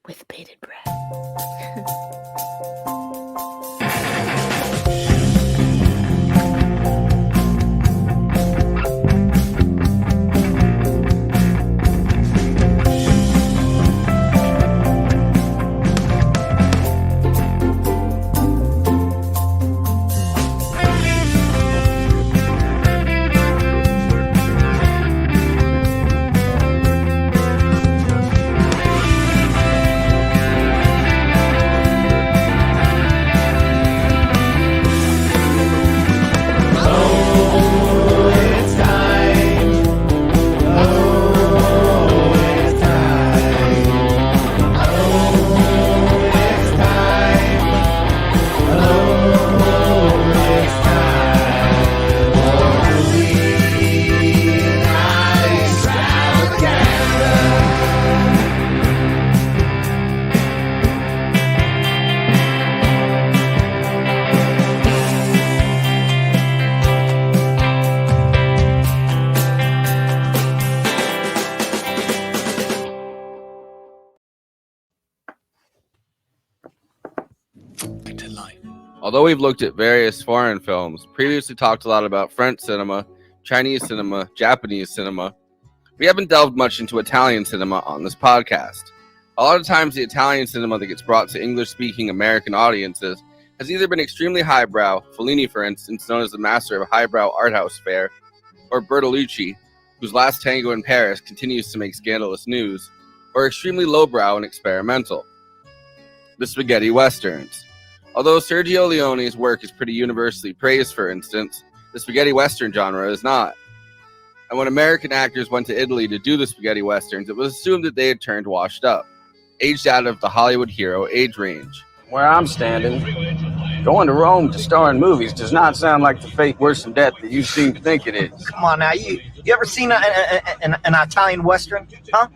with bated breath. Although we've looked at various foreign films, previously talked a lot about French cinema, Chinese cinema, Japanese cinema, we haven't delved much into Italian cinema on this podcast. A lot of times the Italian cinema that gets brought to English-speaking American audiences has either been extremely highbrow, Fellini for instance, known as the master of highbrow art house fare, or Bertolucci, whose Last Tango in Paris continues to make scandalous news, or extremely lowbrow and experimental. The spaghetti westerns. Although Sergio Leone's work is pretty universally praised, for instance, the spaghetti western genre is not. And when American actors went to Italy to do the spaghetti westerns, it was assumed that they had turned washed up, aged out of the Hollywood hero age range. Where I'm standing, going to Rome to star in movies does not sound like the fate worse than death that you seem to think it is. Come on now, you ever seen an Italian western? Huh?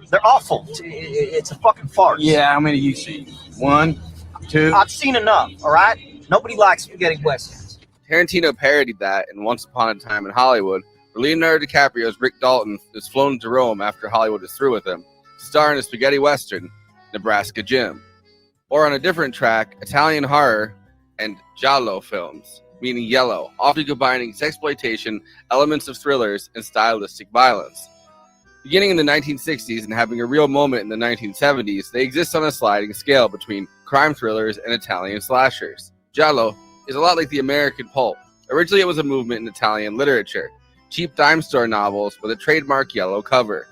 They're awful. It's a fucking farce. Yeah, how many you see? 1, 2? I've seen enough, all right? Nobody likes spaghetti westerns. Tarantino parodied that in Once Upon a Time in Hollywood, where Leonardo DiCaprio's Rick Dalton is flown to Rome after Hollywood is through with him to star in a spaghetti western, Nebraska Jim. Or on a different track, Italian horror and giallo films, meaning yellow, often combining sexploitation, elements of thrillers, and stylistic violence. Beginning in the 1960s and having a real moment in the 1970s, they exist on a sliding scale between crime thrillers and Italian slashers. Giallo is a lot like the American pulp. Originally it was a movement in Italian literature, cheap dime store novels with a trademark yellow cover.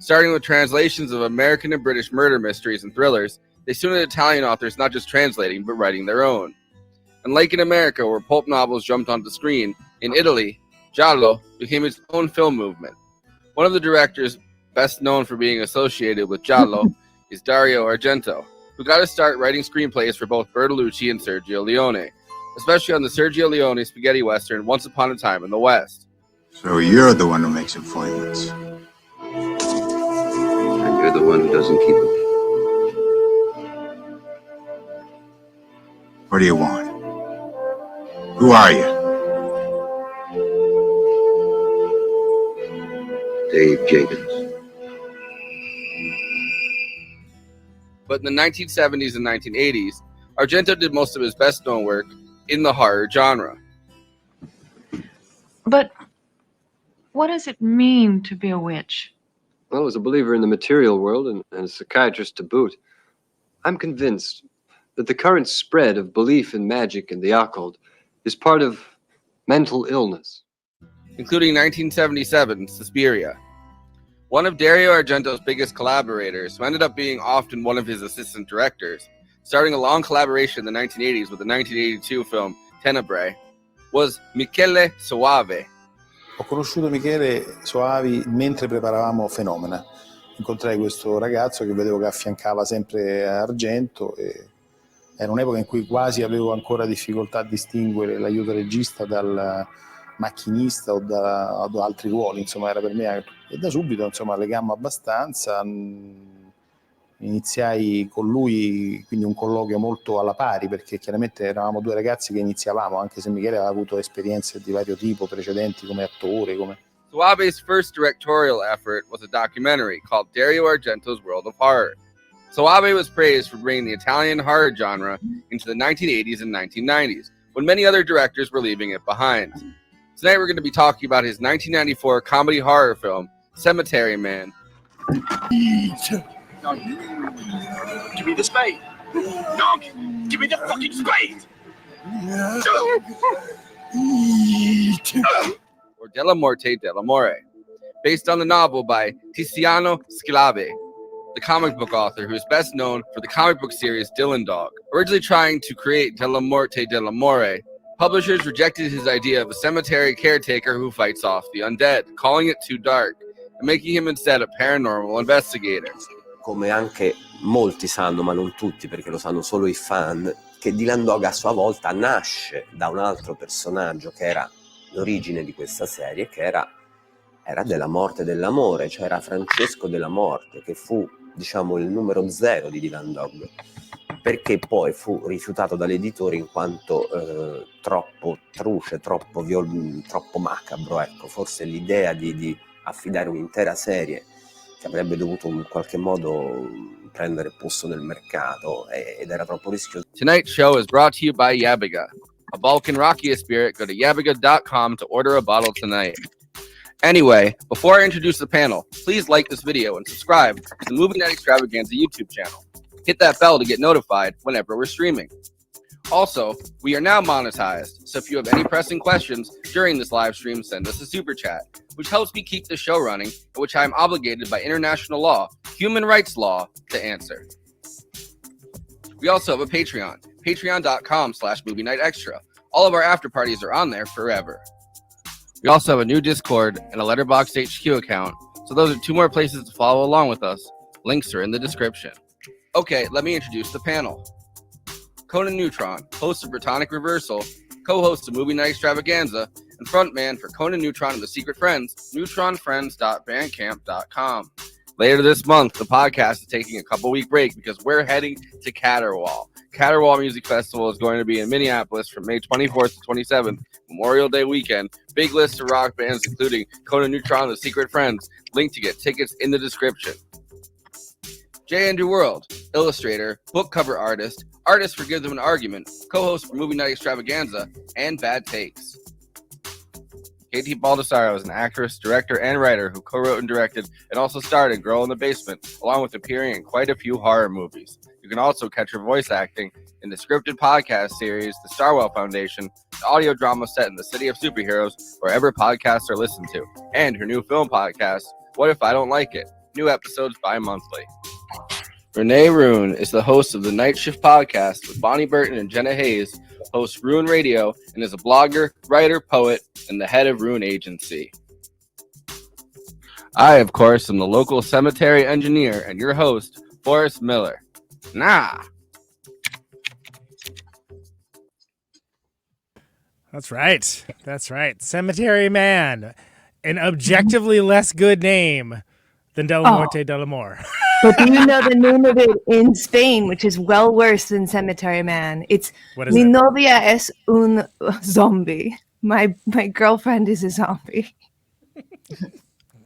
Starting with translations of American and British murder mysteries and thrillers, they soon had Italian authors not just translating, but writing their own. And like in America, where pulp novels jumped onto screen, in Italy, giallo became its own film movement. One of the directors best known for being associated with giallo is Dario Argento, who got to start writing screenplays for both Bertolucci and Sergio Leone, especially on the Sergio Leone spaghetti western Once Upon a Time in the West. So you're the one who makes appointments. And you're the one who doesn't keep them. What do you want? Who are you? Dave Jenkins. But in the 1970s and 1980s, Argento did most of his best-known work in the horror genre. But what does it mean to be a witch? Well, as a believer in the material world and a psychiatrist to boot, I'm convinced that the current spread of belief in magic and the occult is part of mental illness. Including 1977's Suspiria. One of Dario Argento's biggest collaborators, who ended up being often one of his assistant directors, starting a long collaboration in the 1980s with the 1982 film Tenebrae, was Michele Soavi. Ho conosciuto Michele Soavi mentre preparavamo Fenomena. Incontrai questo ragazzo che vedevo che affiancava sempre Argento e era un'epoca in cui quasi avevo ancora difficoltà a distinguere l'aiuto regista dal macchinista o da altri ruoli, insomma era per me, e da subito insomma legammo abbastanza, iniziai con lui quindi un colloquio molto alla pari, perché chiaramente eravamo due ragazzi che iniziavamo, anche se Michele aveva avuto esperienze di vario tipo precedenti come attore. Soavi's first directorial effort was a documentary called Dario Argento's World of Horror. Soavi was praised for bringing the Italian horror genre into the 1980s and 1990s, when many other directors were leaving it behind. Tonight we're going to be talking about his 1994 comedy horror film, Cemetery Man. No. Give me the spade. No, give me the fucking spade. Or Dellamorte, Dellamore, based on the novel by Tiziano Scalave, the comic book author who is best known for the comic book series Dylan Dog. Originally trying to create Dellamorte, Dellamore, publishers rejected his idea of a cemetery caretaker who fights off the undead, calling it too dark, and making him instead a paranormal investigator. Come anche molti sanno, ma non tutti perché lo sanno solo i fan, che Dylan Dog a sua volta nasce da un altro personaggio che era l'origine di questa serie, che era Dellamorte Dellamore, cioè era Francesco Dellamorte, che fu, diciamo, il numero 0 di Dylan Dog, perché poi fu rifiutato dall'editore in quanto troppo truce, troppo macabro, ecco. Forse l'idea di affidare un'intera serie che avrebbe dovuto in qualche modo prendere posto nel mercato ed era troppo rischioso. Tonight's show is brought to you by Yabiga, a Balkan Rakia spirit. Go to yabiga.com to order a bottle tonight. Anyway, before I introduce the panel, please like this video and subscribe to the Movie Night Extravaganza YouTube channel. Hit that bell to get notified whenever we're streaming. Also, we are now monetized, so if you have any pressing questions during this live stream, send us a super chat, which helps me keep the show running, and which I am obligated by international law, human rights law, to answer. We also have a Patreon, patreon.com/Movie Night Extra. All of our after parties are on there forever. We also have a new Discord and a Letterboxd HQ account, so those are 2 more places to follow along with us. Links are in the description. Okay, let me introduce the panel. Conan Neutron, host of Britannic Reversal, co-host of Movie Night Extravaganza, and frontman for Conan Neutron and the Secret Friends, neutronfriends.bandcamp.com. Later this month, the podcast is taking a couple-week break because we're heading to Caterwaul. Caterwaul Music Festival is going to be in Minneapolis from May 24th to 27th, Memorial Day weekend. Big list of rock bands, including Conan Neutron and the Secret Friends. Link to get tickets in the description. J. Andrew World, illustrator, book cover artist for Give Them an Argument, co-host for Movie Night Extravaganza, and Bad Takes. KT Baldassaro is an actress, director, and writer who co-wrote and directed and also starred in Girl in the Basement, along with appearing in quite a few horror movies. You can also catch her voice acting in the scripted podcast series, The Starwell Foundation, the audio drama set in the City of Superheroes, wherever podcasts are listened to, and her new film podcast, What If I Don't Like It? New episodes bi-monthly. Renee Ruin is the host of the Night Shift podcast with Bonnie Burton and Jenna Hayes, hosts Ruin Radio, and is a blogger, writer, poet, and the head of Ruin Agency. I, of course, am the local cemetery engineer and your host, Forrest Miller. Nah. That's right. That's right. Cemetery Man. An objectively less good name than Dellamorte Dellamore. But do you know the name of it in Spain, which is well worse than Cemetery Man? It's Mi novia es un zombie. My girlfriend is a zombie.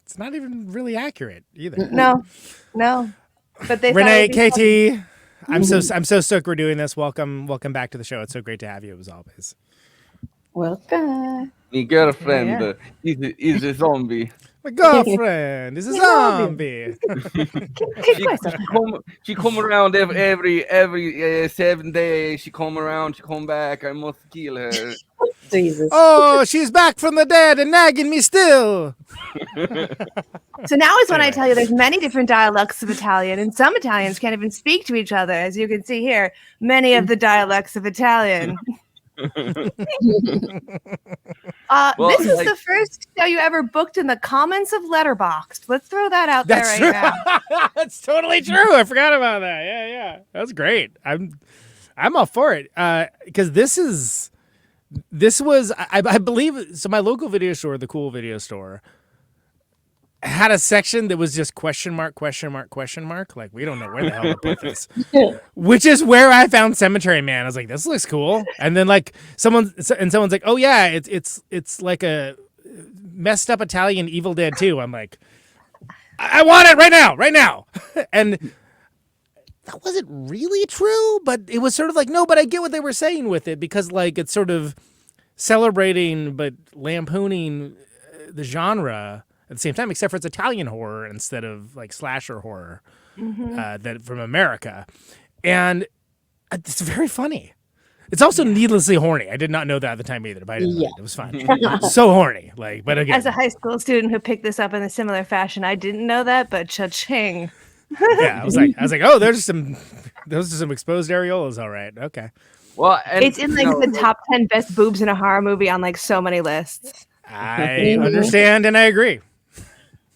It's not even really accurate either. No. But they Renee, KT, I'm so stoked we're doing this. Welcome back to the show. It's so great to have you as always. Welcome. My girlfriend is a zombie. My girlfriend is a zombie. She come around every 7 days. She come around. She come back. I must kill her. Jesus. Oh, she's back from the dead and nagging me still. So now is when I tell you there's many different dialects of Italian, and some Italians can't even speak to each other, as you can see here. Many of the dialects of Italian. This is the first show you ever booked in the comments of Letterboxd. Let's throw that out there now. That's totally true. I forgot about that. Yeah. That's great. I'm all for it. Because this was, I believe, so my local video store, the Cool Video Store, had a section that was just question mark. Like, we don't know where the hell to put this. Which is where I found Cemetery Man. I was like, this looks cool. And then like someone's like, oh yeah, it's like a messed up Italian Evil Dead 2. I'm like, I want it right now. And that wasn't really true, but it was sort of like, no, but I get what they were saying with it, because like it's sort of celebrating but lampooning the genre at the same time, except for it's Italian horror instead of like slasher horror that from America. And it's very funny. It's also needlessly horny. I did not know that at the time either, but I didn't know it. It was fun. So horny. Like, but again, as a high school student who picked this up in a similar fashion, I didn't know that, but cha-ching. Yeah, I was like, oh, those are some exposed areolas, all right. Okay. Well, and, it's in like the top 10 best boobs in a horror movie on like so many lists. I understand and I agree.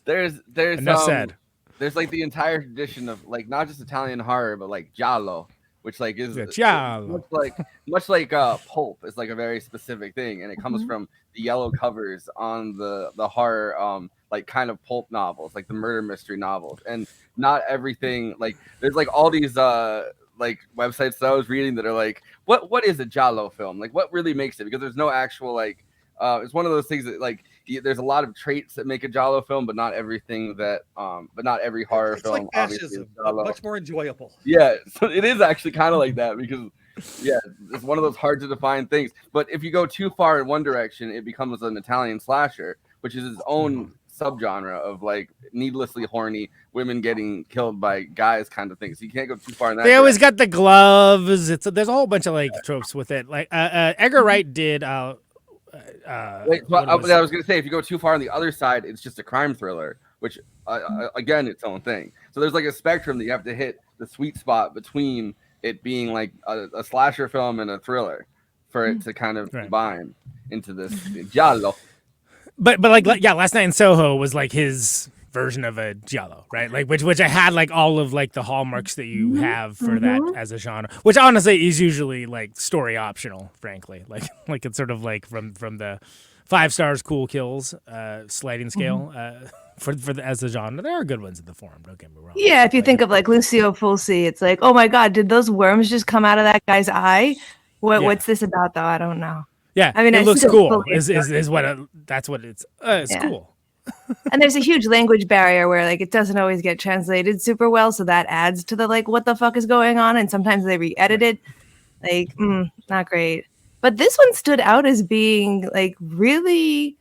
There's enough said. There's like the entire tradition of like not just Italian horror, but like giallo, which like is much like pulp is like a very specific thing, and it comes from the yellow covers on the horror like kind of pulp novels, like the murder mystery novels. And not everything, like there's like all these like websites that I was reading that are like, what is a giallo film? Like what really makes it? Because there's no actual like it's one of those things that like there's a lot of traits that make a giallo film, but not everything that but not every horror film like fascism, much more enjoyable. Yeah, so it is actually kind of like that, because yeah, it's one of those hard to define things. But if you go too far in one direction, it becomes an Italian slasher, which is its own subgenre of like needlessly horny women getting killed by guys kind of thing. So you can't go too far in that. They always got the gloves. There's a whole bunch of like tropes with it. Like Edgar Wright did I was going to say, if you go too far on the other side, it's just a crime thriller, which again, its own thing. So there's like a spectrum that you have to hit the sweet spot between it being like a slasher film and a thriller for it to kind of combine into this giallo. But like Last Night in Soho was like his version of a giallo, right? Like which I had like all of like the hallmarks that you have for that as a genre, which honestly is usually like story optional, frankly. Like it's sort of like from the 5 stars cool kills sliding scale for as a genre. There are good ones in the forum, don't get me wrong. Yeah, if you think of like Lucio Fulci, it's like, oh my god, did those worms just come out of that guy's eye? What's this about though? I don't know. Yeah, I mean, it looks cool. Is what that's what it's. It's cool. And there's a huge language barrier where like it doesn't always get translated super well, so that adds to the like what the fuck is going on, and sometimes they re-edit it. Like, not great. But this one stood out as being like really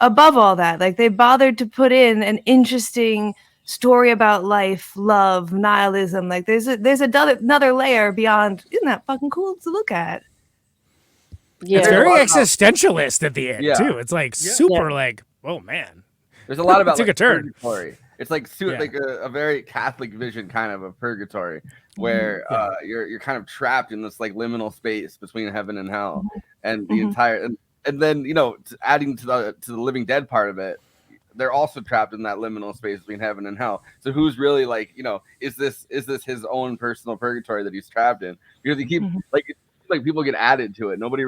above all that. Like they bothered to put in an interesting story about life, love, nihilism. Like there's another layer beyond. Isn't that fucking cool to look at? Yeah. It's very existentialist at the end too. It's like super like, oh man. There's a lot about like, purgatory. It's like like a very Catholic vision kind of purgatory, where you're kind of trapped in this like liminal space between heaven and hell, and the entire and then adding to the Living Dead part of it, they're also trapped in that liminal space between heaven and hell. So who's really like is this his own personal purgatory that he's trapped in? Because he keeps like people get added to it. Nobody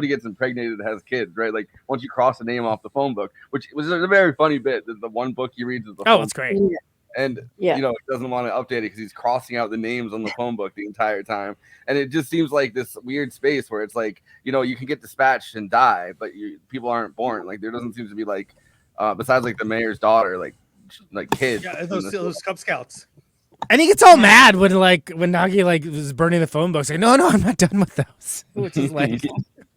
gets impregnated that has kids, right? Like once you cross a name off the phone book, which was a very funny bit. The one book he reads is the phone it's great. Book. And it doesn't want to update it because he's crossing out the names on the phone book the entire time. And it just seems like this weird space where it's like, you can get dispatched and die, but people aren't born. Like there doesn't seem to be like besides like the mayor's daughter, like kids. Yeah, those Cub Scouts. And he gets all mad when Nagi like was burning the phone books. Like, no, I'm not done with those. Which is like,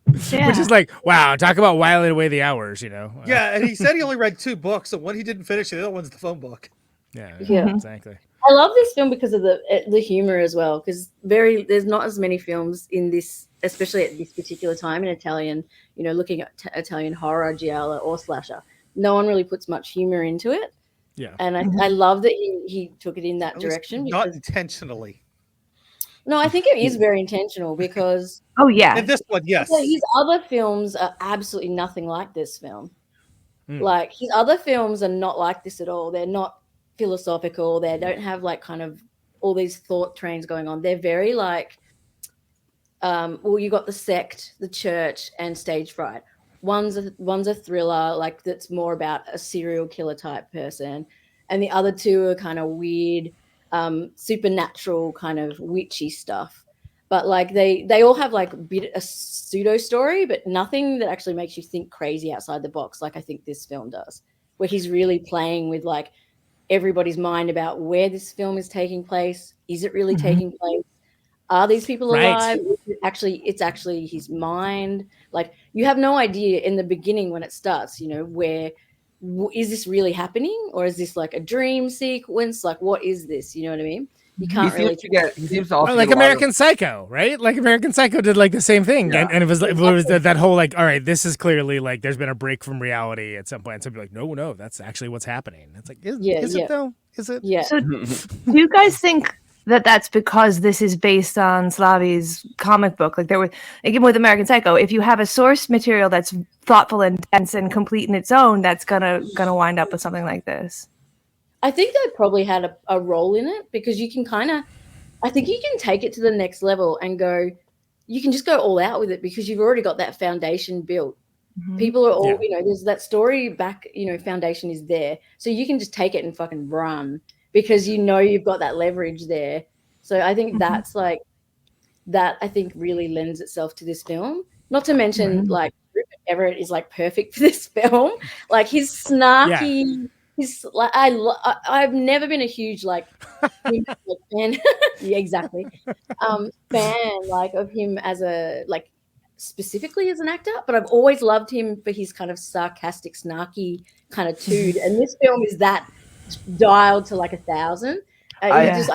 which is like, wow, talk about whiling away the hours, Yeah, and he said he only read 2 books, and one he didn't finish, and the other one's the phone book. Yeah, exactly. I love this film because of the humor as well. Because there's not as many films in this, especially at this particular time in Italian. Looking at Italian horror, giallo, or slasher. No one really puts much humor into it. Yeah, and I love that he took it in that direction. Not intentionally. No, I think it is very intentional because. Oh yeah. And this one, yes. His other films are absolutely nothing like this film. Like his other films are not like this at all. They're not philosophical. They don't have like kind of all these thought trains going on. They're very like, you got the sect, the church, and stage fright. One's a thriller, like that's more about a serial killer type person, and the other 2 are kind of weird, supernatural kind of witchy stuff. But like they all have like a pseudo story, but nothing that actually makes you think crazy outside the box, like I think this film does, where he's really playing with like everybody's mind about where this film is taking place. Is it really taking place? Are these people alive? It's actually his mind. Like, you have no idea in the beginning when it starts, where is this really happening, or is this like a dream sequence? Like, what is this? You know what I mean? You can't really. He seems to also like get a lot American Psycho, right? Like American Psycho did like the same thing, and it was that whole like, all right, this is clearly like there's been a break from reality at some point. And somebody like, no, that's actually what's happening. It's like, is it though? Is it? Yeah. So, do you guys think that that's because this is based on Soavi's comic book? Like there was, again with American Psycho, if you have a source material that's thoughtful and dense and complete in its own, that's gonna wind up with something like this. I think they probably had a role in it, because you can I think you can take it to the next level and you can just go all out with it, because you've already got that foundation built. People are all, there's that story back, foundation is there. So you can just take it and fucking run, because you've got that leverage there. So I think that's like, that I think really lends itself to this film. Not to mention like Rupert Everett is like perfect for this film. Like his snarky, he's like, I've never been a huge like fan. Yeah, exactly. Fan like of him as a like specifically as an actor, but I've always loved him for his kind of sarcastic, snarky kind of dude. And this film is that dialed to like 1,000. I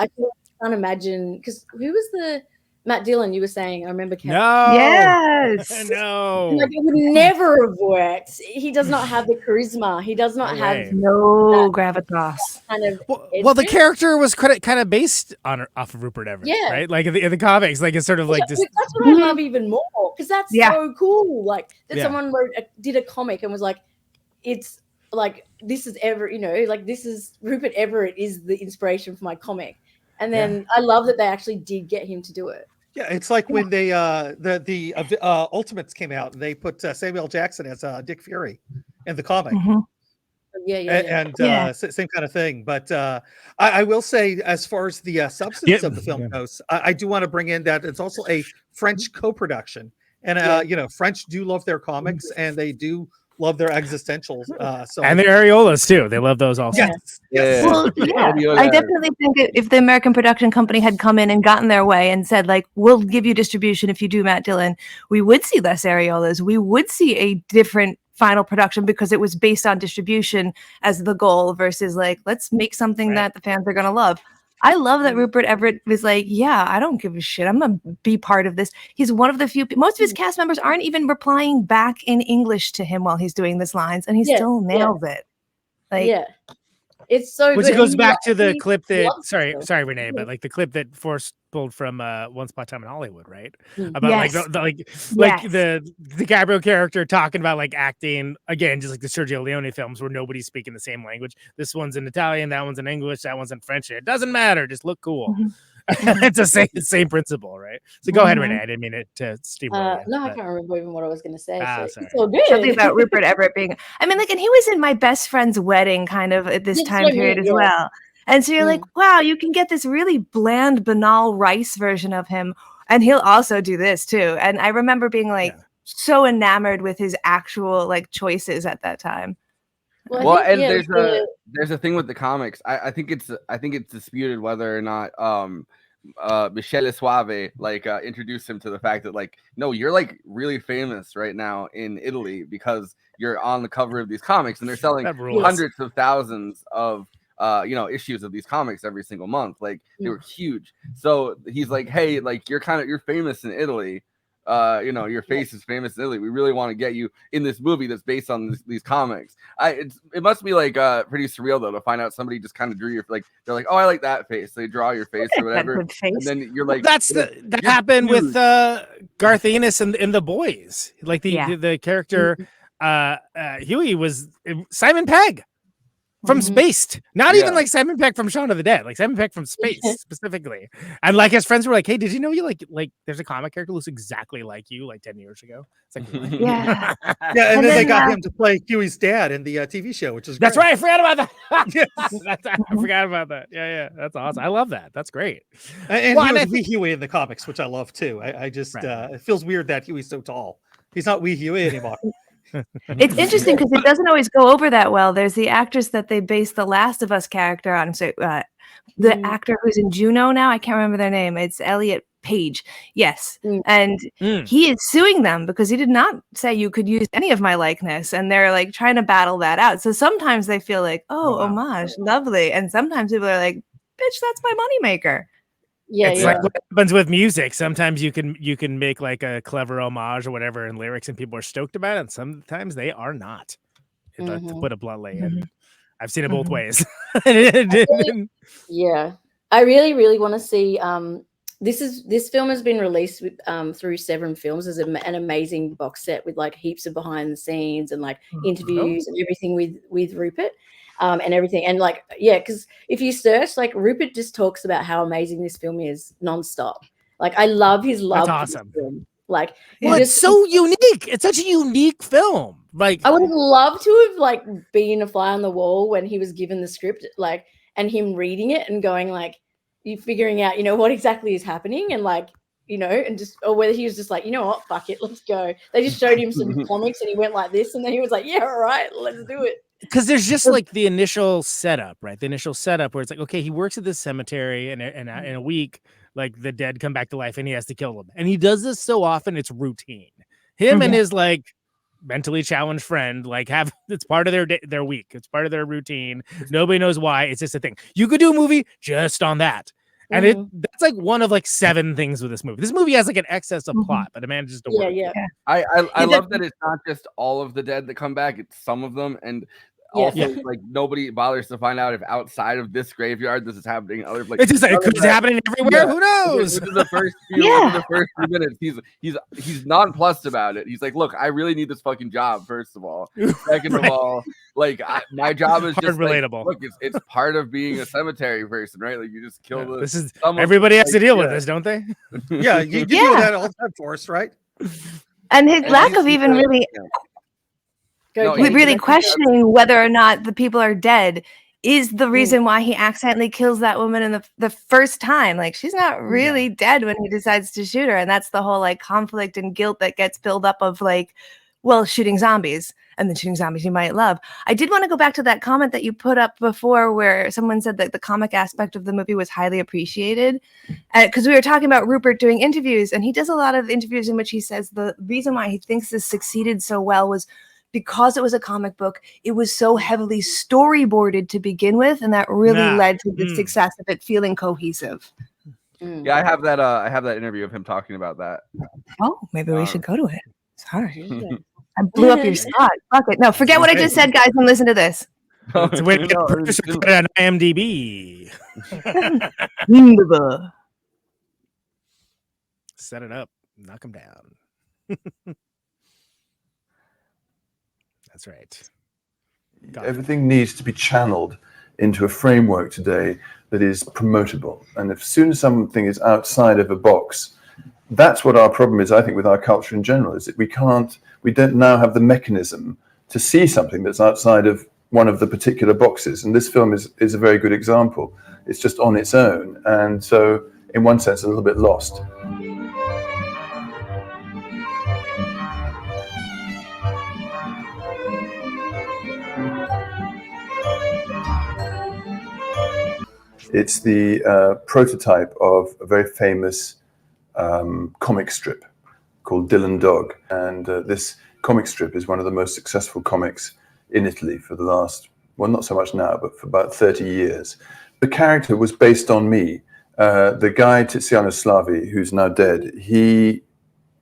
can't imagine, because who was the Matt Dillon you were saying? I remember. No. Yes. No. Like, it would never have worked. He does not have the charisma. He does not have no gravitas. Kind of. Well, the character was kind of based off of Rupert Everett, right? Like in the comics, like it's sort of like this. That's what I love even more, because that's so cool. Like that someone did a comic and was like, it's like this is like this is Rupert Everett is the inspiration for my comic, and then I love that they actually did get him to do it. Yeah, it's like when they the Ultimates came out and they put Samuel Jackson as Dick Fury in the comic. Same kind of thing. But I will say, as far as the substance of the film goes, I do want to bring in that it's also a French co-production, and French do love their comics, and they do love their existentials. And their areolas too. They love those also. Yes. Well, I definitely think if the American production company had come in and gotten their way and said, like, we'll give you distribution if you do Matt Dillon, we would see less areolas. We would see a different final production, because it was based on distribution as the goal versus like, let's make something that the fans are going to love. I love that Rupert Everett was like, I don't give a shit. I'm going to be part of this. He's one of the few, most of his cast members aren't even replying back in English to him while he's doing this lines, and he still nails it. Like, it's so which good. goes back to the clip that sorry Renee, but like the clip that Forrest pulled from Once Upon a Time in Hollywood, right? About like the DiCaprio character talking about like acting again, just like the Sergio Leone films where nobody's speaking the same language. This one's in Italian, that one's in English, that one's in French. It doesn't matter, just look cool. It's the same principle, right? So go ahead, Renee. I didn't mean it to steamroll. I can't remember even what I was going to say. Sorry. So good. Something about Rupert Everett being, I mean, like, and he was in my best friend's wedding kind of at this time period as well. And so you're like, wow, you can get this really bland, banal Rice version of him, and he'll also do this too. And I remember being like so enamored with his actual like choices at that time. Well, and there's a thing with the comics. I think it's disputed whether or not Michele Soavi like introduced him to the fact that like, no, you're like really famous right now in Italy because you're on the cover of these comics, and they're selling hundreds of thousands of issues of these comics every single month. Like they were huge. So he's like, hey, like you're famous in Italy. Your face is famous in Italy. We really want to get you in this movie that's based on these comics. It must be like pretty surreal though to find out somebody just kind of drew your, like they're like, oh, I like that face. They draw your face or whatever, and then you're like, that happened with Garth Ennis in The Boys. Like the character Huey was Simon Pegg from Spaced. Not even like Simon Pegg from Shaun of the Dead, like Simon Pegg from Spaced specifically. And like his friends were like, hey, did you know you like there's a comic character who looks exactly like you like 10 years ago? It's like, and then they got him to play Huey's dad in the TV show, which is great. That's right. I forgot about that. I forgot about that. Yeah. That's awesome. I love that. That's great. And he was Wee Huey in the comics, which I love too. I just it feels weird that Huey's so tall. He's not Wee Huey anymore. It's interesting because it doesn't always go over that well. There's the actress that they based the Last of Us character on. So the actor who's in Juno now, I can't remember their name. It's Elliot Page. Yes. And he is suing them because he did not say you could use any of my likeness. And they're like trying to battle that out. So sometimes they feel like, homage, lovely. And sometimes people are like, bitch, that's my moneymaker. Yeah, it's like what happens with music. Sometimes you can make like a clever homage or whatever in lyrics, and people are stoked about it. And sometimes they are not. To put it bluntly, and I've seen it both ways. Yeah, I really want to see. This film has been released with, through 7 films as an amazing box set with like heaps of behind the scenes and like interviews and everything with Rupert. And everything, and like, yeah, because if you search, like, Rupert just talks about how amazing this film is nonstop. Like, I love his love. That's for awesome. this film. Like, it's so unique. It's such a unique film. Like, I would have loved to have like been a fly on the wall when he was given the script, like, and him reading it and going like, you figuring out, what exactly is happening, and like, and just, or whether he was just like, you know what, fuck it, let's go. They just showed him some comics and he went like this, and then he was like, yeah, all right, let's do it. Because there's just like the initial setup, right? The initial setup where it's like, okay, he works at this cemetery, and in a week, like the dead come back to life, and he has to kill them. And he does this so often, it's routine. Him and his like mentally challenged friend, like it's part of their week. It's part of their routine. Nobody knows why. It's just a thing. You could do a movie just on that. And that's like one of like 7 things with this movie. This movie has like an excess of plot, but it manages to work. Yeah. I love that it's not just all of the dead that come back, it's some of them. And also, like, nobody bothers to find out if outside of this graveyard this is happening. Other like, it's just like it's happening everywhere. Who knows? Within the first few minutes, he's nonplussed about it. He's like, "Look, I really need this fucking job. First of all, second of all, like my job is just relatable. Like, look, it's part of being a cemetery person, right? Like you just kill the. This is everybody has to deal with this, don't they? Yeah, you deal with that all the time, Forrest, right? And his lack of even really. Really questioning whether or not the people are dead is the reason why he accidentally kills that woman in the first time. Like, she's not really dead when he decides to shoot her. And that's the whole like conflict and guilt that gets built up of like, well, shooting zombies and then shooting zombies you might love. I did want to go back to that comment that you put up before where someone said that the comic aspect of the movie was highly appreciated. Because we were talking about Rupert doing interviews, and he does a lot of interviews in which he says the reason why he thinks this succeeded so well was because it was a comic book, it was so heavily storyboarded to begin with, and that really led to the success of it feeling cohesive. Yeah, I have that interview of him talking about that. Oh, maybe we should go to it. Sorry. I blew up your spot. Fuck it. No, forget what I just said, guys, and listen to this. It's a way to get the producer credit on IMDb. Set it up. Knock him down. That's right. Everything needs to be channeled into a framework today that is promotable. And as soon as something is outside of a box, that's what our problem is, I think, with our culture in general, is that we don't now have the mechanism to see something that's outside of one of the particular boxes. And this film is a very good example. It's just on its own. And so, in one sense, a little bit lost. It's the prototype of a very famous comic strip called Dylan Dog. And this comic strip is one of the most successful comics in Italy for the last, well, not so much now, but for about 30 years. The character was based on me. The guy, Tiziano Slavi, who's now dead, he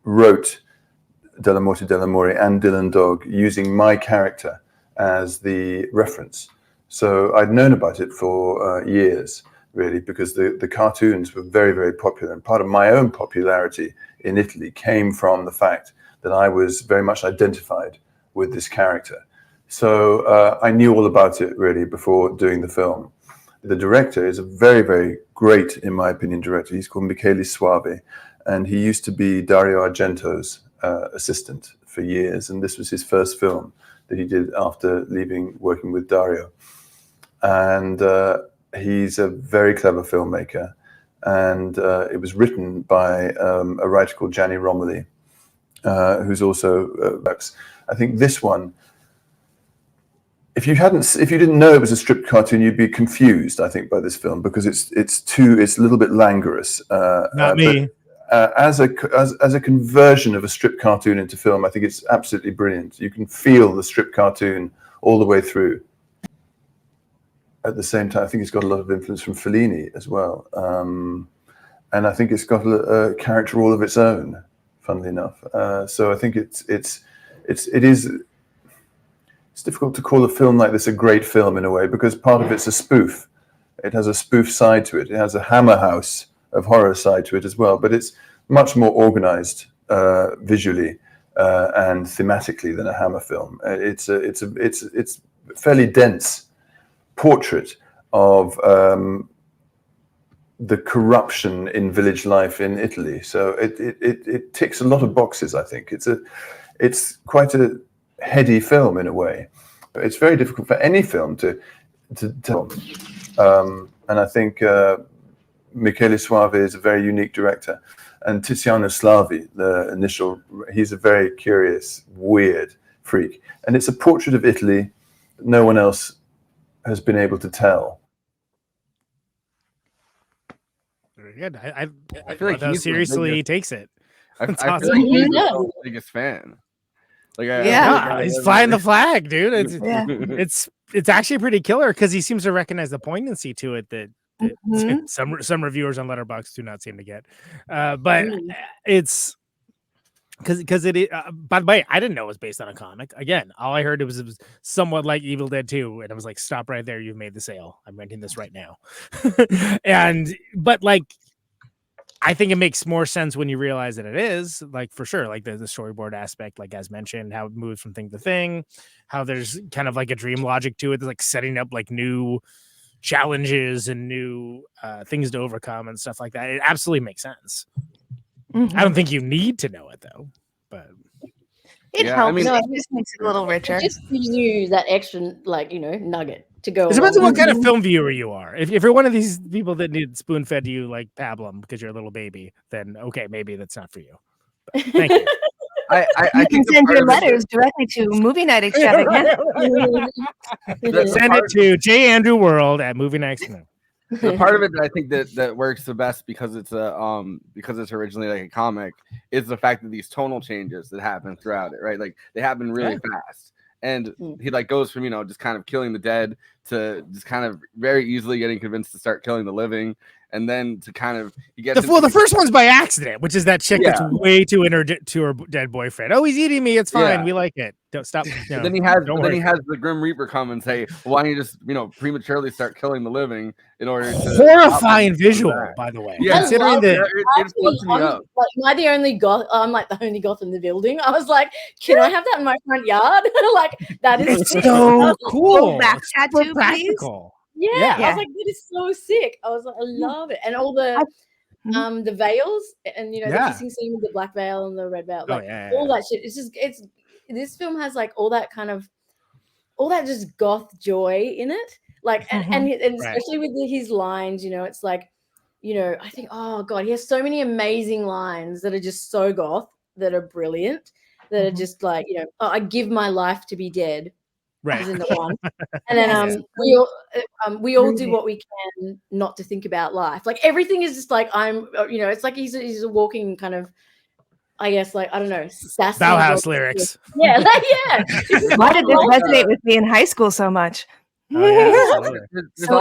wrote Dellamore and Dylan Dog using my character as the reference. So I'd known about it for years, really, because the cartoons were very, very popular. And part of my own popularity in Italy came from the fact that I was very much identified with this character. So I knew all about it, really, before doing the film. The director is a very, very great, in my opinion, director. He's called Michele Soavi, and he used to be Dario Argento's assistant for years. And this was his first film that he did after working with Dario. And he's a very clever filmmaker, and it was written by a writer called Gianni Romoli, who's also I think this one, if you didn't know it was a strip cartoon, you'd be confused, I think, by this film, because it's a little bit languorous. Not me. But, as a conversion of a strip cartoon into film, I think it's absolutely brilliant. You can feel the strip cartoon all the way through. At the same time, I think it's got a lot of influence from Fellini as well, and I think it's got a character all of its own, funnily enough. So I think it is. It's difficult to call a film like this a great film in a way, because part of it's a spoof. It has a spoof side to it. It has a Hammer House of horror side to it as well, but it's much more organized visually and thematically than a Hammer film. It's a fairly dense portrait of the corruption in village life in Italy. So it ticks a lot of boxes, I think. It's quite a heady film in a way. It's very difficult for any film to tell. And I think Michele Soavi is a very unique director. And Tiziano Slavi, he's a very curious, weird freak. And it's a portrait of Italy that no one else has been able to tell. Very good. I feel like how he's the seriously he biggest- takes it. I That's feel awesome. like he's the biggest fan. Like, He's flying the flag, dude. Yeah. It's actually pretty killer, because he seems to recognize the poignancy to it that some reviewers on Letterboxd do not seem to get. But it's because it. By the way, I didn't know it was based on a comic. Again, all I heard it was somewhat like Evil Dead 2, and I was like, "Stop right there! You've made the sale. I'm renting this right now." But like, I think it makes more sense when you realize that it is, like, for sure, like the storyboard aspect, like as mentioned, how it moves from thing to thing, how there's kind of like a dream logic to it, like setting up like new challenges and new things to overcome and stuff like that. It absolutely makes sense. I don't think you need to know it though, but it helps. It just makes it a little richer. It just gives you that extra, like, nugget to go. it depends on along what kind of with. film viewer you are. If you're one of these people that need spoon fed to you like pablum because you're a little baby, then okay, maybe that's not for you. But thank you. I can send your letters directly to Movie Night Extravaganza. Send it to J. Andrew World at Movie Night Extravaganza. The part of it that I think that works the best, because it's originally like a comic, is the fact that these tonal changes that happen throughout it, right? Like they happen really fast, and he like goes from just kind of killing the dead to just kind of very easily getting convinced to start killing the living, and then to kind of he gets the first one's by accident, which is that chick that's way too into to her dead boyfriend. Oh, he's eating me. It's fine. We like it. Don't stop. Then he has the Grim Reaper come and say, well, "Why don't you just prematurely start killing the living in order to?" Horrifying visual, by the way. Yeah, Considering that. Am I the only goth? I'm like the only goth in the building. I was like, can I have that in my front yard? Like that is It's so cool. Back It's tattoo, super please. practical. Yeah, I was like, that is so sick. I was like, I love it, and all the veils, and the kissing scene with the black veil and the red veil, like all that shit. It's this film has like all that just goth joy in it, like and especially with his lines. It's like, I think, oh god, he has so many amazing lines that are just so goth, that are brilliant, that are just like, oh, I give my life to be dead. Right. In the one. And then we all do what we can not to think about life. Like everything is just like it's like he's a walking kind of, I guess, like, I don't know, sassy Bauhaus lyrics. Yeah, like, Why did this resonate with me in high school so much? So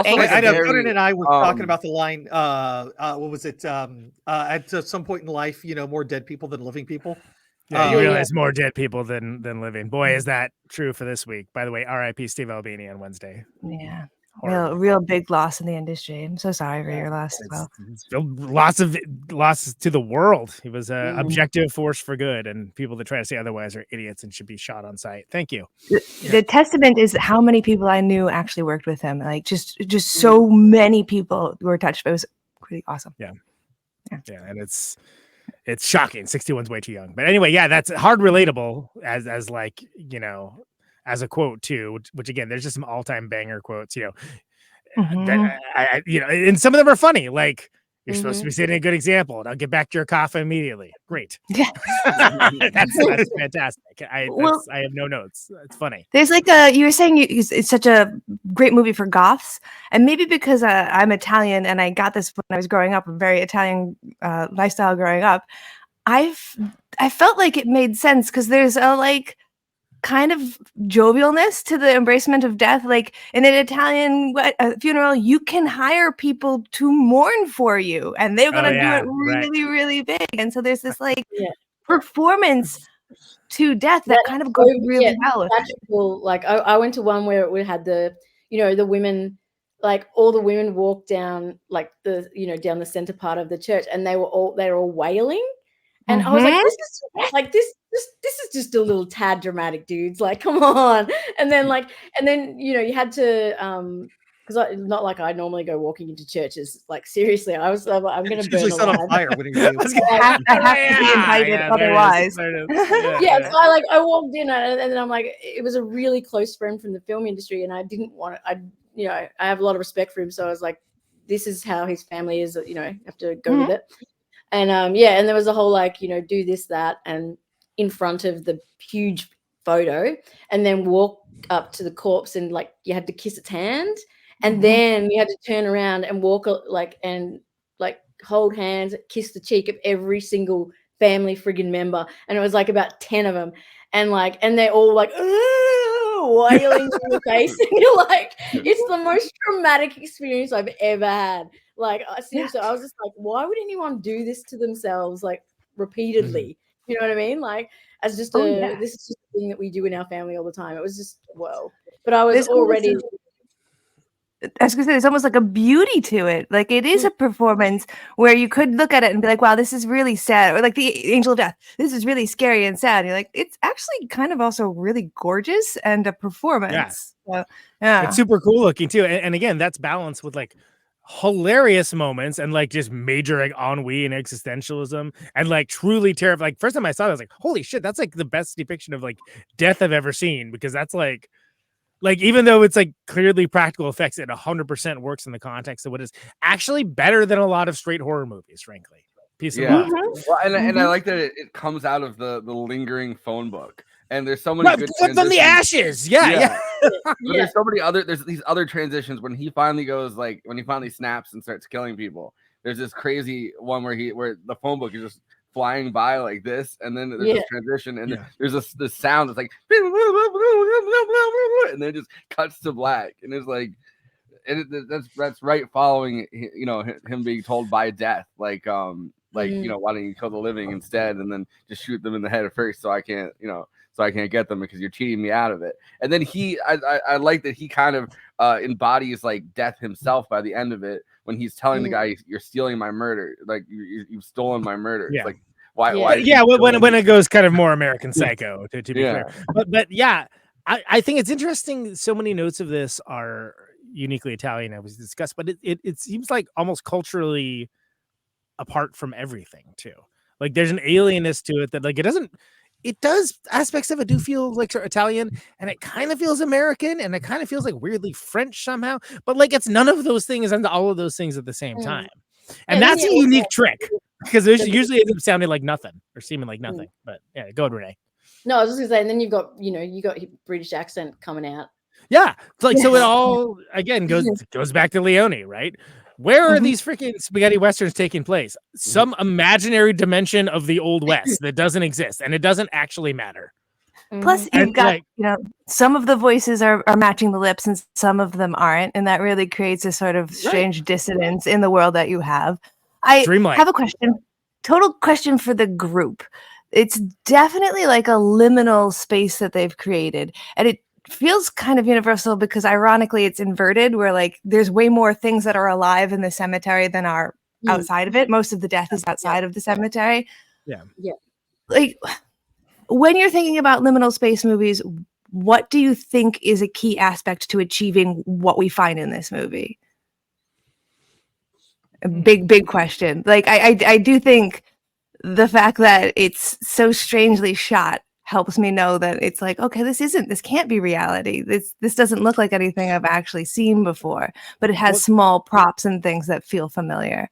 angry. I know Conan and I were talking about the line. What was it? At some point in life, more dead people than living people. Yeah, you realize more dead people than living. Boy, is that true for this week. By the way, R.I.P. Steve Albini on Wednesday. Yeah. Real big loss in the industry. I'm so sorry for your loss as well. Lots to the world. He was an objective force for good, and people that try to say otherwise are idiots and should be shot on sight. Thank you. The testament is how many people I knew actually worked with him. Like just so many people were touched. It was pretty awesome. Yeah, and it's shocking. 61's way too young. But anyway, that's hard relatable as like, as a quote too, which again, there's just some all-time banger quotes, that and some of them are funny. Like You're supposed to be setting a good example. Now get back to your coffin immediately. Great. that's fantastic. I have no notes. It's funny. There's like you were saying it's such a great movie for goths, and maybe because I'm Italian and I got this when I was growing up, a very Italian lifestyle growing up. I felt like it made sense because there's a like kind of jovialness to the embracement of death. Like in an Italian funeral, you can hire people to mourn for you, and they're gonna do it really, really big. And so there's this like performance to death that kind of goes really well. Like I went to one where we had the women, like all the women walked down like the down the center part of the church, and they were all wailing. And I was like, this is just a little tad dramatic, dudes. Like, come on. And then you had to because not like I normally go walking into churches. Like seriously, I'm going to burn set on fire. What do you do? I have to be invited otherwise. So I walked in and then I'm like, it was a really close friend from the film industry, and I didn't want to. I have a lot of respect for him, so I was like, this is how his family is. Have to go with it. And and there was a whole like, do this, that, and in front of the huge photo, and then walk up to the corpse, and like you had to kiss its hand, and then you had to turn around and walk and hold hands, kiss the cheek of every single family friggin' member, and it was like about 10 of them, and they're all like wailing in your face, and you're like, it's the most traumatic experience I've ever had. Like seriously, I was just like, why would anyone do this to themselves like repeatedly? You know what I mean? Like as just this is just a thing that we do in our family all the time. It was just whoa. But I was already. I was gonna say, there's almost like a beauty to it. Like it is a performance where you could look at it and be like, wow, this is really sad. Or like the Angel of Death, this is really scary and sad. And you're like, it's actually kind of also really gorgeous and a performance. So, it's super cool looking too. And again, that's balanced with like hilarious moments and like just major like ennui and existentialism and like truly terrifying. Like first time I saw it, I was like, holy shit, that's like the best depiction of like death I've ever seen, because that's like even though it's like clearly practical effects, it 100% works in the context of what is actually better than a lot of straight horror movies, frankly. Piece of mind. Well, and I like that it comes out of the lingering phone book. And there's so many good from the ashes. Yeah. There's so many there's these other transitions when he finally goes, like when he finally snaps and starts killing people. There's this crazy one where the phone book is just flying by like this, and then there's this transition, and there's this sound that's like, and then it just cuts to black, and it's like, that's right following him being told by death, why don't you kill the living instead, and then just shoot them in the head first, so I can't get them because you're cheating me out of it. And then I like that he kind of embodies like death himself by the end of it when he's telling the guy, you're stealing my murder, like you've stolen my murder. It's like why when it goes kind of more American Psycho to be clear. But I think it's interesting. So many notes of this are uniquely Italian, as was discussed, but it seems like almost culturally apart from everything too. Like there's an alienness to it that like it does aspects of it do feel like Italian, and it kind of feels American, and it kind of feels like weirdly French somehow, but like it's none of those things and all of those things at the same time. And that's a unique trick, because it usually ends up sounding like nothing or seeming like nothing. But yeah, go ahead, Renee. No, I was just gonna say, and then you got British accent coming out. Yeah, it's like so it all again goes back to Leone, right? Where are these freaking spaghetti westerns taking place? Some imaginary dimension of the Old West that doesn't exist, and it doesn't actually matter. Plus, you've got some of the voices are matching the lips, and some of them aren't, and that really creates a sort of strange dissonance in the world that you have. I have a question, total question for the group. It's definitely like a liminal space that they've created, and it feels kind of universal because ironically it's inverted, where like there's way more things that are alive in the cemetery than are outside of it. Most of the death is outside of the cemetery. Like when you're thinking about liminal space movies, what do you think is a key aspect to achieving what we find in this movie? A big question. Like I do think the fact that it's so strangely shot helps me know that it's like, okay, this can't be reality. This doesn't look like anything I've actually seen before, but it has small props and things that feel familiar.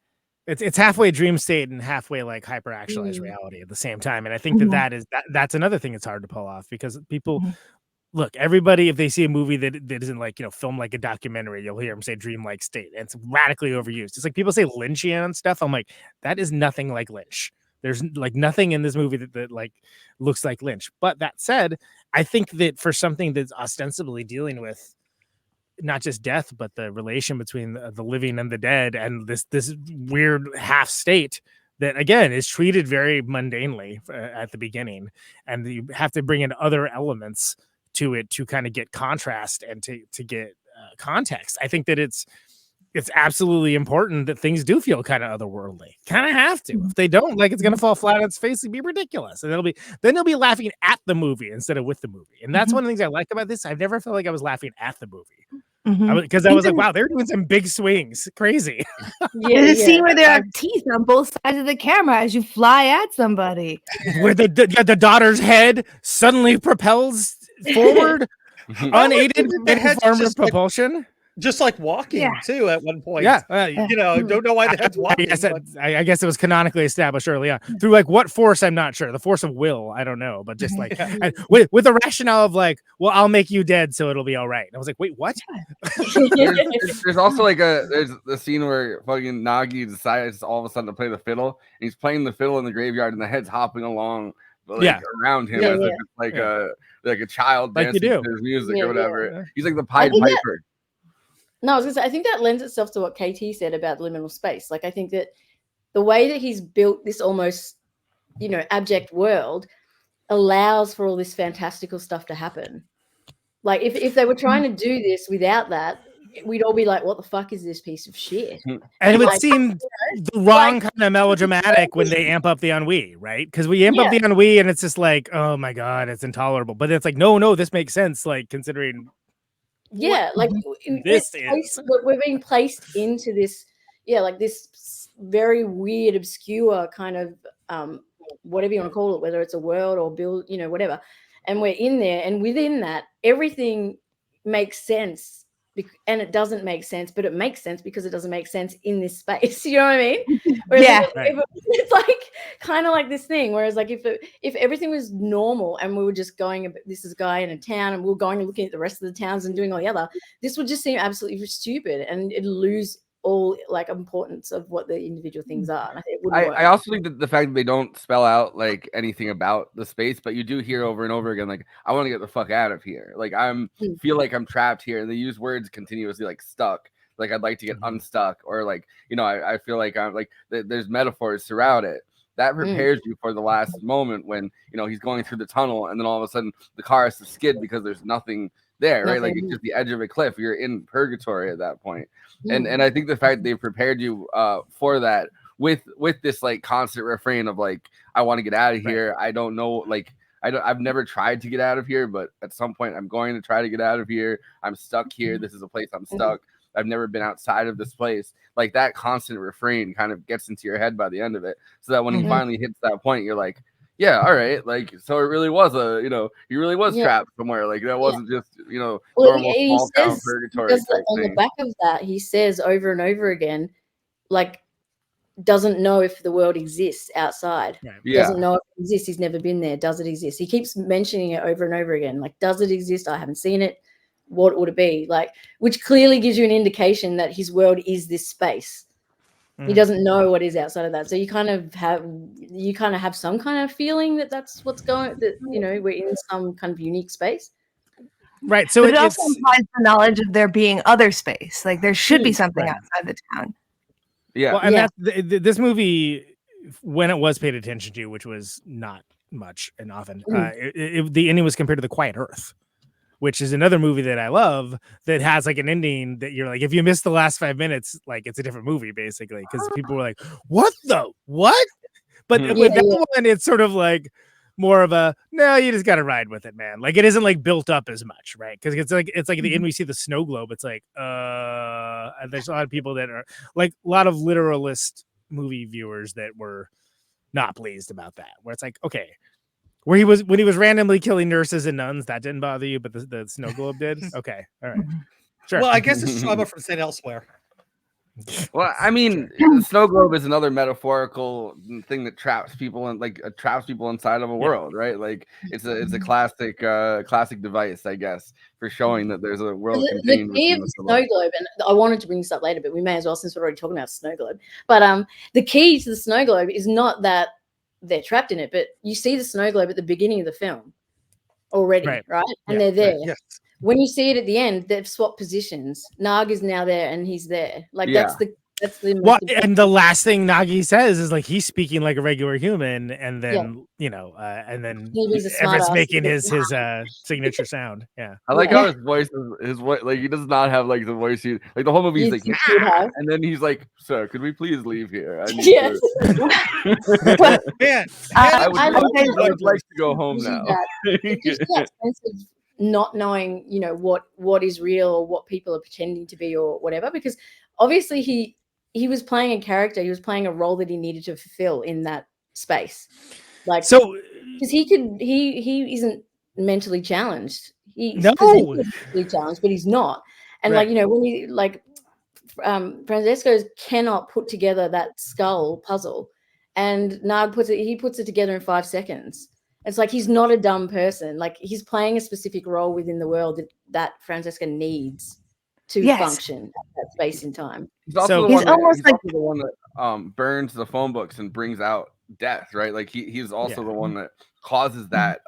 it's halfway dream state and halfway like hyper actualized reality at the same time. And I think that's another thing that's hard to pull off, because people look, everybody, if they see a movie that isn't like, filmed like a documentary, you'll hear them say dreamlike state, and it's radically overused. It's like people say Lynchian stuff. I'm like, that is nothing like Lynch. There's like nothing in this movie that like looks like Lynch. But that said, I think that for something that's ostensibly dealing with not just death, but the relation between the living and the dead, and this weird half state that again is treated very mundanely at the beginning, and you have to bring in other elements to it to kind of get contrast and to get context. I think that it's absolutely important that things do feel kind of otherworldly. Kind of have to. If they don't, like, it's gonna fall flat on its face and be ridiculous, and they'll be laughing at the movie instead of with the movie. And that's one of the things I like about this. I've never felt like I was laughing at the movie, because I was like, wow, they're doing some big swings, crazy. There's a scene where there are teeth on both sides of the camera as you fly at somebody, where the daughter's head suddenly propels forward, unaided forward propulsion. Just like walking too at one point. Don't know why the head's walking. I guess it was canonically established early on through like what force, I'm not sure. The force of will, I don't know, but just like with the rationale of like, well, I'll make you dead so it'll be all right. And I was like, wait, what? there's also like there's the scene where fucking Nagi decides all of a sudden to play the fiddle, and he's playing the fiddle in the graveyard, and the head's hopping along around him as if it's like a child like dancing to his music or whatever. He's like the Pied Piper. No, I was gonna say, I think that lends itself to what KT said about liminal space. Like, I think that the way that he's built this almost, abject world allows for all this fantastical stuff to happen. Like, if they were trying to do this without that, we'd all be like, what the fuck is this piece of shit? And it would seem the wrong kind of melodramatic when they amp up the ennui, right? Because we amp up the ennui and it's just like, oh my God, it's intolerable. But it's like, no, this makes sense, like, considering... like we're being placed into this, like this very weird, obscure kind of whatever you want to call it, whether it's a world or build, whatever. And we're in there, and within that, everything makes sense. And it doesn't make sense, but it makes sense because it doesn't make sense in this space. You know what I mean? Whereas it's like kind of like this thing. Whereas like if everything was normal and we were just going, this is a guy in a town, and we we're going and looking at the rest of the towns and doing all the other, this would just seem absolutely stupid, and it'd lose all like importance of what the individual things are. And I think it wouldn't work. I also think that the fact that they don't spell out like anything about the space, but you do hear over and over again, like, I want to get the fuck out of here. Like, feel like I'm trapped here. And they use words continuously, like stuck. Like, I'd like to get unstuck, or like, I feel like I'm like, there's metaphors throughout it. That prepares you for the last moment when, he's going through the tunnel, and then all of a sudden the car has to skid because there's nothing there, right? Like, it's just the edge of a cliff. You're in purgatory at that point. And I think the fact they prepared you for that with this like constant refrain of like, I want to get out of here. I don't know, like, I've never tried to get out of here, but at some point I'm going to try to get out of here. I'm stuck here. This is a place I'm stuck. I've never been outside of this place. Like, that constant refrain kind of gets into your head by the end of it, so that when he finally hits that point, you're like, yeah, all right, like, so it really was he really was trapped somewhere. Like, that wasn't just normal small town purgatory. On the back of that, he says over and over again, like, doesn't know if the world exists outside. Doesn't know if it exists. He's never been there. Does it exist? He keeps mentioning it over and over again. Like, does it exist? I haven't seen it. What would it be? Like, which clearly gives you an indication that his world is this space. He doesn't know what is outside of that. So you kind of have some kind of feeling that that's what's going, that, we're in some kind of unique space. Right. So but it also implies the knowledge of there being other space. Like, there should be something outside the town. Yeah. Well, and that's this movie, when it was paid attention to, which was not much and often, the ending was compared to The Quiet Earth, which is another movie that I love that has like an ending that you're like, if you miss the last 5 minutes, like, it's a different movie basically, because people were like, what? But with that one, it's sort of like more of a, no, you just got to ride with it, man. Like, it isn't like built up as much, right? Because it's like the end we see the snow globe. It's like, and there's a lot of people that are like a lot of literalist movie viewers that were not pleased about that, where it's like, okay, when he was randomly killing nurses and nuns, that didn't bother you, but the snow globe did. Okay, all right, sure. Well, I guess it's trauma from St. Elsewhere. Well, I mean, the snow globe is another metaphorical thing that traps people in, traps people inside of a world, right? Like it's a classic device, I guess, for showing that there's a world The contained key within of the the snow globe. snow globe, and I wanted to bring this up later, but we may as well since we're already talking about snow globe. But the key to the snow globe is not that they're trapped in it, but you see the snow globe at the beginning of the film already, right? And they're there. Yes. When you see it at the end, they've swapped positions. Nag is now there, and he's there. Like that's the well, and the last thing Nagi says is like he's speaking like a regular human, and then and then He's a Everett's smartass. making his signature sound. Yeah, I like how his voice like he does not have like the voice like the whole movie. He's like, nah! And then he's like, "Sir, could we please leave here?" I need Yes. Man, I would like to go home now. Just that sense of not knowing, what is real or what people are pretending to be or whatever, because obviously he was playing a character, he was playing a role that he needed to fulfill in that space. Like so because he isn't mentally challenged. He's No. mentally challenged, but he's not. And Right. when you Francesco cannot put together that skull puzzle, and Nag puts it together in 5 seconds. It's like he's not a dumb person. Like he's playing a specific role within the world that Francesco needs to function at that space in time. He's also the one that burns the phone books and brings out death, right? Like he's also the one that causes that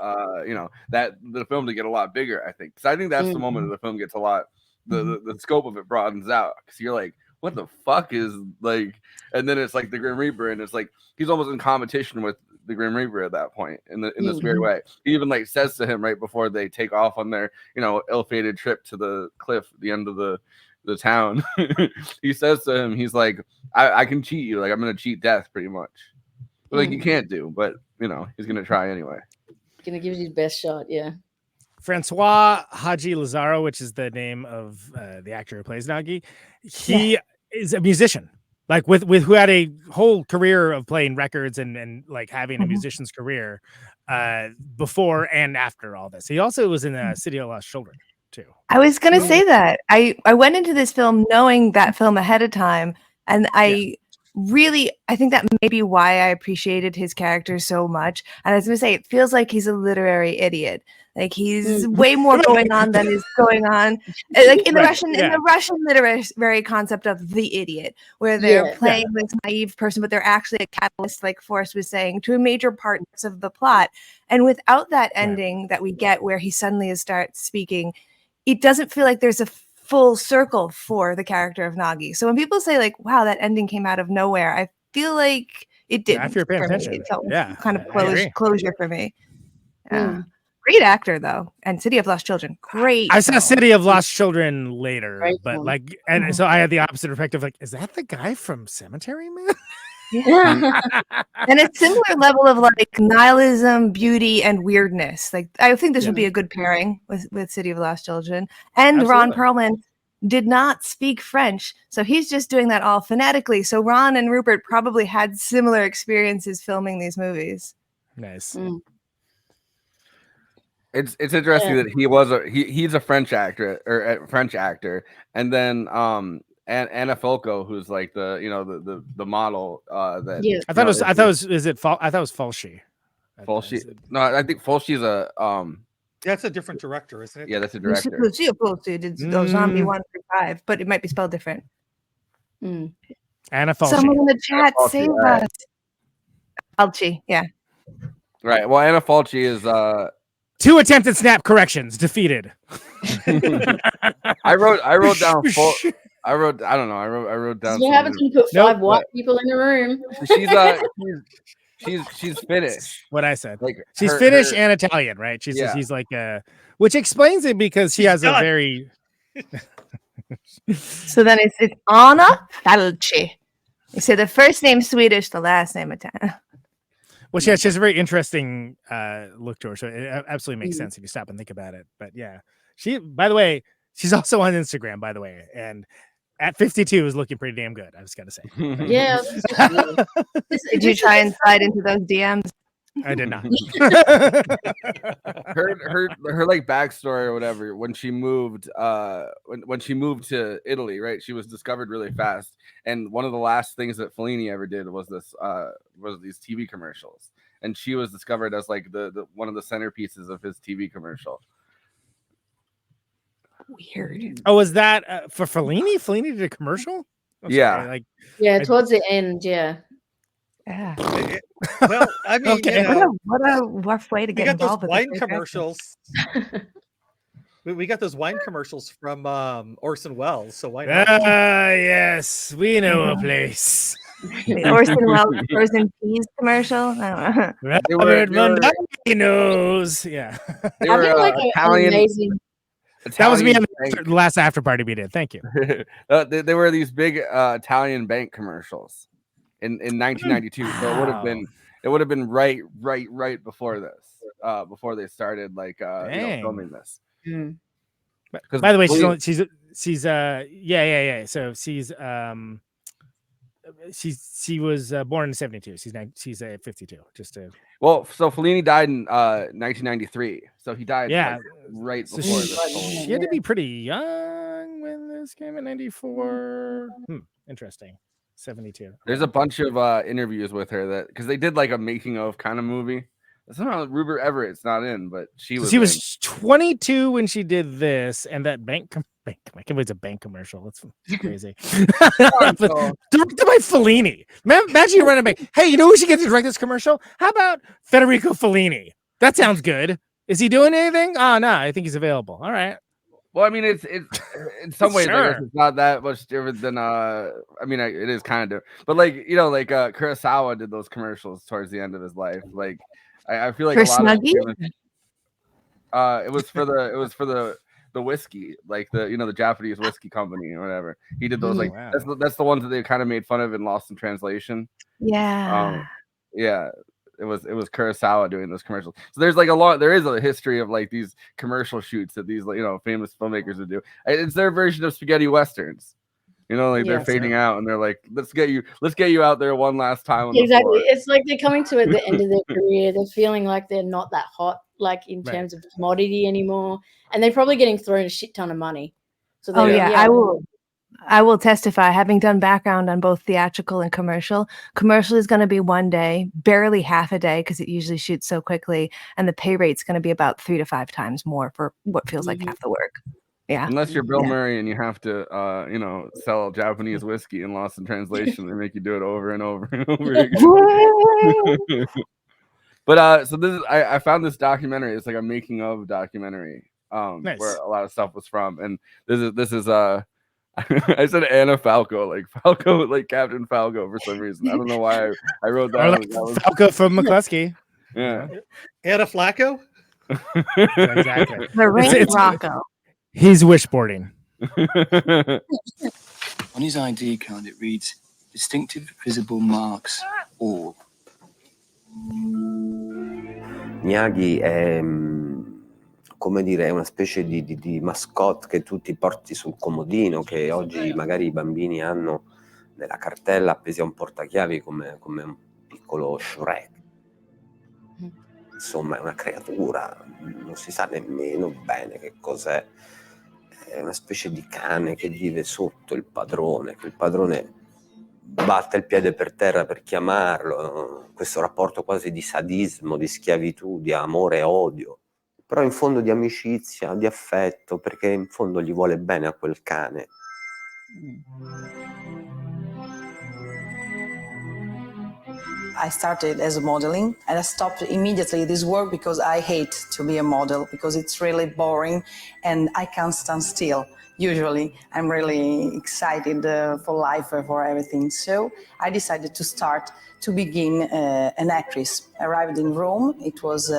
that the film to get a lot bigger, I think. So I think that's the moment that the film gets a lot the scope of it broadens out, because you're like, what the fuck is like, and then it's like the Grim Reaper, and it's like he's almost in competition with the Grim Reaper at that point in this weird way. He even like says to him right before they take off on their ill-fated trip to the cliff at the end of the town. He says to him, he's like, I can cheat you, like I'm gonna cheat death pretty much. But like you can't do, but he's gonna try anyway. Gonna give you his best shot, yeah. Francois Haji Lazaro, which is the name of the actor who plays Nagi, he is a musician, like with who had a whole career of playing records and like having a musician's career before and after all this. He also was in City of Lost Children too. I was gonna say that. I went into this film knowing that film ahead of time, and I think that may be why I appreciated his character so much. And I was gonna say, it feels like he's a literary idiot. Like he's way more going on than is going on. Like in the Russian literary concept of the idiot, where they're playing this naive person, but they're actually a catalyst, like Forrest was saying, to a major parts of the plot. And without that ending that we get, where he suddenly starts speaking, it doesn't feel like there's a full circle for the character of Nagi. So when people say like, wow, that ending came out of nowhere, I feel like it did. If you're paying attention. It felt kind of I closure for me. Great actor though. And City of Lost Children, great. I saw City of Lost Children later, but film. like, and so I had the opposite perspective. Like, is that the guy from Cemetery Man? Yeah. And a similar level of like nihilism, beauty, and weirdness. Like I think this would be a good pairing with City of Lost Children. And Ron Perlman did not speak French, so he's just doing that all phonetically. So Ron and Rupert probably had similar experiences filming these movies. Nice. It's interesting that he's a French actor and then and Anna Folco, who's like the model that I thought it was Fulci. Fulci. No, I think Fulci's a That's a different director, isn't it? Yeah, that's a director. Fulci did Zombie 1 through 5, but it might be spelled different. Anna Fulci. Someone in the chat Fulci, save right. us. Fulci, yeah. Right. Well, Anna Fulci is 2 attempted snap corrections defeated. I wrote down full. I wrote down. What happens when you put 5 white people in the room? She's Finnish. What I said. Like she's Finnish and Italian, right? She's like which explains it, because she has a very. So then it's Anna Falci. You say the first name Swedish, the last name Italian. Well, she has a very interesting look to her, so it absolutely makes sense if you stop and think about it. But yeah, by the way, she's also on Instagram, by the way, and at 52 is looking pretty damn good. I was gonna say. Yeah. Did you try and slide into those DMs? I did not. her like backstory or whatever, when she moved when she moved to Italy, right? She was discovered really fast, and one of the last things that Fellini ever did was these TV commercials, and she was discovered as like the one of the centerpieces of his TV commercial. Weird. Oh, was that for Fellini? Fellini did a commercial? Yeah. Yeah, towards the end, yeah. Yeah. Well, I mean, Okay. What a rough way to we get got those involved with wine this. commercials. We got those wine commercials from Orson Welles, so why not? Yes, we know a place. The Orson Welles frozen peas commercial. Robert Mondani knows. Yeah. They were Italian. That was me on Italian the last after party we did. Thank you. They were these big Italian bank commercials in 1992. So it would have been right before this, before they started like filming this. By the way, she's yeah. So she was born in 72. She's 52. Just to so Fellini died in 1993. So he died right so before this. She had to be pretty young when this came in 94. Interesting. 72. There's a bunch of interviews with her that because they did like a making of kind of movie. Somehow Rupert Everett's not in, but she was 22 when she did this, and that bank. I can't believe it's a bank commercial. That's crazy. Directed by Fellini. Imagine you run a bank. Hey, you know who should get to direct this commercial? How about Federico Fellini? That sounds good. Is he doing anything? Oh no, I think he's available. All right. Well, I mean, it's in some ways Sure. I guess it's not that much different than I mean, it is kind of different, but like Kurosawa did those commercials towards the end of his life. Like I feel like For a lot Snuggie? of it was for the whiskey, like the Japanese whiskey company or whatever. He did those that's the ones that they kind of made fun of in Lost in Translation. Yeah. Yeah. It was Kurosawa doing those commercials. So there's like there is a history of like these commercial shoots that these famous filmmakers would do. It's their version of spaghetti westerns. They're fading out and they're like, let's get you out there one last time. On Exactly. The floor. It's like they're coming to the end of their career. They're feeling like they're not that hot, like in terms of commodity anymore. And they're probably getting thrown a shit ton of money. So I will testify, having done background on both theatrical and commercial. Commercial is going to be one day, barely half a day, because it usually shoots so quickly. And the pay rate's going to be about 3 to 5 times more for what feels like half the work. Yeah. Unless you're Bill Murray and you have to, sell Japanese whiskey in Lost in Translation, they make you do it over and over and over again. But so this is, I found this documentary. It's like a making of documentary, where a lot of stuff was from. And this is I said Anna Falco, like Captain Falco for some reason. I don't know why I wrote that. Like Falco from McCluskey. Yeah. Anna Flacco? Exactly. The Rain Rocco. He's wishboarding. On his ID card, it reads distinctive visible marks, all. Miyagi è, come dire, è una specie di mascotte che tu ti porti sul comodino, che oggi magari i bambini hanno nella cartella appesi a un portachiavi come un piccolo Shrek. Insomma, è una creatura, non si sa nemmeno bene che cos'è. È una specie di cane che vive sotto il padrone, che il padrone batte il piede per terra per chiamarlo, questo rapporto quasi di sadismo, di schiavitù, di amore e odio, però in fondo di amicizia, di affetto, perché in fondo gli vuole bene a quel cane. I started as modeling and I stopped immediately this work because I hate to be a model because it's really boring and I can't stand still. Usually I'm really excited for life, for everything. So I decided to begin an actress. I arrived in Rome. It was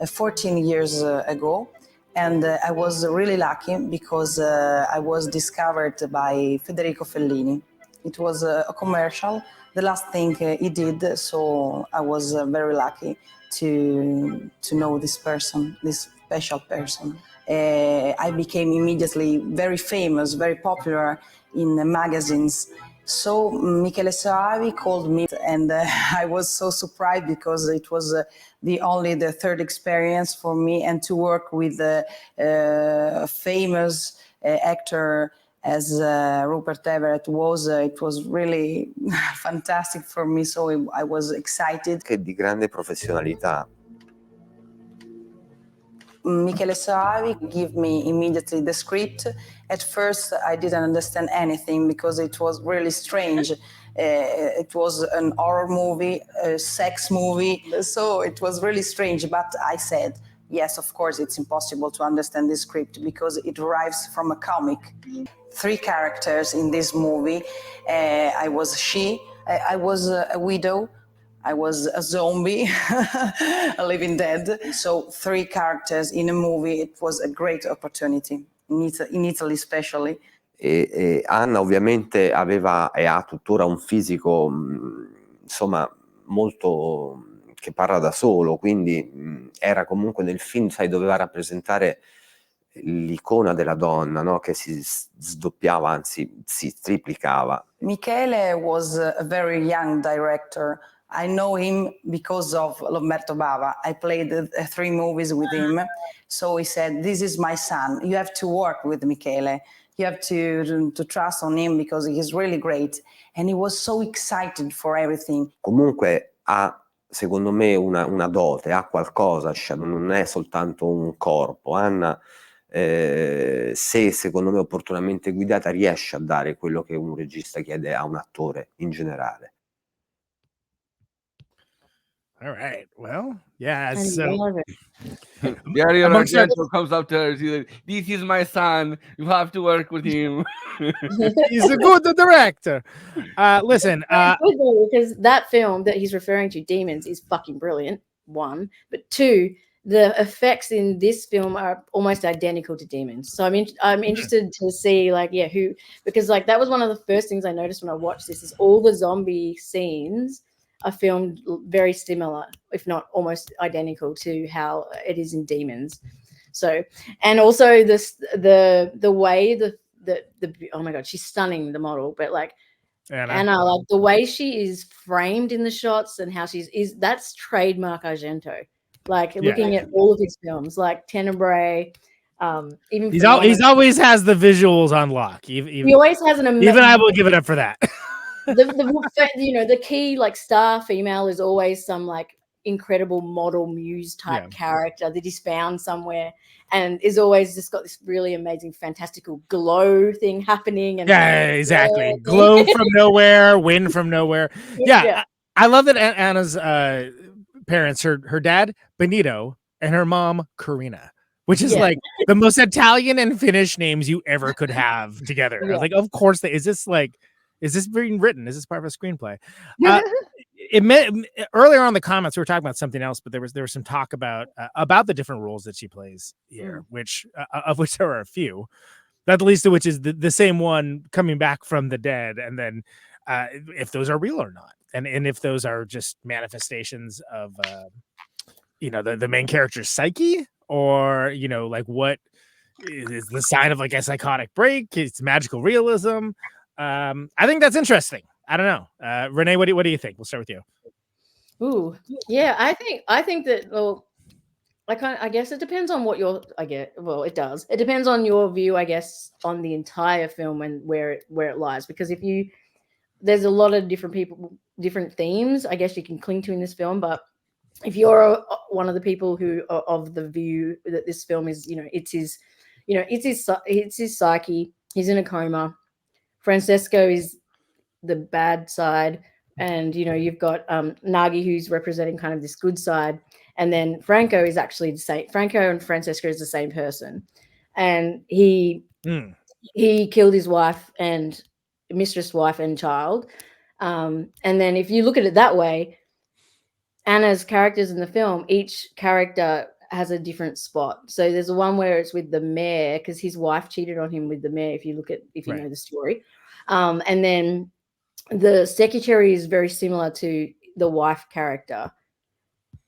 14 years ago. And I was really lucky because I was discovered by Federico Fellini. It was a commercial, the last thing he did, so I was very lucky to know this person, this special person. I became immediately very famous, very popular in the magazines, So Michele Soavi called me, and I was so surprised because it was the third experience for me, and to work with a famous actor as Rupert Everett was, it was really fantastic for me. So I was excited. Che di grande professionalità. Michele Soavi gave me immediately the script. At first, I didn't understand anything because it was really strange. It was an horror movie, a sex movie, so it was really strange. But I said, yes, of course, it's impossible to understand this script because it derives from a comic. 3 characters in this movie. I was I was a widow, I was a zombie, a living dead. So 3 characters in a movie, it was a great opportunity, in Italy especially. E Anna ovviamente aveva e ha tuttora un fisico, insomma, molto che parla da solo, quindi era comunque nel film, sai, doveva rappresentare l'icona della donna, no? Che si sdoppiava, anzi si triplicava. Michele was a very young director. I know him because of Lamberto Bava. I played 3 movies with him. So he said, this is my son. You have to work with Michele. You have to trust on him because he's really great. And he was so excited for everything. Comunque ha, secondo me, una dote, ha qualcosa, non è soltanto un corpo. Anna, se secondo me opportunamente guidata, riesce a dare quello che un regista chiede a un attore in generale. All right. Well, yeah. I So love it. Dario amongst our- Argento comes up to her. He's like, "This is my son. You have to work with him." he's a good director. Listen, Because that film that he's referring to, Demons, is fucking brilliant. 1, but 2, the effects in this film are almost identical to Demons. So I'm interested to see who, because that was one of the first things I noticed when I watched this, is all the zombie scenes are filmed very similar, if not almost identical to how it is in Demons. So, and also the way the oh my god, she's stunning, the model, but Anna, the way she is framed in the shots and how that's trademark Argento. Looking at all of his films, like Tenebrae, even he's always has the visuals on lock. He always has an amazing. Even I will give it up for that. the key star female is always some incredible model muse type character that is found somewhere and is always just got this really amazing fantastical glow thing happening. And exactly. Glow from nowhere, wind from nowhere. Yeah. I love that Anna's parents, her dad Benito and her mom Karina, which is the most Italian and Finnish names you ever could have together. I was like, of course, is this being written? Is this part of a screenplay? Earlier on in the comments, we were talking about something else, but there was some talk about the different roles that she plays here, which of which there are a few, not the least of which is the same one coming back from the dead, and then if those are real or not, and if those are just manifestations of the main character's psyche, or what is the sign of a psychotic break? It's magical realism. I think that's interesting. I don't know. Renee, what do you think? We'll start with you. Ooh, yeah, I think that, well, I guess it depends on what it does. It depends on your view, I guess, on the entire film and where it lies. Because there's a lot of different themes, I guess, you can cling to in this film. But if you're one of the people who are of the view that this film is, it's his psyche. He's in a coma. Francesco is the bad side, and you've got Nagi, who's representing kind of this good side, and then Franco is actually the same. Franco and Francesco is the same person, and he killed his wife and mistress, wife and child. And then if you look at it that way, Anna's characters in the film, each character has a different spot. So there's the one where it's with the mayor because his wife cheated on him with the mayor. If you know the story, and then the secretary is very similar to the wife character.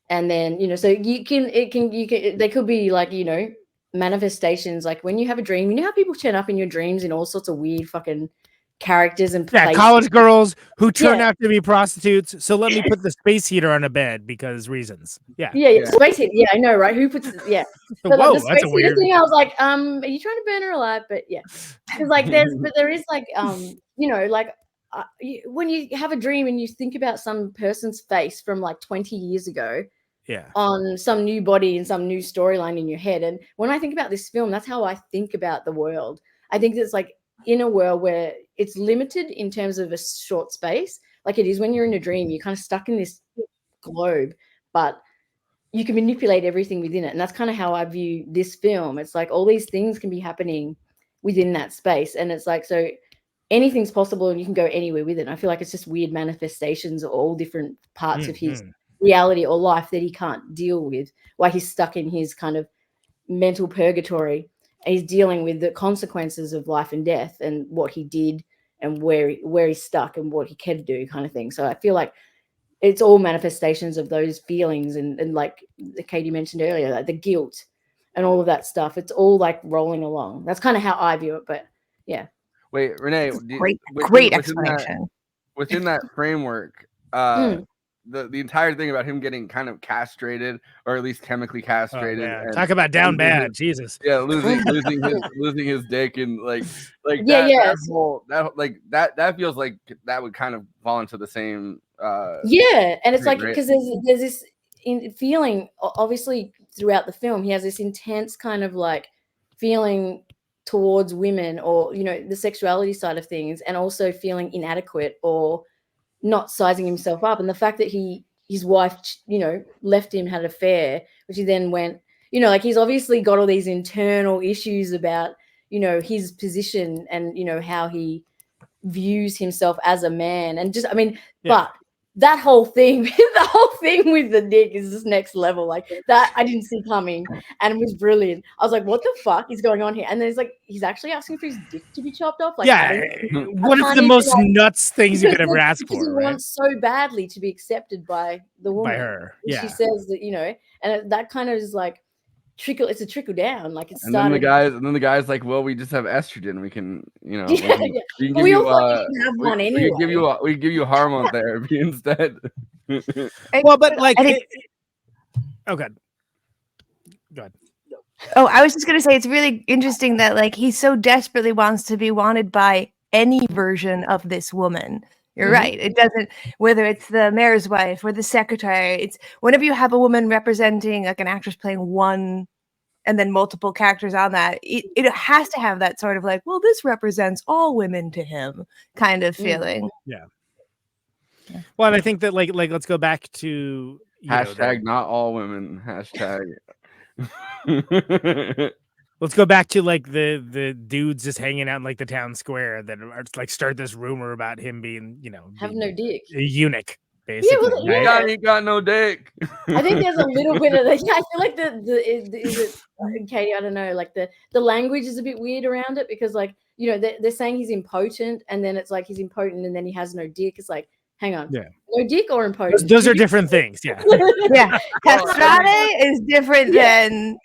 And then so they could be manifestations. Like when you have a dream, how people turn up in your dreams in all sorts of weird fucking characters and Yeah, places. college girls who turn Yeah. out to be prostitutes. So let me put the space heater on a bed because reasons. Yeah. Yeah. Space heater. Yeah, I know, right? Who puts? Yeah. So, like, Whoa, the that's space a heater weird. thing. I was like, are you trying to burn her alive? But yeah, because like there is like like when you have a dream and you think about some person's face from like 20 years ago. Yeah. On some new body and some new storyline in your head. And when I think about this film, that's how I think about the world. I think it's like in a world where it's limited in terms of a short space, like it is when you're in a dream, you're kind of stuck in this globe, but you can manipulate everything within it. And that's kind of how I view this film. It's like all these things can be happening within that space. And it's like, so anything's possible and you can go anywhere with it. And I feel like it's just weird manifestations of all different parts of his reality or life that he can't deal with, why he's stuck in his kind of mental purgatory. And he's dealing with the consequences of life and death and what he did and where he's stuck and what he can do, kind of thing. So I feel like it's all manifestations of those feelings and like Katie mentioned earlier, like the guilt and all of that stuff. It's all like rolling along. That's kind of how I view it. But yeah. Wait, Renee, Great explanation. Within that framework, the entire thing about him getting kind of castrated, or at least chemically castrated. And talk about down bad, Jesus. Yeah, losing his dick and like yeah, that feels like that would kind of fall into the same. Yeah, and it's like because there's this feeling, obviously throughout the film, he has this intense kind of like feeling towards women, or the sexuality side of things, and also feeling inadequate or not sizing himself up. And the fact that his wife left him, had an affair, which he then went, like he's obviously got all these internal issues about his position and how he views himself as a man. And just but that whole thing with the dick is just next level. Like that I didn't see coming, and it was brilliant. I was like, what the fuck is going on here? And then it's like he's actually asking for his dick to be chopped off. Like, what is the most nuts things you could ever ask for? He wants so badly to be accepted by the woman. By her. Yeah. She says that, and that kind of is like it's a trickle down. Like it's and then the guys like, well, we just have estrogen. We can, we can give you hormone therapy instead. Well, but like, oh god, go ahead. Oh, I was just gonna say it's really interesting that like he so desperately wants to be wanted by any version of this woman. You're right. It doesn't, whether it's the mayor's wife or the secretary, it's whenever you have a woman representing like an actress playing one and then multiple characters on that, it has to have that sort of like, well, this represents all women to him kind of feeling. Yeah. Well, and I think that like let's go back to hashtag not all women. Hashtag. Let's go back to like the dudes just hanging out in like the town square that are like start this rumor about him being, have no dick, a eunuch, basically. Yeah, he got no dick. I think there's a little bit of that. Yeah, I feel like Katie, I don't know, like the language is a bit weird around it because like they're saying he's impotent, and then it's like he's impotent and then he has no dick. It's like, hang on, no dick or impotent? Those are different things. Yeah, yeah. Castrate is different than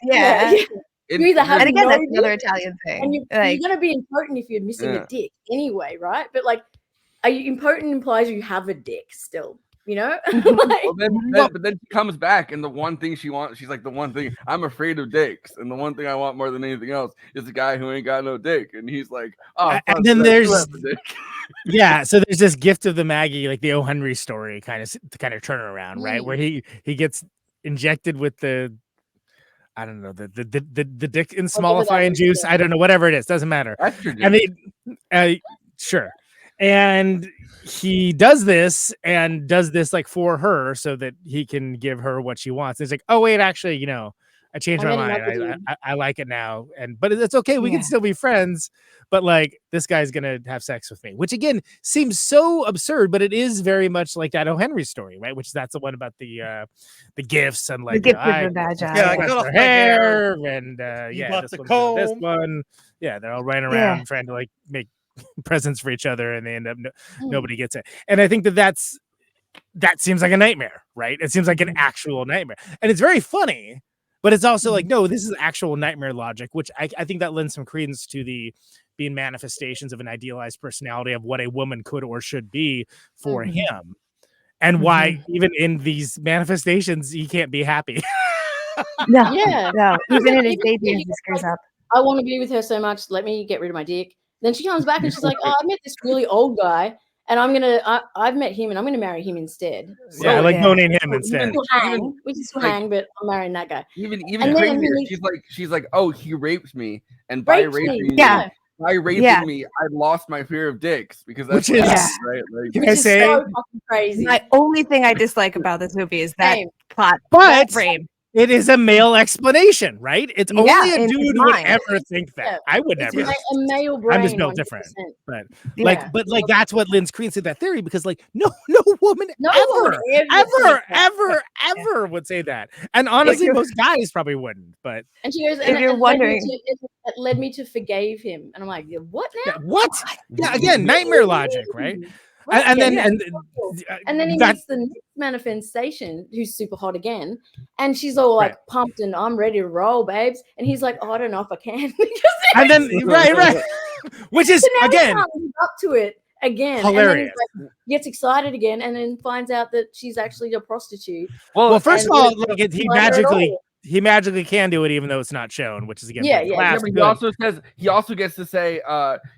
You either have and again, that's dick, another Italian thing. And you're going to be impotent if you're missing a dick anyway, right? But like, are you impotent implies you have a dick still, like, but then she comes back, and the one thing she wants, she's like, the one thing I'm afraid of dicks, and the one thing I want more than anything else is the guy who ain't got no dick, and he's like, oh, and then there's so there's this gift of the Maggie, like the O. Henry story kind of turnaround, right, where he gets injected with the. I don't know, the dick in smallifying juice. I don't know, whatever it is, doesn't matter. And sure. And he does this like for her so that he can give her what she wants. It's like, oh wait, actually, I changed my mind. I like it now. But it's okay. We can still be friends. But like, this guy's going to have sex with me, which again seems so absurd, but it is very much like that O. Henry story, right? Which that's the one about the gifts and like, the gift of the vagina. I cut off my hair and this one. Yeah. They're all running around trying to like make presents for each other, and they end up nobody gets it. And I think that seems like a nightmare, right? It seems like an actual nightmare, and it's very funny, but it's also like, no, this is actual nightmare logic, which I think that lends some credence to the being manifestations of an idealized personality of what a woman could or should be for him, and why even in these manifestations he can't be happy. No, Yeah. no. Even in his Even- daydreams, he he's screws like, up. I want to be with her so much. Let me get rid of my dick. Then she comes back and she's like, "Oh, I met this really old guy, and I've met him, and I'm gonna marry him instead." Yeah, I like boning him We instead. can still hang, but I'm marrying that guy. Even And then crazier. he- She's like, oh, he raped me, and by Raped me, raping me, yeah. by raping me, I lost my fear of dicks because that's Which what is- happens, right? Like, Can I say? so fucking crazy. My only thing I dislike about this movie is that Same. plot, But that frame. it is a male explanation, right? It's Yeah, only a in his dude would mind. ever think that. Yeah. I would It's never. a male brain. I'm just built 100%. different, but Yeah. like that's what Lynn's created that theory because like no woman No ever woman ever says ever would say that, and honestly, you're- most guys probably wouldn't. But And she goes, If and you're it wondering- led me to forgave him. And I'm like, what now? what? Yeah, again, nightmare logic, right? Right, And yeah, then yeah. and And then he that- meets the next manifestation, who's super hot again, and she's all like pumped and I'm ready to roll, babes. And he's like, oh, I don't know if I can. and then right, which is So now he again can't live up to it again. hilarious. And then he gets excited again, and then finds out that she's actually a prostitute. Well, first of And all, doesn't like he like her at all. magically can do it even though it's not shown, which is again Yeah, very yeah. yeah, class but he good. also says he also gets to say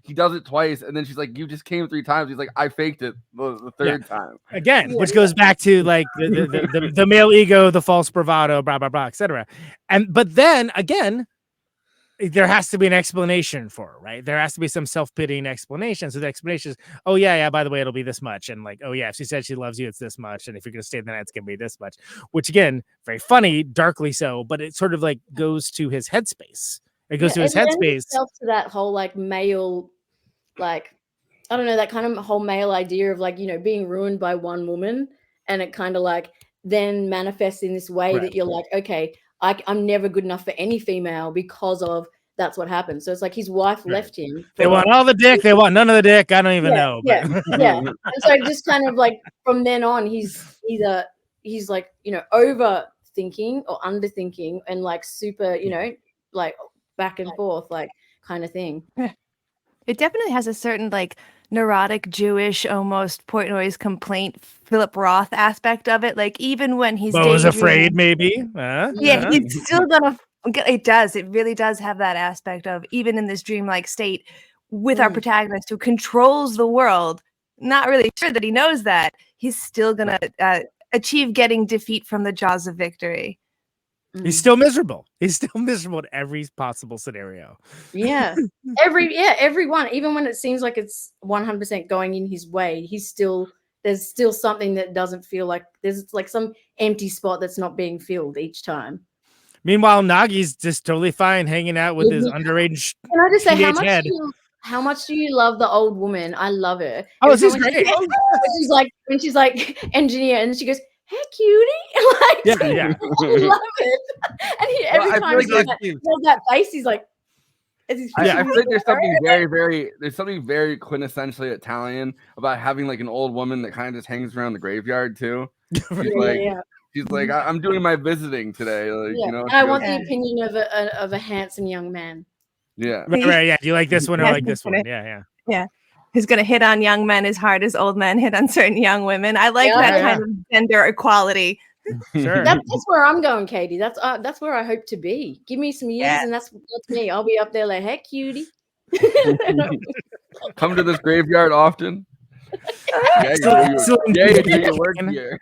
he does it twice, and then she's like, "You just came 3 times." He's like, "I faked it the third time." Again, Yeah, which goes back to like the male ego, the false bravado, blah blah blah, etc. And but then again, there has to be an explanation for it, right? There has to be some self-pitying explanation. So the explanation is, oh yeah, by the way, it'll be this much, and like, oh yeah, if she said she loves you, it's this much, and if you're gonna stay the night, it's gonna be this much. Which again, very funny, darkly so, but it sort of like goes to his headspace. It goes to his it lends headspace. itself to that whole like male, like I don't know, that kind of whole male idea of like, you know, being ruined by one woman, and it kind of like then manifests in this way Right. that you're like, okay, I'm never good enough for any female because of that's what happened. So it's like his wife left him. They for, want like, all the dick, they want none of the dick. I don't even know. But yeah. And so just kind of like from then on, he's either he's like, you know, overthinking or underthinking and like super, you know, like back and forth, like kind of thing. It definitely has a certain like neurotic Jewish almost Portnoy's complaint Philip Roth aspect of it. Like even when he's Bo's daydreaming- afraid, maybe. Yeah, he's still gonna. It does. It really does have that aspect of even in this dreamlike state with our protagonist who controls the world. Not really sure that he knows that he's still gonna achieve getting defeat from the jaws of victory. He's still miserable. He's still miserable in every possible scenario. Yeah. Everyone, even when it seems like it's 100% going in his way, there's still something that doesn't feel like there's like some empty spot that's not being filled each time. Meanwhile, Nagi's just totally fine hanging out with his underage. Can I just say teenage head. how much do you love the old woman? I love her. Oh, Every this is time great. when she's like engineer, and she goes, "Hey, cutie!" like, Yeah. I love it. And every I time feel he like does that face, he's like, as he's I feel like there's something there's something very quintessentially Italian about having like an old woman that kind of just hangs around the graveyard too. She's like, I'm doing my visiting today. Like, you know, and I want the opinion of a handsome young man. Yeah. Right. Yeah. Do you like this one or Yes, like this one? definitely. Yeah. Yeah. Who's going to hit on young men as hard as old men hit on certain young women. I like that kind of gender equality. Sure. That's where I'm going, Katie. That's where I hope to be. Give me some years, and that's me. I'll be up there like, "Hey, cutie." Come to this graveyard often. You do your work here.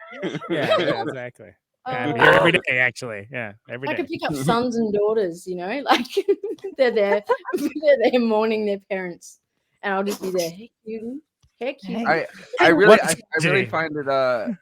Yeah, exactly. Yeah, Oh. here every day, actually. Yeah, every I day. could pick up sons and daughters, you know, like they're there mourning their parents, and I'll just be there. Hey, cutie. Hey, cutie. I really find it the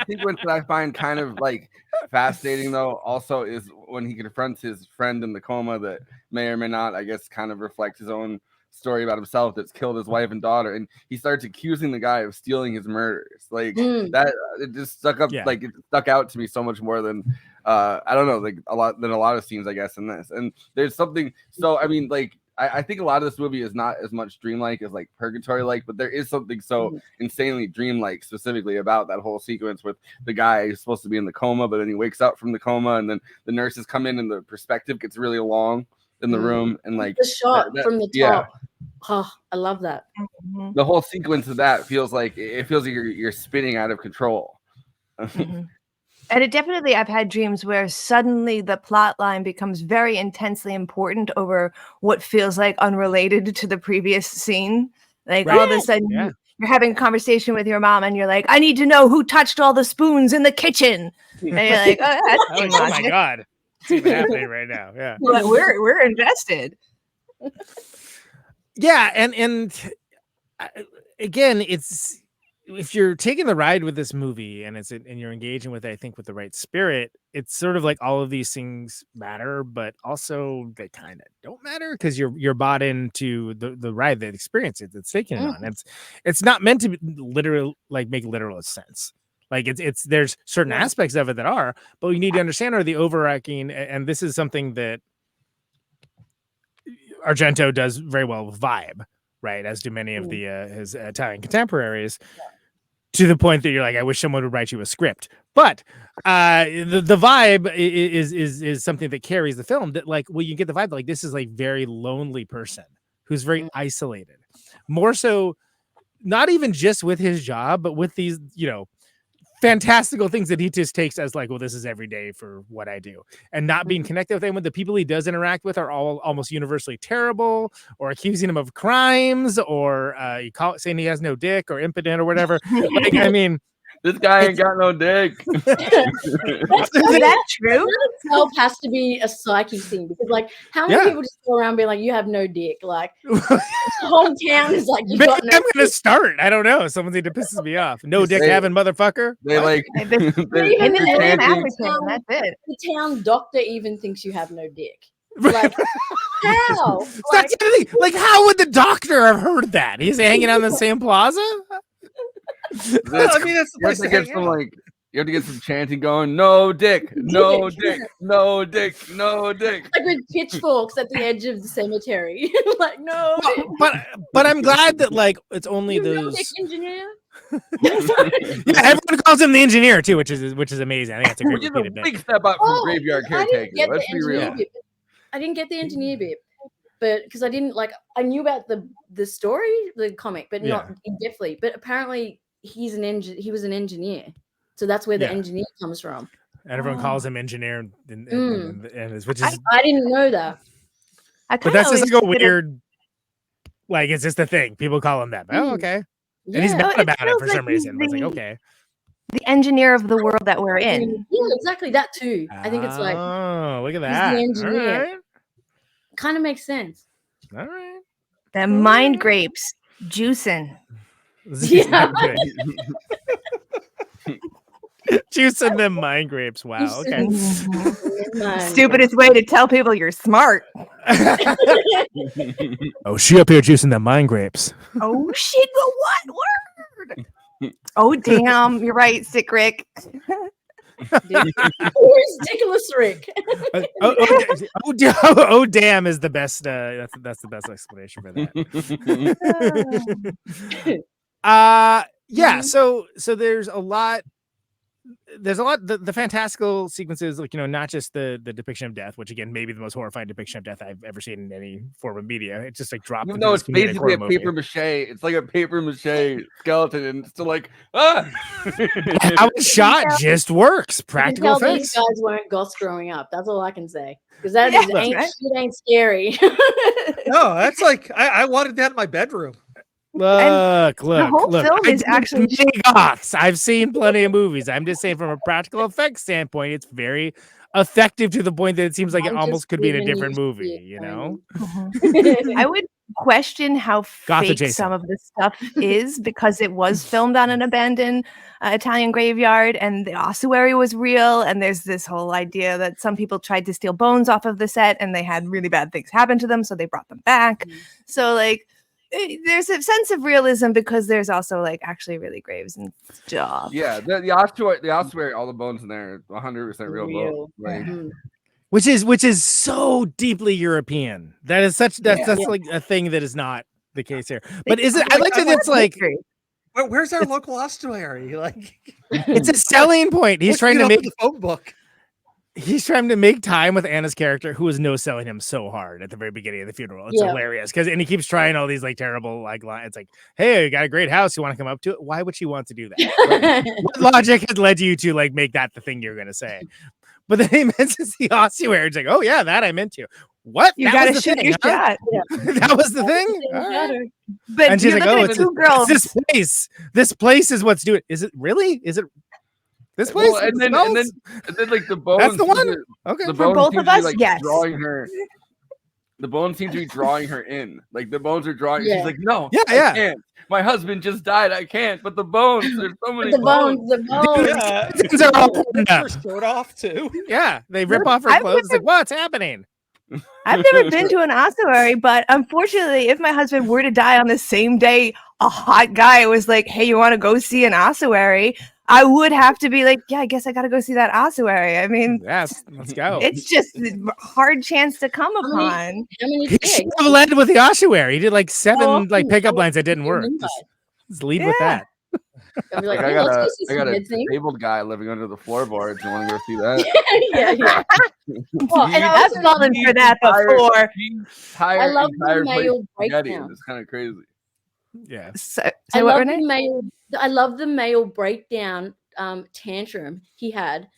sequence that I find kind of like fascinating though also is when he confronts his friend in the coma that may or may not, I guess, kind of reflect his own story about himself that's killed his wife and daughter, and he starts accusing the guy of stealing his murders. Like that, it just stuck up. Like it stuck out to me so much more than I don't know, like a lot of scenes, I guess, in this. And there's something. So I mean, like I think a lot of this movie is not as much dreamlike as like purgatory-like, but there is something so insanely dreamlike specifically about that whole sequence with the guy who's supposed to be in the coma, but then he wakes up from the coma, and then the nurses come in and the perspective gets really long. in the room, and like the shot from the yeah. top. Oh, I love that. The whole sequence of that feels like you're spinning out of control. And it definitely, I've had dreams where suddenly the plot line becomes very intensely important over what feels like unrelated to the previous scene. Like all of a sudden you're having a conversation with your mom and you're like, I need to know who touched all the spoons in the kitchen. And you're like, oh my God. It's even happening right now. Yeah. But we're invested. Yeah. And again, it's, if you're taking the ride with this movie and you're engaging with it, I think with the right spirit, it's sort of like all of these things matter, but also they kind of don't matter because you're bought into the ride, the experience that's taking it on. It's not meant to be literal, like make literal sense. Like it's there's certain aspects of it that are, but you need to understand are the overarching, and this is something that Argento does very well with vibe, right? As do many of the his Italian contemporaries. To the point that you're like, I wish someone would write you a script. But the vibe is something that carries the film. That like, well, you get the vibe like this is like very lonely person who's very isolated. More so, not even just with his job, but with these, fantastical things that he just takes as like, well, this is every day for what I do, and not being connected with anyone. The people he does interact with are all almost universally terrible, or accusing him of crimes, or saying he has no dick or impotent or whatever. Like, I mean, this guy ain't got no dick. Is that true? That itself has to be a psyche thing because, like, how many people just go around being like, "You have no dick"? Like, the whole town is like, "You got no." I'm gonna start. I don't know. Someone pisses me off. No dick having motherfucker. They like. That's it. The town doctor even thinks you have no dick. Like, how? That's the thing. Like, how would the doctor have heard that? He's hanging out in the same plaza. I mean, that's the place to get some you have to get some chanting going. No dick, no dick, no dick, no dick. Like with pitchforks at the edge of the cemetery. Like, no. But I'm glad that like it's only those. Dick engineer. Everyone calls him the engineer too, which is amazing. I think that's a great repeated bit. Big step up from graveyard caretaker. Let's be real. I didn't get the engineer bit. But because I didn't I knew about the story, the comic, but not in depthly. But apparently he was an engineer, so that's where the engineer comes from. And everyone calls him engineer, which is I didn't know that. But that's just like a weird, like it's just a thing. People call him that. Oh, okay. And he's mad about it for some reason. It's like okay. The engineer of the world that we're in. Yeah, exactly that too. I think it's like, oh, look at that. He's the engineer. Right. Kind of makes sense. All right. The mind grapes juicing. Yeah. Juicing them mind grapes. Wow. Okay. Stupidest way to tell people you're smart. Oh, she up here juicing them mind grapes. Oh shit! What word? Oh damn! You're right, Sick Rick. Where's Dickless Rick? Oh damn is the best. That's the best explanation for that. Yeah. So there's a lot. The fantastical sequences, like not just the depiction of death, which again maybe the most horrifying depiction of death I've ever seen in any form of media. It's just like dropped. No, it's basically a paper mache. It's like a paper mache skeleton, and it's still like how it's shot just works. Practical effects. These guys weren't goths growing up. That's all I can say. Because that ain't scary. No, that's like I wanted that in my bedroom. Look. The whole film is actually goths. I've seen plenty of movies. I'm just saying from a practical effects standpoint, it's very effective to the point that it seems like it almost could be in a different movie, I would question how fake some of this stuff is because it was filmed on an abandoned Italian graveyard and the ossuary was real, and there's this whole idea that some people tried to steal bones off of the set and they had really bad things happen to them, so they brought them back. So like there's a sense of realism because there's also like actually really graves and stuff. Yeah, the ossuary, all the bones in there, 100% real. Like, which is so deeply European. That's like a thing that is not the case here. But is it? I like that it's like. Where's our local ossuary? Like, it's a selling point. He's trying to make the phone book. he's trying to make time with Anna's character, who is no selling him so hard at the very beginning of the funeral. It's hilarious and he keeps trying all these like terrible like lines. It's like, hey, you got a great house. You want to come up to it? Why would she want to do that? What logic has led you to like make that the thing you're gonna say? But then he mentions the ossuary. It's like, oh yeah, that I meant to. What? You got to shoot your shot. That was the thing. All right. But And she's you're like, oh, looking at two girls. it's this place. This place is what's doing. Is it really? Is it? This place, well, and then like the bones. That's the one. Okay, the for bones both seem of to be, us, like, yes. Drawing her. The bones seem to be drawing her in. Like the bones are drawing. Yeah. She's like, no, Yeah, I yeah. can't. My husband just died. I can't. But the bones. There's so many The bones. Yeah. Things are all Rip burned up. her shirt off too. Yeah, they rip off her I've clothes. It's like, what's happening? I've never been to an ossuary, but unfortunately, if my husband were to die on the same day, a hot guy was like, hey, you want to go see an ossuary? I would have to be like, yeah, I guess I got to go see that ossuary. I mean, yes, let's go. It's just a hard chance to come upon. He should have led with the ossuary. He did like 7 like pickup lines that didn't work. Just lead with that. I'll be Like, like, I "Hey, got let's a go see some head thing." disabled guy living under the floorboards. You want to go see that? yeah. Well, and I I've also fallen for that before. I love the male breakdown. It's kind of crazy. Yeah. So I what, love Renee? the male. I love the male breakdown tantrum he had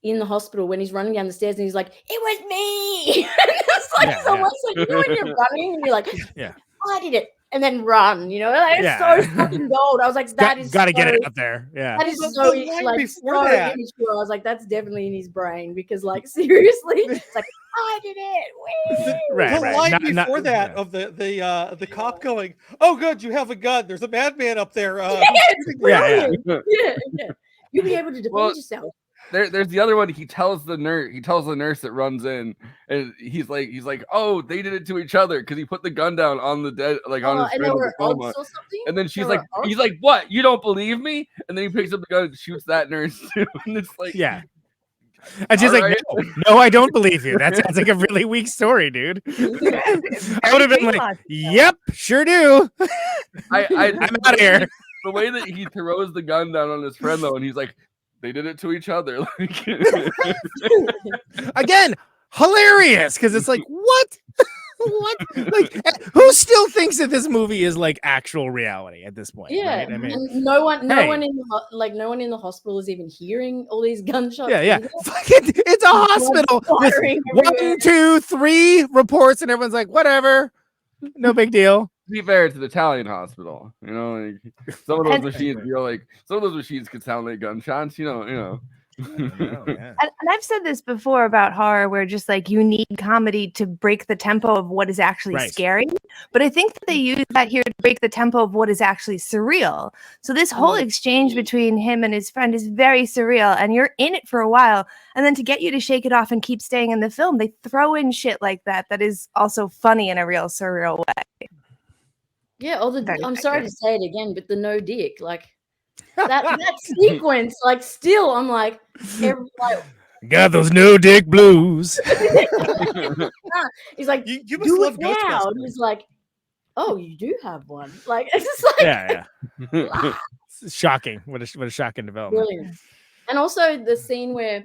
in the hospital when he's running down the stairs and he's like, "It was me." It's like Yeah, someone's like, you know, when you're running and you're like, Yeah. "I did it," and then run. You know, like, it's so fucking gold. I was like, "That is Got to get so- it out there. Yeah. That is But so the line like before so that- immature." I was like, "That's definitely in his brain," because like seriously, it's like, "I did it." Whee! Right, The right. line Not- before not- that yeah. of the cop going, "Oh, good, you have a gun. There's a madman up there." Yeah, it's Yeah, brilliant. Yeah. You'll be able to defend Well, yourself. There's the other one. He tells the nurse that runs in, and he's like, oh, they did it to each other because he put the gun down on the dead, like on his And they friend were in the coma. odds or something. And then she's They like, were he's odds? like, what? You don't believe me? And then he picks up the gun and shoots that nurse too. And it's like, Yeah. And she's All like, right. no, I don't believe you. That sounds like a really weak story, dude. I would have been like, yep, sure do. I'm out of here. The way that he throws the gun down on his friend though, and he's like, they did it to each other. Like, Again, hilarious because it's like, what? What? Like, who still thinks that this movie is like actual reality at this point? Yeah, right? I mean, and no one in hey. no one in the hospital is even hearing all these gunshots. Yeah, yeah. either. Fucking, it's a hospital. with Splattering everywhere. 1, 2, 3 reports, and everyone's like, whatever, no big deal. to be fair, it's an Italian hospital. You know, like some of those machines, you know, like some of those machines could sound like gunshots. You know. And I've said this before about horror, where just like you need comedy to break the tempo of what is actually Right. scary. But I think that they use that here to break the tempo of what is actually surreal. So this whole exchange between him and his friend is very surreal, and you're in it for a while. And then to get you to shake it off and keep staying in the film, they throw in shit like that is also funny in a real surreal way. Yeah, or the Very I'm sorry to say it again, but the no dick, like that sequence, like still I'm like, like Got those no dick blues. he's like, you must do love it now. Ghostbusters. And he's like, oh, you do have one. Like it's just like Yeah. It's shocking. What a shocking development. brilliant. And also the scene where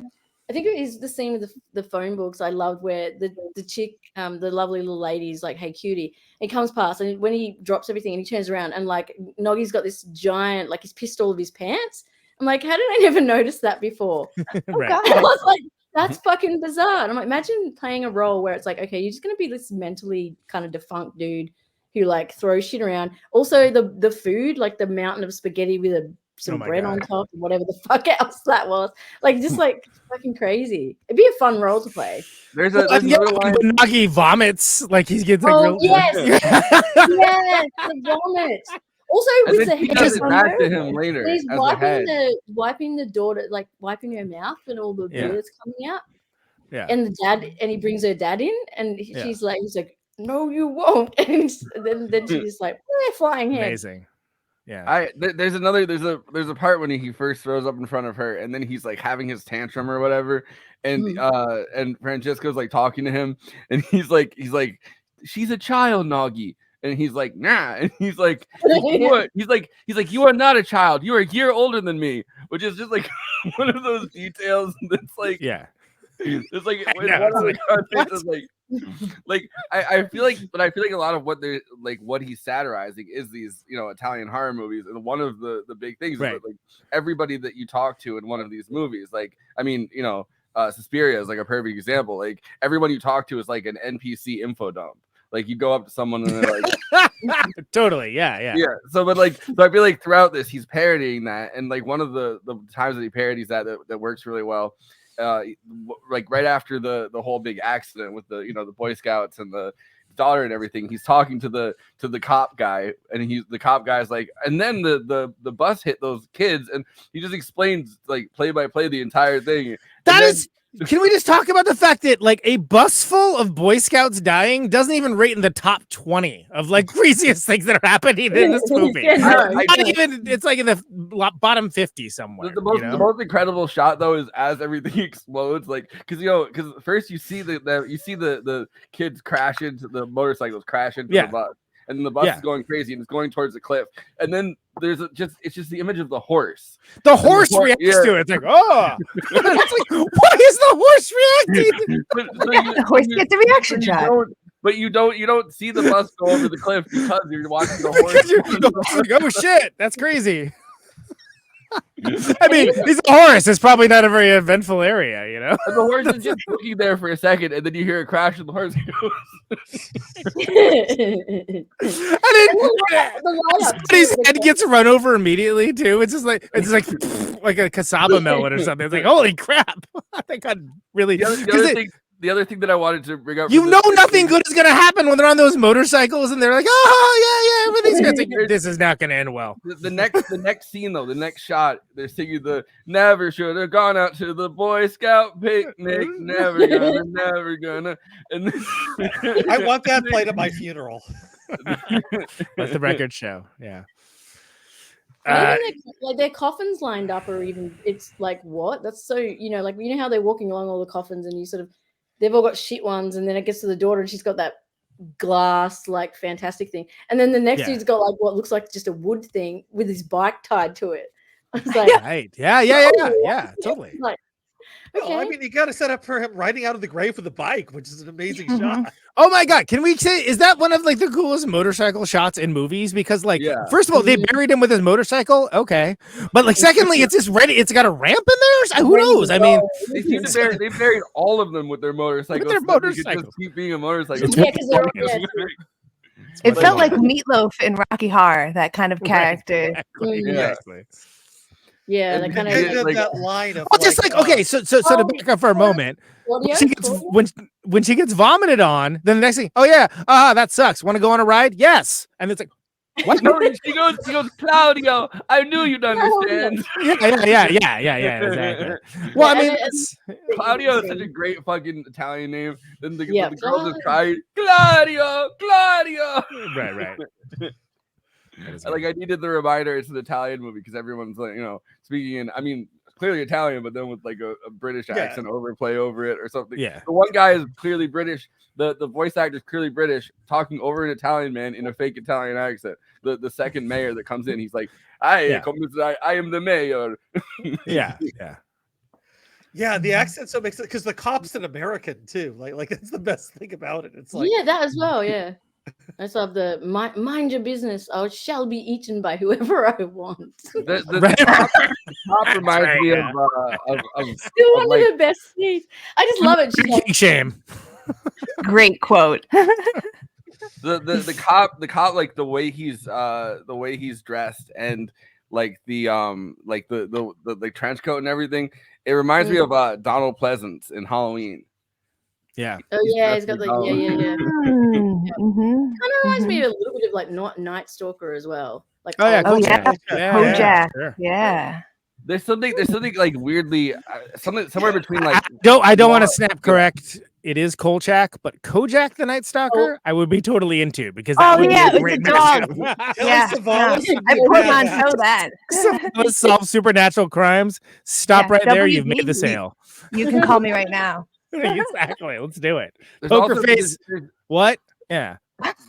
I think it is the scene with the phone books I loved, where the chick, the lovely little lady is like, hey cutie, and he comes past, and when he drops everything and he turns around and like Noggy's got this giant, like he's pissed all of his pants. I'm like, how did I never notice that before? Right. I was like, that's fucking bizarre. And I'm like, imagine playing a role where it's like, okay, you're just gonna be this mentally kind of defunct dude who like throws shit around. Also, the food, like the mountain of spaghetti with some my bread God. on top, and whatever the fuck else that was. Like just like fucking crazy. It'd be a fun role to play. There's Well, another line. when Nagi vomits, like he gets like Oh real. yes, yes, the vomit. Also And with then the he head does it on back to her, him later when he's as a head. wiping the daughter, like wiping her mouth and all the Yeah. beer's coming out. Yeah. And the dad, and he brings her dad in, and Yeah. he's like, no, you won't. And then she's like, flying head. Amazing. Yeah. There's a part when he first throws up in front of her, and then he's like having his tantrum or whatever, and and Francesco's like talking to him, and he's like she's a child, Noggy. And he's like, nah. And he's like, what? He's like, you are not a child. You are a year older than me, which is just like one of those details that's like, Yeah. It's like I one know, of it's the like, cartoons is like I feel like, but I feel like a lot of what they're like, what he's satirizing is these, you know, Italian horror movies, and one of the big things is Right. that, like, everybody that you talk to in one of these movies, like, I mean, you know, Suspiria is like a perfect example. Like, everyone you talk to is like an NPC info dump. Like, you go up to someone and they're like, totally, yeah. So, but like, so I feel like throughout this, he's parodying that, and like one of the times that he parodies that works really well, like right after the whole big accident with the, you know, the Boy Scouts and the daughter and everything, he's talking to the cop guy, and the cop guy's like, and then the bus hit those kids, and he just explains like play by play the entire thing. Can we just talk about the fact that like a bus full of Boy Scouts dying doesn't even rate in the top 20 of like craziest things that are happening in this movie? It's like in the bottom 50 somewhere. The most incredible shot though is as everything explodes, like because first you see the kids crash into the motorcycles, crash into the bus, and then the bus is going crazy and it's going towards the cliff, and then it's just the image of the horse. The horse reacts to it. It's like, oh, it's like, why is the horse reacting? The horse gets a reaction shot. But you don't see the bus go over the cliff because you're watching the horse. Like, oh shit, that's crazy. I mean, he's a horse. It's probably not a very eventful area, you know. And the horse is just looking there for a second, and then you hear a crash, and the horse goes. And then somebody's head gets run over immediately too. It's like like a cassava melon or something. It's like, holy crap! That got really. The other thing that I wanted to bring up, nothing good is gonna happen when they're on those motorcycles and they're like, oh yeah, everything's good. This is not gonna end well. The next scene though, the next shot, they're singing the "Never should have gone out to the Boy Scout picnic, never gonna," and I want that played at my funeral. Let the record show, yeah. Like their coffins lined up, or even it's like what? That's so, you know, like, you know how they're walking along all the coffins and you sort of, they've all got shit ones, and then it gets to the daughter and she's got that glass like fantastic thing, and then the next dude's got like what looks like just a wood thing with his bike tied to it. It's like, right, yeah, totally. Like, okay. I mean, you got to set up for him riding out of the grave with a bike, which is an amazing shot. Oh my god, can we say, is that one of like the coolest motorcycle shots in movies? Because like, first of all, they buried him with his motorcycle, okay, but like, secondly, it's just ready. It's got a ramp in there. Who knows? I mean, they buried all of them with their motorcycles. Just keep being a motorcycle. It felt like Meatloaf in Rocky Horror, that kind of character. Exactly. Yeah, that kind of that line of just like, okay, so to back up for a moment, when she gets vomited on, then the next thing, oh yeah, that sucks. Want to go on a ride? Yes, and it's like, what? No, she goes, Claudio, I knew you'd understand. Yeah, exactly. Well, I mean, Claudio is such a great fucking Italian name. Then the girls just cry, Claudio. Right. Like, I needed the reminder it's an Italian movie because everyone's like, you know, speaking in, I mean, clearly Italian, but then with like a British accent overplay over it or something. Yeah. The one guy is clearly British. The voice actor is clearly British, talking over an Italian man in a fake Italian accent. The second mayor that comes in, he's like, I am the mayor. Yeah. Yeah, the accent so makes it, because the cop's an American too. Like that's the best thing about it. It's like, yeah, that as well. Yeah. I saw the mind your business. I shall be eaten by whoever I want. The top reminds me of still one of the best scenes. I just love it. Shame. Great quote. the cop, like the way he's dressed, and like the trench coat and everything. It reminds me of Donald Pleasance in Halloween. Yeah. Oh yeah, he's got the yeah. Kind of reminds me a little bit of like Night Stalker as well. Like Kojak. Yeah. There's something like weirdly somewhere between like. I don't want to snap correct. It is Kolchak, but Kojak the Night Stalker, I would be totally into, because that would be a great dog. I portmanteau that. Let's solve supernatural crimes. Stop right there. You've made the sale. You can call me right now. Exactly. Let's do it. There's Poker face. What? Yeah.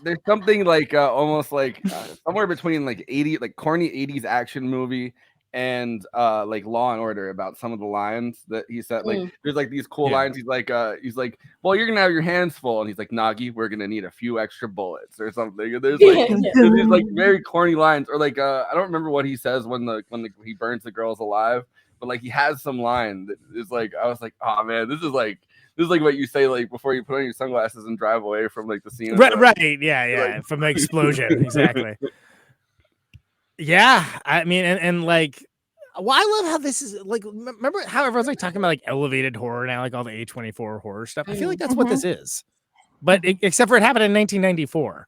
There's something like almost like somewhere between like 80, like corny 80s action movie and like Law and Order about some of the lines that he said. Like there's like these cool lines. He's like, well, you're gonna have your hands full, and he's like, Nagi, we're gonna need a few extra bullets or something. And there's like there's these like very corny lines, or like I don't remember what he says when he burns the girls alive, but like he has some line that is like, I was like, oh man, this is like what you say like before you put on your sunglasses and drive away from like the scene. Right, yeah, from the explosion, exactly. Yeah, I mean, and like, well, I love how this is like. Remember how everyone's like talking about like elevated horror now, like all the A24 horror stuff. I feel like that's what this is, but except for it happened in 1994.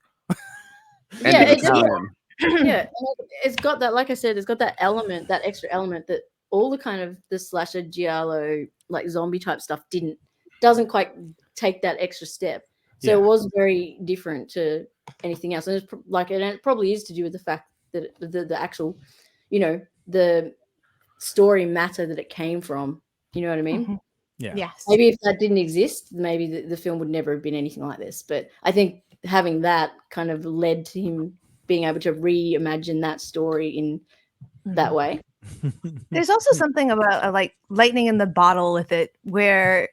It's got that. Like I said, it's got that element, that extra element that all the kind of the slasher giallo like zombie type stuff doesn't quite take that extra step. So it was very different to anything else, and it's like, and it probably is to do with the fact that the actual, the story matter that it came from. You know what I mean? Yeah. Yes. Maybe if that didn't exist, maybe the film would never have been anything like this. But I think having that kind of led to him being able to reimagine that story in that way. There's also something about like lightning in the bottle with it, where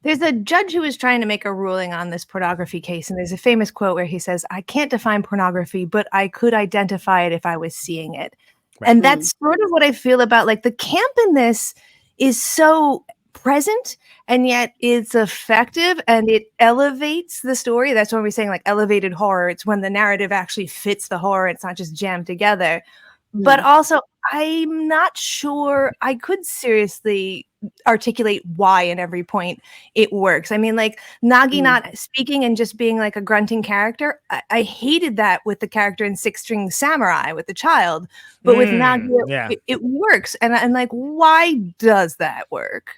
there's a judge who is trying to make a ruling on this pornography case. And there's a famous quote where he says, I can't define pornography, but I could identify it if I was seeing it. Right. And that's sort of what I feel about like the camp in this is so present, and yet it's effective and it elevates the story. That's when we're saying like elevated horror. It's when the narrative actually fits the horror. It's not just jammed together. But also, I'm not sure I could seriously articulate why in every point it works. I mean, like Nagi not speaking and just being like a grunting character. I hated that with the character in Six String Samurai with the child, but with Nagi, it works. And like, why does that work?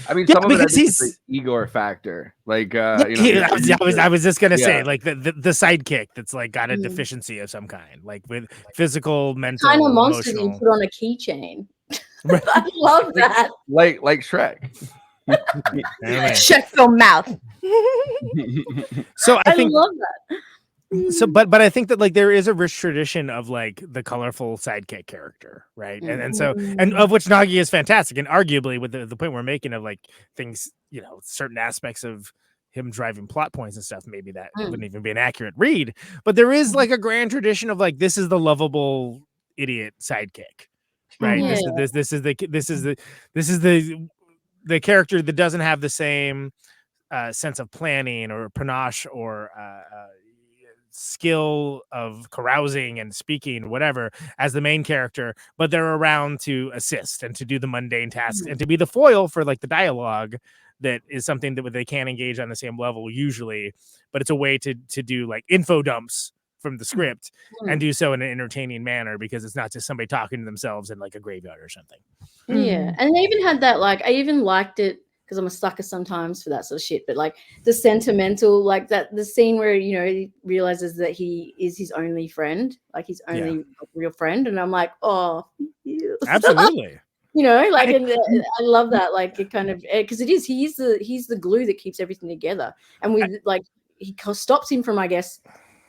I mean, some of it is the Igor factor. Like, I was just gonna say, like the sidekick that's like got a deficiency of some kind, like with physical, mental, kind of monster emotional. that you put on a keychain. I love that. Like Shrek. Shut your mouth. So I think love that. So, but I think that like there is a rich tradition of like the colorful sidekick character, right? And so, and of which Nagi is fantastic, and arguably with the point we're making of like things, certain aspects of him driving plot points and stuff, maybe that wouldn't even be an accurate read. But there is like a grand tradition of like this is the lovable idiot sidekick, right? This is the character that doesn't have the same sense of planning or panache or skill of carousing and speaking, whatever, as the main character, but they're around to assist and to do the mundane tasks and to be the foil for like the dialogue that is something that they can't engage on the same level usually, but it's a way to do like info dumps from the script and do so in an entertaining manner because it's not just somebody talking to themselves in like a graveyard or something. Yeah, and they even had that, like, I even liked it because I'm a sucker sometimes for that sort of shit, but like the sentimental, like that, the scene where, he realizes that he is his only friend, like his only real friend. And I'm like, oh, absolutely. Like, and I love that. Like it kind of, cause it is, he's the glue that keeps everything together. And we like, he stops him from, I guess,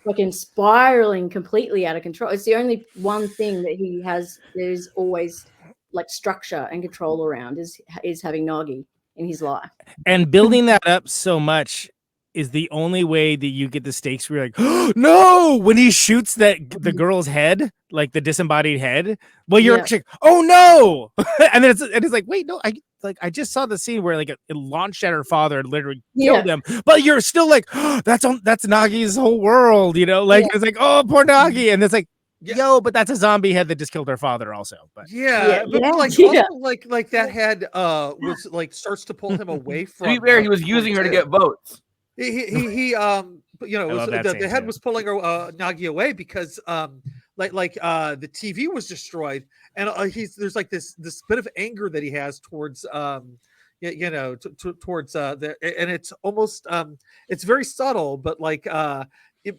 fucking spiraling completely out of control. It's the only one thing that he has, there's always like structure and control around is having Nagi in his life. And building that up so much is the only way that you get the stakes where you're like, oh, no, when he shoots the girl's head, like the disembodied head, well, you're actually, oh no. and then it's like, wait, no, I just saw the scene where like it launched at her father and literally killed him, but you're still like, oh, that's Nagi's whole world, it's like, oh, poor Nagi. And it's like, yo, but that's a zombie head that just killed her father also. But like that head was like starts to pull him away from. To be fair, he was using her to get votes. The head was pulling her Nagi away because the TV was destroyed, and there's like this bit of anger that he has towards towards and it's almost it's very subtle, but like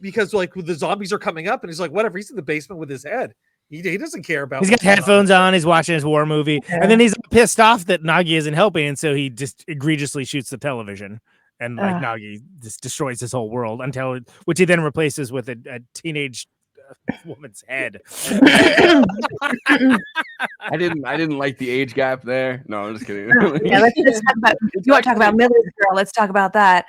because like the zombies are coming up and he's like, whatever, he's in the basement with his head. He doesn't care about. He's got headphones on. He's watching his war movie, and then he's pissed off that Nagi isn't helping, and so he just egregiously shoots the television, and like Nagi just destroys his whole world which he then replaces with a teenage woman's head. I didn't like the age gap there. No, I'm just kidding. Yeah, let's talk about. If you want to talk about Miller's Girl, let's talk about that.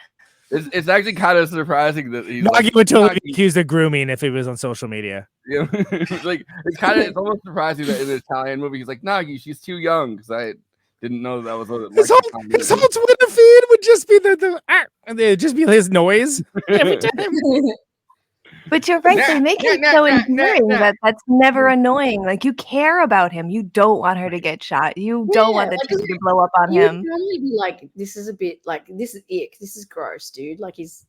It's actually kind of surprising that he's Nagi would totally be accused of grooming if he was on social media. Yeah, it's almost surprising that in an Italian movie he's like, Nagi, she's too young, because I didn't know that was what it His whole Twitter feed would just be and it'd just be his noise every time. But you're right, they make it so endearing that that's never annoying. Like, you care about him. You don't want her to get shot. You don't want the tube to blow up on him. You'd normally be like, this is a bit like, this is ick. This is gross, dude. Like, he's,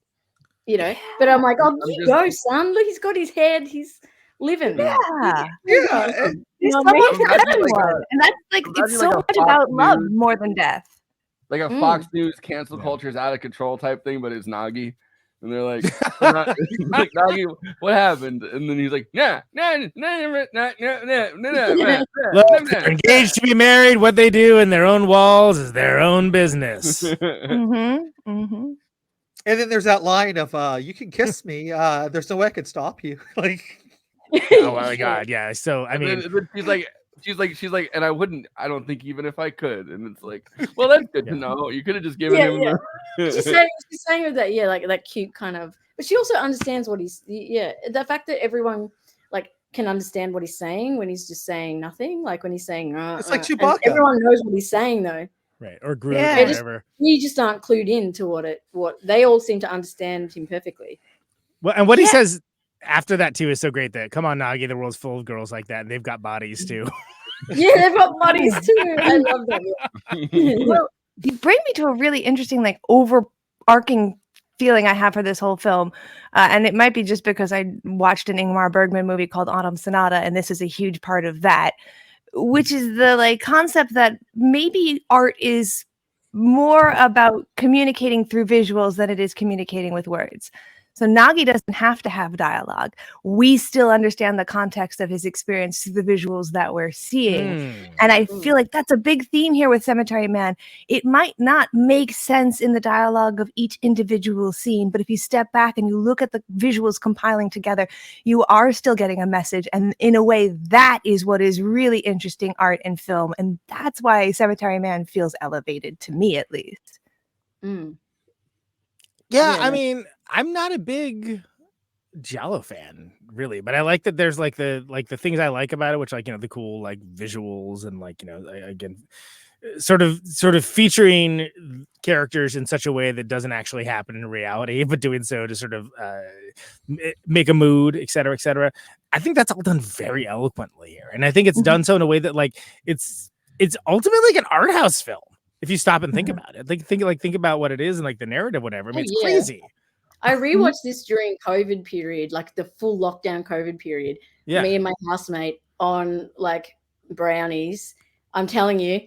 you know. But I'm like, oh, you go, son. Look, he's got his head. He's living. Yeah. He's someone for everyone. And that's like, it's so much about love more than death. Like a Fox News cancel culture is out of control type thing, but it's Nagi. And they're like, Nagi, what happened? And then he's like, Look, they're engaged to be married. What they do in their own walls is their own business. Mm-hmm. Mm-hmm. And then there's that line of you can kiss me. There's no way I could stop you. Like, oh my God, yeah. So I mean, she's like, and I don't think even if I could. And it's like, well, that's good to know. You could have just given him she's saying with that, like that cute kind of, but she also understands what he's, the fact that everyone like can understand what he's saying when he's just saying nothing, like when he's saying it's like Chewbacca. Everyone knows what he's saying though, right? Or Groot, or whatever. You just aren't clued in to what they all seem to understand him perfectly. Well, and what he says after that too is so great. That come on, Nagi, the world's full of girls like that, and they've got bodies too. Yeah, they've got bodies too. I love that. Well, you bring me to a really interesting, like, overarching feeling I have for this whole film. And it might be just because I watched an Ingmar Bergman movie called Autumn Sonata, and this is a huge part of that, which is the like concept that maybe art is more about communicating through visuals than it is communicating with words. So Nagi doesn't have to have dialogue. We still understand the context of his experience through the visuals that we're seeing. And I feel like that's a big theme here with Cemetery Man. It might not make sense in the dialogue of each individual scene, but if you step back and you look at the visuals compiling together, you are still getting a message. And in a way, that is what is really interesting art and film. And that's why Cemetery Man feels elevated, to me at least. Yeah, I mean, I'm not a big Giallo fan, really, but I like that there's like the things I like about it, which like, you know, the cool like visuals and like, you know, again, sort of featuring characters in such a way that doesn't actually happen in reality, but doing so to sort of make a mood, et cetera, et cetera. I think that's all done very eloquently here, and I think it's done so in a way that like it's ultimately like an art house film. If you stop and think about it, think about what it is and like the narrative, whatever. I mean, it's crazy. I rewatched this during COVID period, like the full lockdown COVID period. Yeah. Me and my housemate on like brownies. I'm telling you,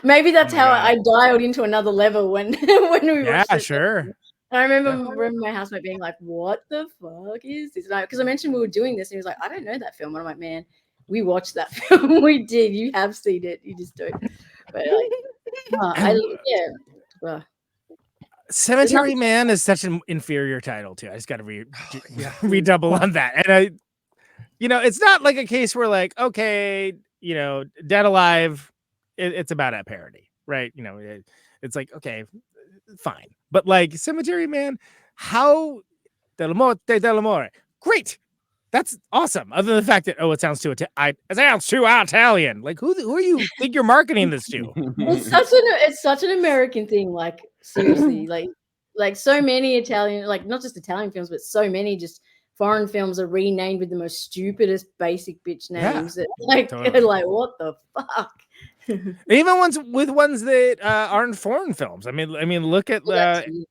maybe that's how I dialed into another level when we watched it. Sure. And I remember my housemate being like, "What the fuck is this?" Because I mentioned we were doing this, and he was like, "I don't know that film." And I'm like, "Man, we watched that film. We did. You have seen it. You just don't." But like, Cemetery Man is such an inferior title too. I just got to redouble on that. And I, you know, it's not like a case where like, okay, you know, Dead Alive, it's about a parody, right? You know, it's like, okay, fine. But like Cemetery Man, how Dellamore, great. That's awesome. Other than the fact that it sounds too Italian. Like who are you think you're marketing this to? It's such an American thing. Like seriously, like so many Italian, like not just Italian films, but so many just foreign films are renamed with the most stupidest basic bitch names. Yeah, that, like totally. like what the fuck. Even ones that aren't foreign films. I mean, look at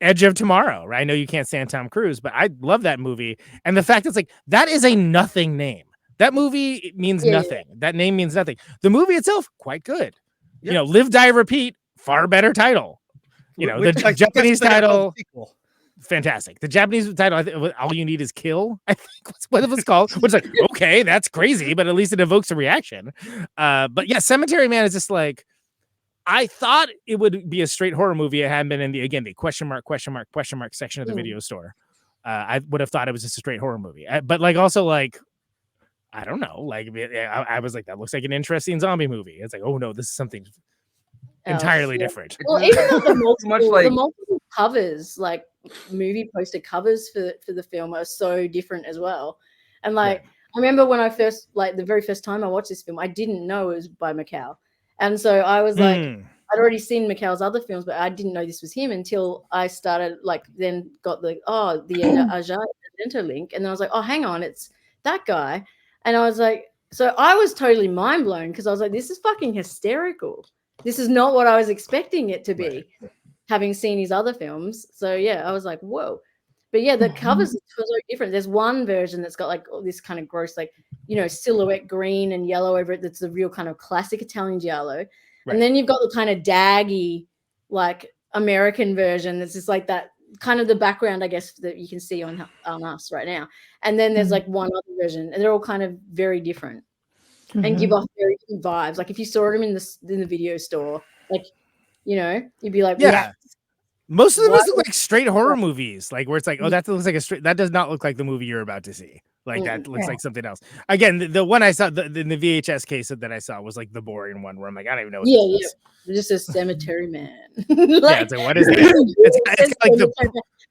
Edge of Tomorrow. Right? I know you can't stand Tom Cruise, but I love that movie. And the fact it's like that is a nothing name. That movie means nothing. That name means nothing. The movie itself, quite good. You know, Live, Die, Repeat, far better title. You know, the Japanese title, fantastic. The Japanese title, I think, All You Need Is Kill, I think was what it was called. Which is like, okay, that's crazy, but at least it evokes a reaction. But yeah, Cemetery Man is just like, I thought it would be a straight horror movie. It hadn't been in the question mark section of the video store. I would have thought it was just a straight horror movie. But like also like I don't know, like I was like, that looks like an interesting zombie movie. It's like, oh no, this is something entirely different. Well, even though the like- multiple covers, like movie poster covers for the film, are so different as well. And like I remember when I first, like the very first time I watched this film, I didn't know it was by Michele, and so I was like, I'd already seen Michele's other films, but I didn't know this was him until I started like then got the Argento link, and then I was like, oh, hang on, it's that guy. And I was like, so I was totally mind blown because I was like, this is fucking hysterical. This is not what I was expecting it to be, having seen his other films. So yeah, I was like, whoa. But yeah, the covers are so different. There's one version that's got like all this kind of gross, like, you know, silhouette green and yellow over it. That's the real kind of classic Italian giallo. Right. And then you've got the kind of daggy, like American version. That's just like that kind of the background, I guess, that you can see on us right now. And then there's like one other version, and they're all kind of very different and give off very different vibes. Like if you saw them in the video store, like, you know, you'd be like, yeah. Most of them look like straight horror movies, like where it's like, oh, that looks like that does not look like the movie you're about to see. Like that looks like something else. Again, the one I saw in the VHS case that I saw was like the boring one where I'm like, I don't even know what this is. Just a cemetery man. Like, it's like, what is that? It's like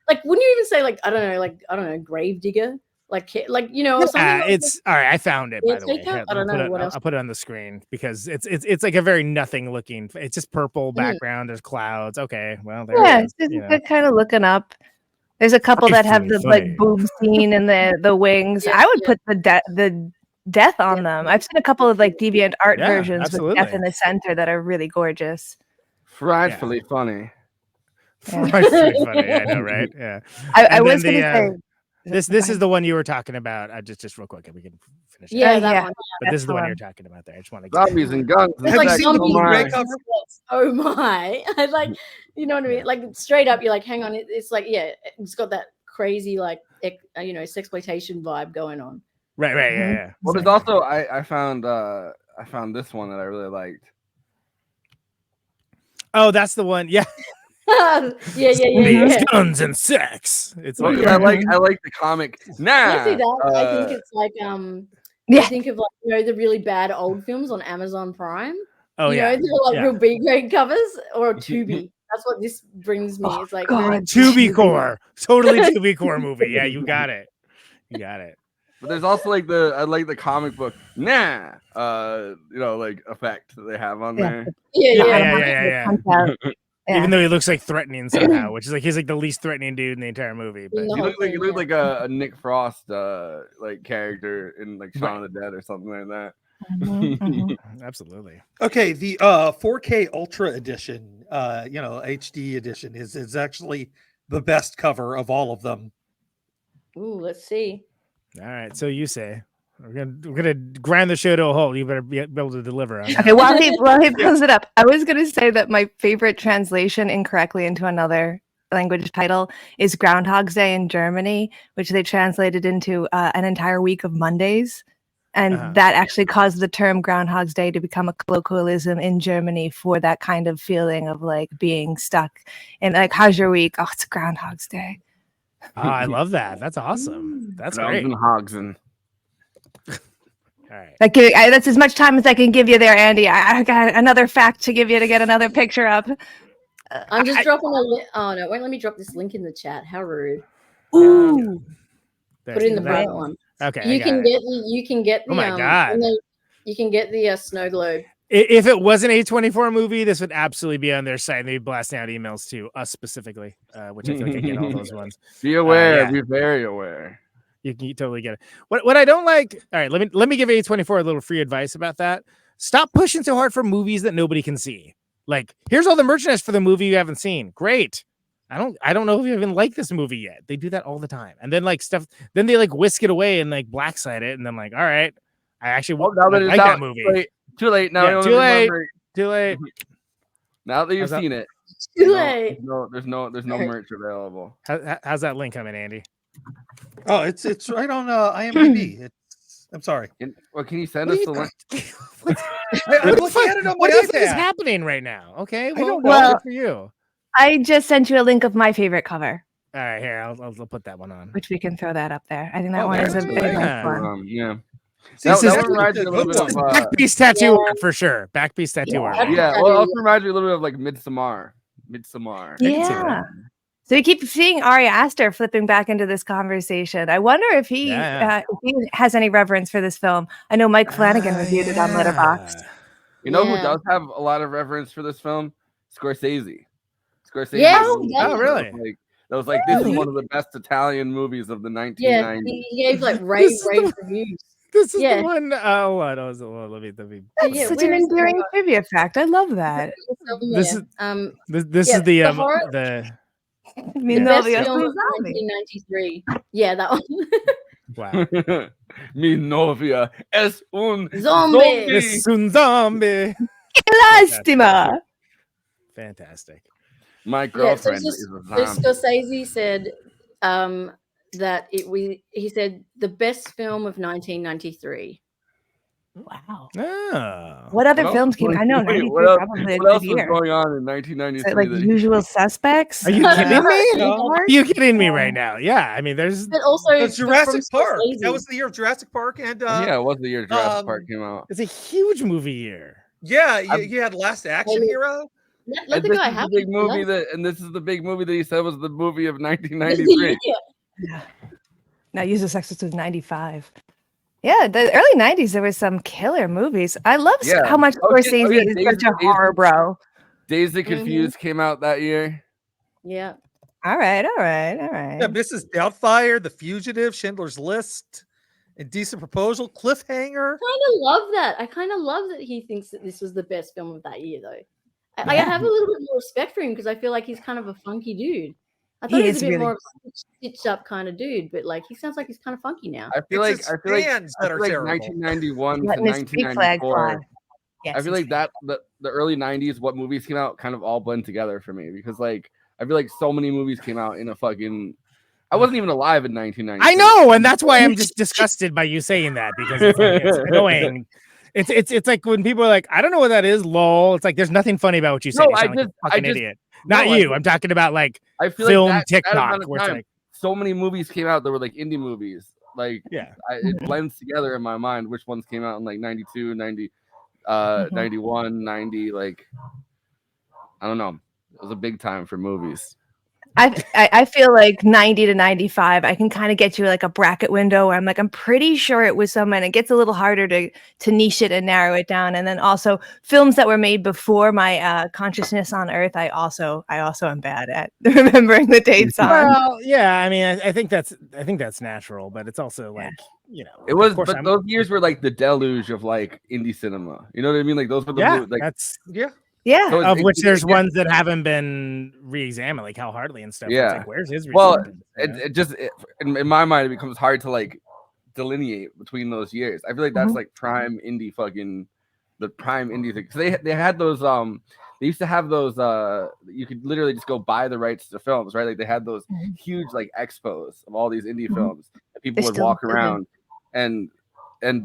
like, wouldn't you even say like, I don't know, grave digger? Like you know, or something it's all right. I found it, by the way. I don't know what else. I'll put it on the screen because it's like a very nothing looking. It's just purple background. There's clouds. Okay, well, there it's just kind of looking up. There's a couple that have the like boob scene and the wings. I would put the death on them. I've seen a couple of like deviant art versions with death in the center that are really gorgeous. Frightfully funny. Frightfully funny. I know, right? Yeah. I was going to say. This is the one you were talking about. Just real quick, and we can finish. Yeah, that one. But this is the one you're talking about. There, I just want to zombies and guns. It's like zombies. Oh my! I like, you know what I mean? Like straight up, you're like, hang on. It's like, yeah, it's got that crazy like, you know, sexploitation vibe going on. Right. Yeah. Well, there's also I found this one that I really liked. Oh, that's the one. Yeah. yeah. Guns and sex. It's like, I like the comic. I see that. I think it's like I think of like, you know, the really bad old films on Amazon Prime. Oh, you know, they're like real B-grade covers or Tubi. That's what this brings me. It's like Tubi core, totally Tubi core movie. Yeah, you got it. But there's also like I like the comic book you know, like effect that they have on there. Yeah. Even though he looks like threatening somehow, which is like he's like the least threatening dude in the entire movie. But he looks like a Nick Frost like character in like Shaun of the Dead or something like that. Absolutely. Okay, the 4K Ultra Edition, you know, HD edition is actually the best cover of all of them. Ooh, let's see. All right, so you say. We're gonna grind the show to a halt. You better be able to deliver on that. Okay, while he pulls it up, I was gonna say that my favorite translation incorrectly into another language title is Groundhog's Day in Germany, which they translated into an entire week of Mondays, and that actually caused the term Groundhog's Day to become a colloquialism in Germany for that kind of feeling of like being stuck in like, how's your week? Oh, it's Groundhog's Day. Oh, I love that. That's awesome. That's great. All right. That's as much time as I can give you there, Andy. I got another fact to give you to get another picture up. I'm just dropping a link. Oh no! Wait, let me drop this link in the chat. How rude! Ooh, put it in the private one. Okay, you can get the. Oh my god! You can get the snow globe. If it was an A24 movie, this would absolutely be on their site. And they'd be blasting out emails to us specifically, which I feel like I get all those ones. Be aware. Be very aware. You can totally get it. What I don't like. All right, let me give A24 a little free advice about that. Stop pushing so hard for movies that nobody can see. Like, here's all the merchandise for the movie you haven't seen. Great. I don't know if you even like this movie yet. They do that all the time. And then like stuff. Then they like whisk it away and like black side it. And then like, all right, I actually like that movie. Too late now. Yeah, too late. Now that you've seen it. Too late. There's no merch available. How's that link coming, Andy? Oh, it's right on IMDb. I'm sorry. Well, can you send us the link? I'm looking at it on my What do you think is iPad. happening right now? Okay, I don't well, know. good for you. I just sent you a link of my favorite cover. All right, here I'll put that one on. Which we can throw that up there. I think that one is a nice one. Yeah. This That one reminds me a little bit of backpiece tattoo art for sure. Backpiece tattoo art. Yeah, well, it also reminds me a little bit of like Midsommar. Yeah. So we keep seeing Ari Aster flipping back into this conversation. I wonder if he has any reverence for this film. I know Mike Flanagan reviewed it on Letterboxd. You know who does have a lot of reverence for this film? Scorsese. Yes. Oh, really? That was like this is one of the best Italian movies of the 1990s. Yeah, he gave like rave reviews. This is the one. Oh, I don't know. Let me. That's such an endearing trivia fact. I love that. This is the Mi best novia film es of un zombie. 1993. Yeah, that one. Wow. Mi novia es un Zombie. Es un zombie. Lástima. Fantastic. My girlfriend so is a zombie. Scorsese said that he said the best film of 1993. Wow. Oh. What other films came? I know. Wait, 93 what else, probably a what good else was year. going on in Is 1993? it like Usual Suspects? Are you kidding me? No. Are you kidding me right now? Yeah, I mean, there's. But also Jurassic from Park. Scorsese. That was the year of Jurassic Park, and yeah, it was the year Jurassic Park came out. It's a huge movie year. Yeah, you had Last Action Hero. Let the guy have big movie and this is the big movie that he said was the movie of 1993. Yeah. Now, Usual Suspects was 95. Yeah, the early 90s, there was some killer movies. I love how much Scorsese is such a horror bro. Dazed and Confused came out that year. Yeah. All right. Yeah, Mrs. Doubtfire, The Fugitive, Schindler's List, Indecent Proposal, Cliffhanger. I kind of love that he thinks that this was the best film of that year, though. I have a little bit more respect for him because I feel like he's kind of a funky dude. I thought he was a bit more of a stitched up kind of dude, but like he sounds like he's kind of funky now. I feel like 1991 to 1994. I feel like that the early 90s, what movies came out kind of all blend together for me because like I feel like so many movies came out in a fucking. I wasn't even alive in 1990. I know, and that's why I'm just disgusted by you saying that because it's annoying. It's like when people are like, I don't know what that is, lol. It's like there's nothing funny about what you said. No, you sound like a fucking idiot. Not you. I'm talking about like I feel film like TikTok where it's like so many movies came out that were like indie movies. Like it blends together in my mind which ones came out in like 92, 90, 91, 90, like I don't know. It was a big time for movies. I feel like 90 to 95, I can kind of get you like a bracket window where I'm like, I'm pretty sure it was some, and it gets a little harder to niche it and narrow it down. And then also films that were made before my consciousness on Earth, I also am bad at remembering the dates on. Well, yeah, I mean, I think that's natural, but it's also like, you know, it was, but those years were like the deluge of like indie cinema. You know what I mean? Like those were the like that's Yeah. So of which there's ones that haven't been re-examined, like Hal Hartley and stuff. Yeah. It's like, where's his well, re-examined? in my mind, it becomes hard to like delineate between those years. I feel like that's like prime indie the prime indie thing. Because they had those they used to have those you could literally just go buy the rights to films, right? Like they had those huge like expos of all these indie films that people would walk around and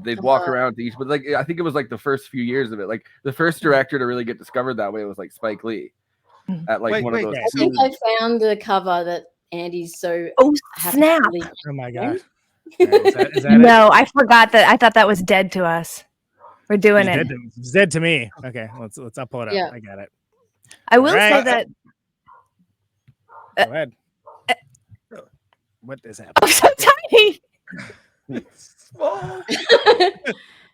they'd walk around to each, but like I think it was like the first few years of it. Like the first director to really get discovered that way was like Spike Lee at like one of those. I think I found the cover that Andy's so snap. Oh my god. Is that no, I forgot that. I thought that was dead to us. We're doing it. It's dead to me. Okay, let's upload it. Yeah. I got it. I will say that. Go ahead. What is happening? Oh, so tiny. Oh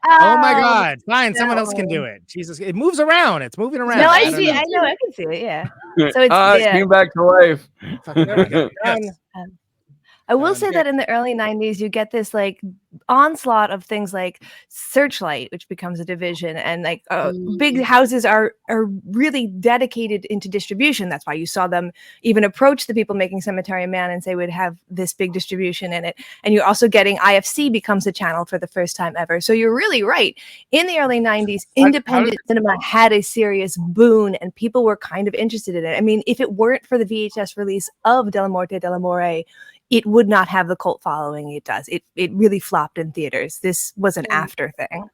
my god. Fine, someone else can do it. Jesus, it moves around. It's moving around. No, I see. I know. I can see it. Yeah. So it's it came back to life. I will say that in the early 90s, you get this like onslaught of things like Searchlight, which becomes a division, and like big houses are really dedicated into distribution. That's why you saw them even approach the people making Cemetery Man and say we'd have this big distribution in it. And you're also getting IFC becomes a channel for the first time ever. So you're really right. In the early 90s, independent cinema had a serious boon and people were kind of interested in it. I mean, if it weren't for the VHS release of Dellamore, it would not have the cult following it does. It really flopped in theaters. This was an after thing.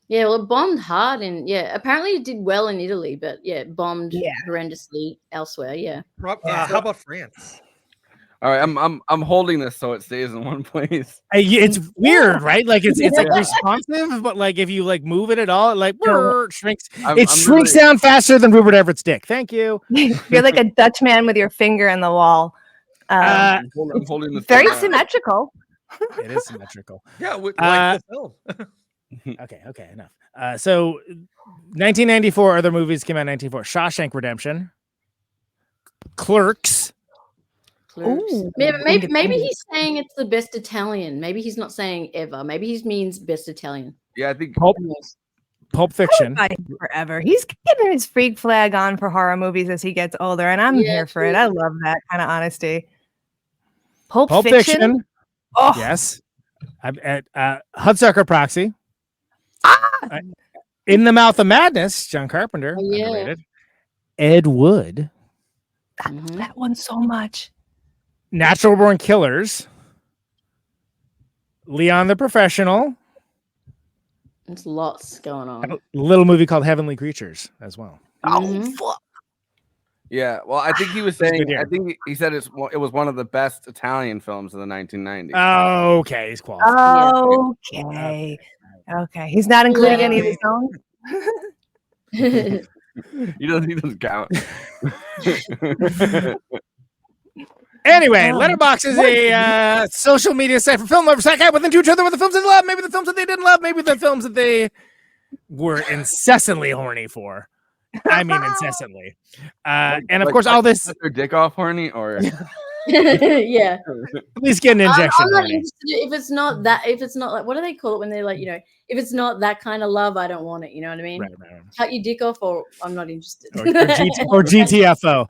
Yeah, well, it bombed hard, and apparently it did well in Italy, but it bombed horrendously elsewhere. Yeah. How about France? All right, I'm holding this so it stays in one place. It's weird, right? Like it's like Yeah. responsive, but like if you like move it at all, it like shrinks. I'm Shrinks really- down faster than Rupert Everett's dick. Thank you. You're like a Dutch man with your finger in the wall. I'm holding this Very thing out. symmetrical. It is symmetrical. Yeah, like the film. Okay, enough. So 1994, other movies came out in 1994. Shawshank Redemption, Clerks. Ooh, Maybe he's saying it's the best Italian. Maybe he's not saying ever. Maybe he means best Italian. Yeah, I think Pulp Fiction. Forever. He's getting his freak flag on for horror movies as he gets older, and I'm here for it. I love that kind of honesty. Pulp Fiction. Oh. Yes. Hudsucker Proxy. In the Mouth of Madness, John Carpenter. Underrated. Ed Wood. That one so much. Natural Born Killers. Leon the Professional. There's lots going on. A little movie called Heavenly Creatures as well. Oh, fuck. Yeah, well, I think he was saying. good here. I think he said it was one of the best Italian films of the 1990s. Okay, he's qualified. Okay. He's not including any of his songs. He doesn't count. Anyway, Letterboxd is a social media site for film lovers. Psych within each other with the films they love, maybe the films that they didn't love, maybe the films that they were incessantly horny for. I mean, incessantly. And of course, all this. Their dick off horny, or Yeah. at least get an injection. I'm not horny. interested if it's not that. If it's not like, what do they call it when they're like, if it's not that kind of love, I don't want it. You know what I mean? Right. Cut your dick off, or I'm not interested. Or GTFO.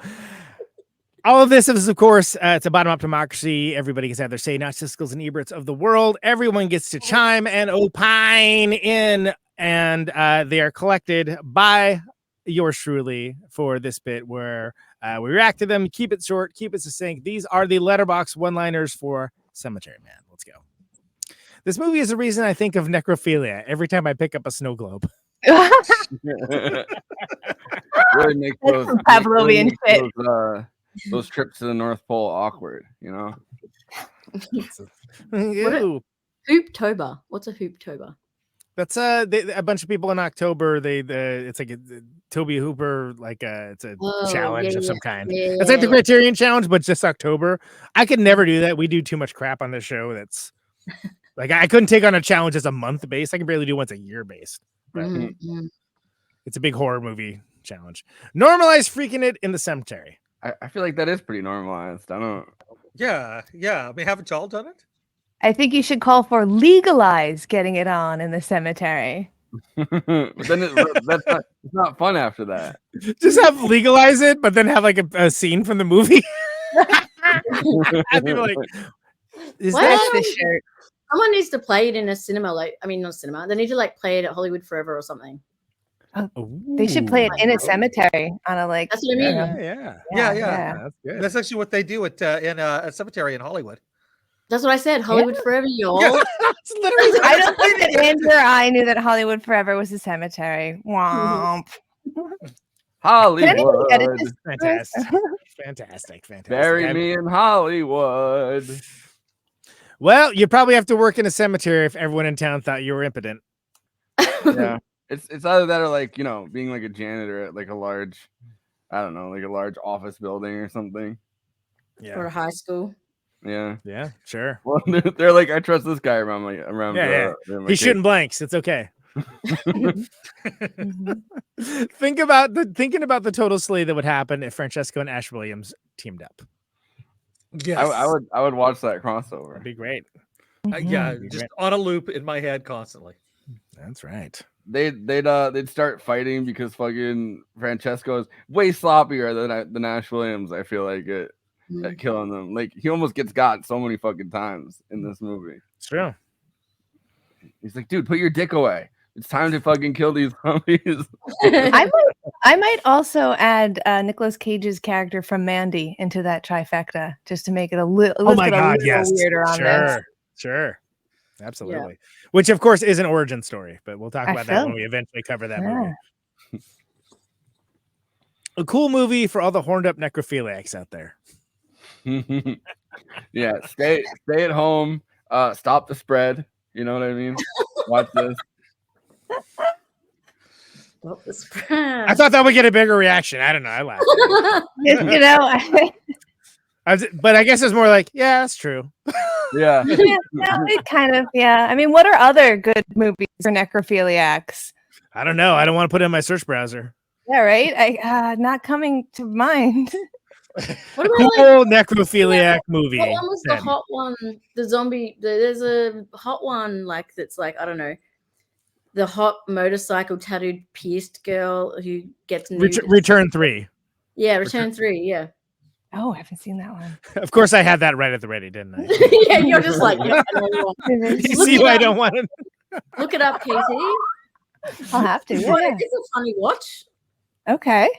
All of this is, of course, it's a bottom-up democracy. Everybody gets to have their say, not Siskel's and Eberts of the world. Everyone gets to chime and opine in, and they are collected by yours truly for this bit where we react to them, keep it short, keep it succinct. These are the Letterboxd one-liners for Cemetery Man. Let's go. This movie is the reason I think of necrophilia every time I pick up a snow globe. really make those Pavlovian shit. Those trips to the North Pole awkward, What Hooptober. What's a Hooptober? That's a bunch of people in October. It's like a Toby Hooper, it's a challenge of some kind. It's like the Criterion Challenge, but just October. I could never do that. We do too much crap on this show. That's like I couldn't take on a challenge as a month based. I can barely do once a year based. Right? It's a big horror movie challenge. Normalize freaking it in the cemetery. I feel like that is pretty normalized. I don't. Yeah. I mean, haven't y'all done it? I think you should call for legalize getting it on in the cemetery. But then it's not fun after that. Just have legalize it, but then have like a scene from the movie. I'd be like, is that the shirt? Someone needs to play it in a cinema. Not cinema. They need to play it at Hollywood Forever or something. They should play it in a cemetery on a That's what I mean. Yeah. That's good. That's actually what they do at in a cemetery in Hollywood. That's what I said. Hollywood Forever, y'all. That's literally. I don't think that Andrew or I knew that Hollywood Forever was a cemetery. Womp. Hollywood. Fantastic. Bury me in Hollywood. Well, you probably have to work in a cemetery if everyone in town thought you were impotent. Yeah. It's either that or being like a janitor at a large, I don't know, a large office building or something. Yeah. Or a high school. Yeah. Yeah, sure. Well, they're like, I trust this guy around. He's shooting blanks. It's okay. Thinking about the total slay that would happen if Francesco and Ash Williams teamed up. Yes. I would watch that crossover. That'd be great. Just on a loop in my head constantly. That's right. They'd start fighting because fucking Francesco is way sloppier than Ash Williams. I feel like at killing them. He almost gets got so many fucking times in this movie. It's true. He's like, dude, put your dick away. It's time to fucking kill these zombies. I might also add Nicolas Cage's character from Mandy into that trifecta just to make it a little weirder on this. Sure. Absolutely. Yeah. Which, of course, is an origin story, but we'll talk about that when we eventually cover that movie. A cool movie for all the horned up necrophiliacs out there. Yeah, stay at home. Stop the spread. You know what I mean? Watch this. Stop the spread. I thought that would get a bigger reaction. I don't know. I laughed. You know, But I guess it's more like, yeah, that's true. Yeah. it kind of, yeah. I mean, what are other good movies for necrophiliacs? I don't know. I don't want to put it in my search browser. Yeah, right. I not coming to mind. What about Cool necrophiliac movie. What one was the then. hot one? The zombie. There's a hot one like that's like I don't know. The hot motorcycle tattooed pierced girl who gets nude. Return 3. Yeah, Return 3. Yeah. Oh, I haven't seen that one. Of course, I had that right at the ready, didn't I? Yeah, you're just like, yeah, I know you want it. You Look see it why I up. don't want it? Look it up, Katie. I'll have to. Well, Yeah. it's a funny watch. Okay.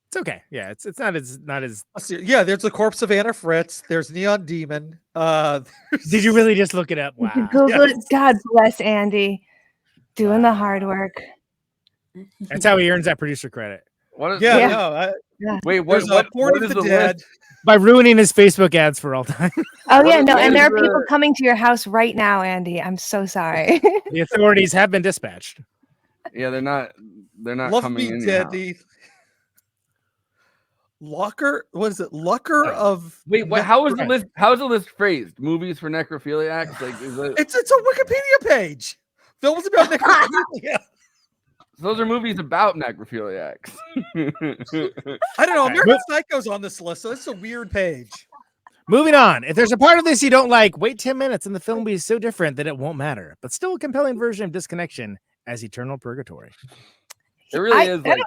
It's okay. Yeah, it's not as Yeah, there's the corpse of Anna Fritz. There's Neon Demon. Did you really just look it up? Wow. Google it. God bless Andy, doing the hard work. That's how he earns that producer credit. What is? Yeah, Yeah. no. Wait, There's Born of the Dead. By ruining his Facebook ads for all time. Oh yeah, no, what and there is are people coming to your house right now, Andy. I'm so sorry. The authorities have been dispatched. Yeah, they're not Love coming Me in. Dead. The Locker. What is it? Lucker of. Wait, what? How is the list? How is the list phrased? Movies for necrophiliacs? Like, is it? It's a Wikipedia page. Films about necrophilia. Those are movies about necrophiliacs. I don't know. American Psycho's on this list, so it's a weird page. Moving on. If there's a part of this you don't like, wait 10 minutes and the film will be so different that it won't matter. But still a compelling version of Disconnection as Eternal Purgatory. It really is like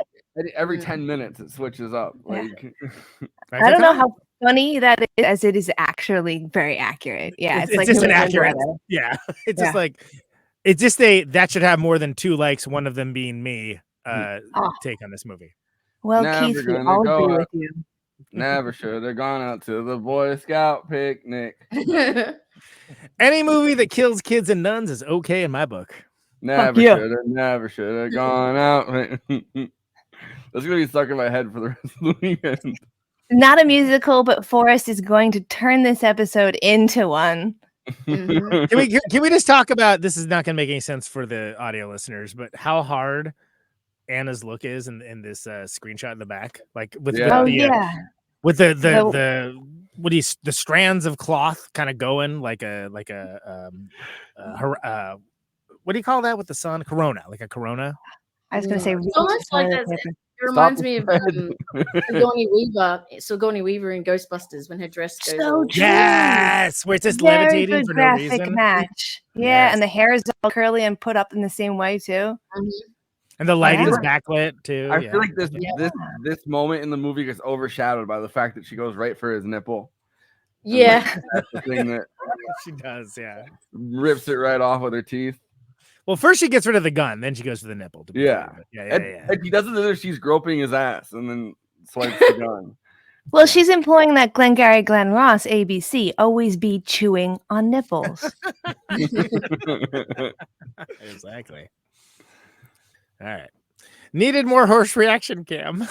every 10 minutes it switches up. Like I don't know how funny that is, as it is actually very accurate. Yeah, it's just an accurate. weather. Yeah, it's Yeah. just like it's just that should have more than 2 likes. One of them being me. Take on this movie. Well, Never Keith, we gonna all go agree out. with you. never should have gone out to the Boy Scout picnic. Any movie that kills kids and nuns is okay in my book. Never yeah. never should have gone out. That's gonna be stuck in my head for the rest of the weekend. Not a musical, but Forrest is going to turn this episode into one. Can we just talk about, this is not going to make any sense for the audio listeners, but how hard Anna's look is in this screenshot in the back, like with with the strands of cloth kind of going like a what do you call that with the sun? Corona, like a corona. I was going to say It's almost like it reminds me of Sigourney Weaver in Ghostbusters when her dress goes all... Yes, where it's just very levitating good for no graphic reason. match. Yeah, Yes. and the hair is all curly and put up in the same way too. And the lighting is Yeah. backlit too. I yeah. feel like this moment in the movie gets overshadowed by the fact that she goes right for his nipple. And, Yeah. like, that's the thing that she does, yeah. rips it right off with her teeth. Well, first she gets rid of the gun, then she goes for the nipple. To be Yeah. fair, but yeah. And he does it as if she's groping his ass and then swipes the gun. Well, she's employing that Glengarry Glen Ross ABC. Always be chewing on nipples. Exactly. All right. Needed more horse reaction cam.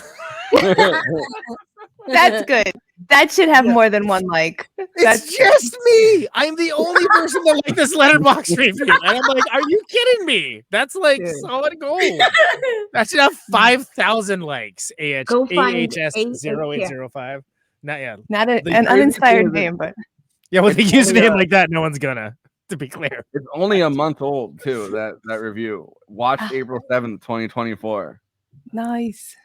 That's good. That should have more than one like. It's just me. I'm the only person that liked this Letterboxd review. And I'm like, are you kidding me? That's like solid gold. That should have 5,000 likes. Go find AHS 0805. Not yet. Not an uninspired name, but yeah, with a It's only, username like that, no one's gonna, to be clear. It's only a month old too, that review. Watched April 7th, 2024. nice.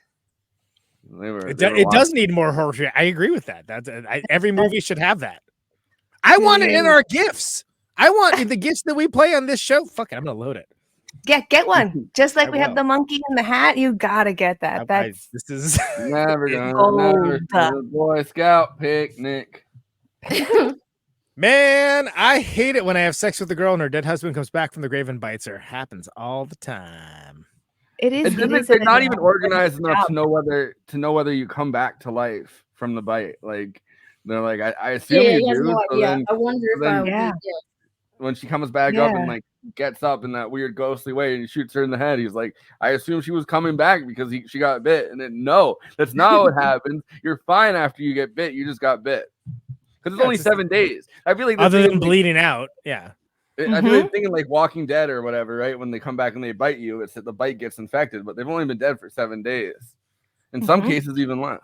It does need more horse reaction. I agree with that. That's every movie should have that. I want it in our gifts. I want the gifts that we play on this show. Fuck it, I'm gonna load it. Get one. Just like I we have will. the monkey and the hat. You gotta get that. That's This is Never gonna Gold. never to the Boy Scout picnic. Man, I hate it when I have sex with a girl and her dead husband comes back from the grave and bites her. Happens all the time. it is. And then they're not even organized enough to know whether you come back to life from the bite. Like they're like, I assume Yeah, you he has do. no so idea. then- I wonder if so then I would Yeah. when she comes back up and Yeah. like gets up in that weird ghostly way and he shoots her in the head, he's like, I assume she was coming back because she got bit. And then no, that's not what happens. You're fine after you get bit. You just got bit. because it's only 7 days. I feel like other than bleeding out, yeah. I feel like thinking like Walking Dead or whatever, right? When they come back and they bite you, it's that the bite gets infected, but they've only been dead for 7 days. In some cases, even less.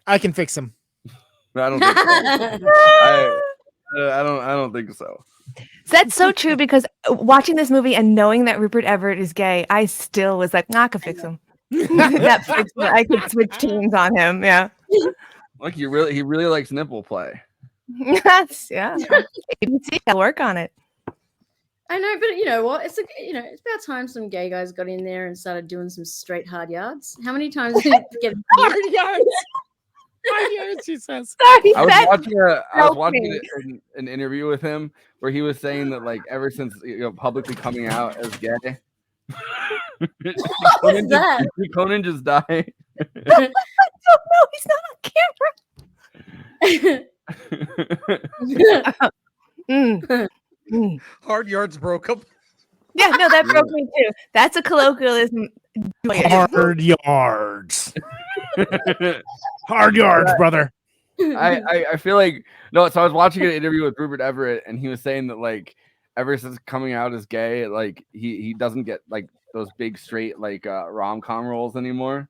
I can fix him. I don't think so. I don't think so. That's so true because watching this movie and knowing that Rupert Everett is gay, I still was like, nah, I could fix him. That fixed it. I could switch teams on him. Yeah. Like he really likes nipple play. Yes, yeah. ABC, I'll work on it. I know, but you know what? It's about time some gay guys got in there and started doing some straight hard yards. How many times did you get hard yards? Hard yards, she says. Sorry, I was watching an interview with him where he was saying that like ever since publicly coming out as gay, Conan just died. I don't know. He's not on camera. Hard yards broke up. Yeah, no, that broke me too. That's a colloquialism. Hard yards. Hard yards, brother. I feel like so I was watching an interview with Rupert Everett and he was saying that like ever since coming out as gay, like he doesn't get like those big straight like rom-com roles anymore.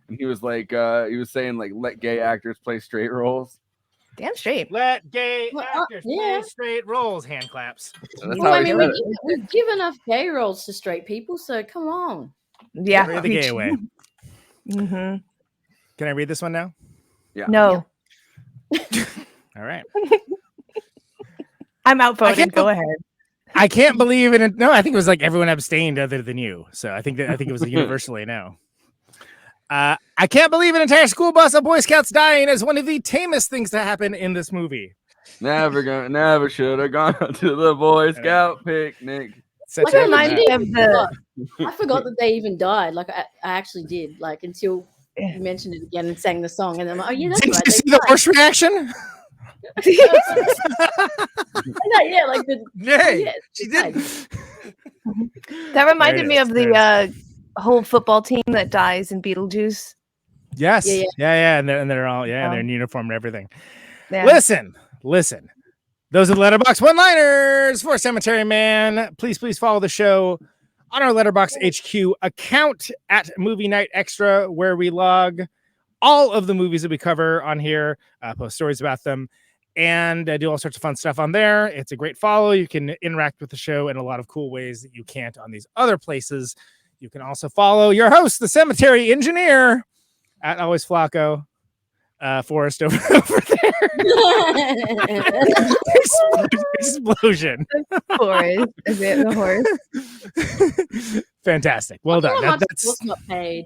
And he was like he was saying like let gay actors play straight roles. Damn straight. Let gay actors play straight roles. Hand claps. Well, I mean, we've given enough gay roles to straight people, so come on. Yeah. Read the gay away. Mm-hmm. Can I read this one now? Yeah. No. All right. I'm outvoted. Go ahead. I can't believe it. No, I think it was like everyone abstained other than you. So I think it was universally no. I can't believe an entire school bus of Boy Scouts dying is one of the tamest things to happen in this movie. Never should have gone to the Boy Scout picnic. Like, reminds me of I forgot that they even died. Like I actually did. Like until you mentioned it again and sang the song, and I'm like, oh yeah, that's Did right. you see the horse reaction? Yeah, like the she did. That reminded me of the whole football team that dies in Beetlejuice. Yes. Yeah. And they're all they're in uniform and everything. Yeah. Listen. Those are the Letterboxd one-liners for Cemetery Man. Please follow the show on our Letterboxd HQ account at Movie Night Extra, where we log all of the movies that we cover on here, post stories about them, and do all sorts of fun stuff on there. It's a great follow. You can interact with the show in a lot of cool ways that you can't on these other places. You can also follow your host, the Cemetery Engineer, at Always Flacco. Forrest over there. Explosion. Forrest. Is it the horse? Fantastic. Well done. That's the horse got paid.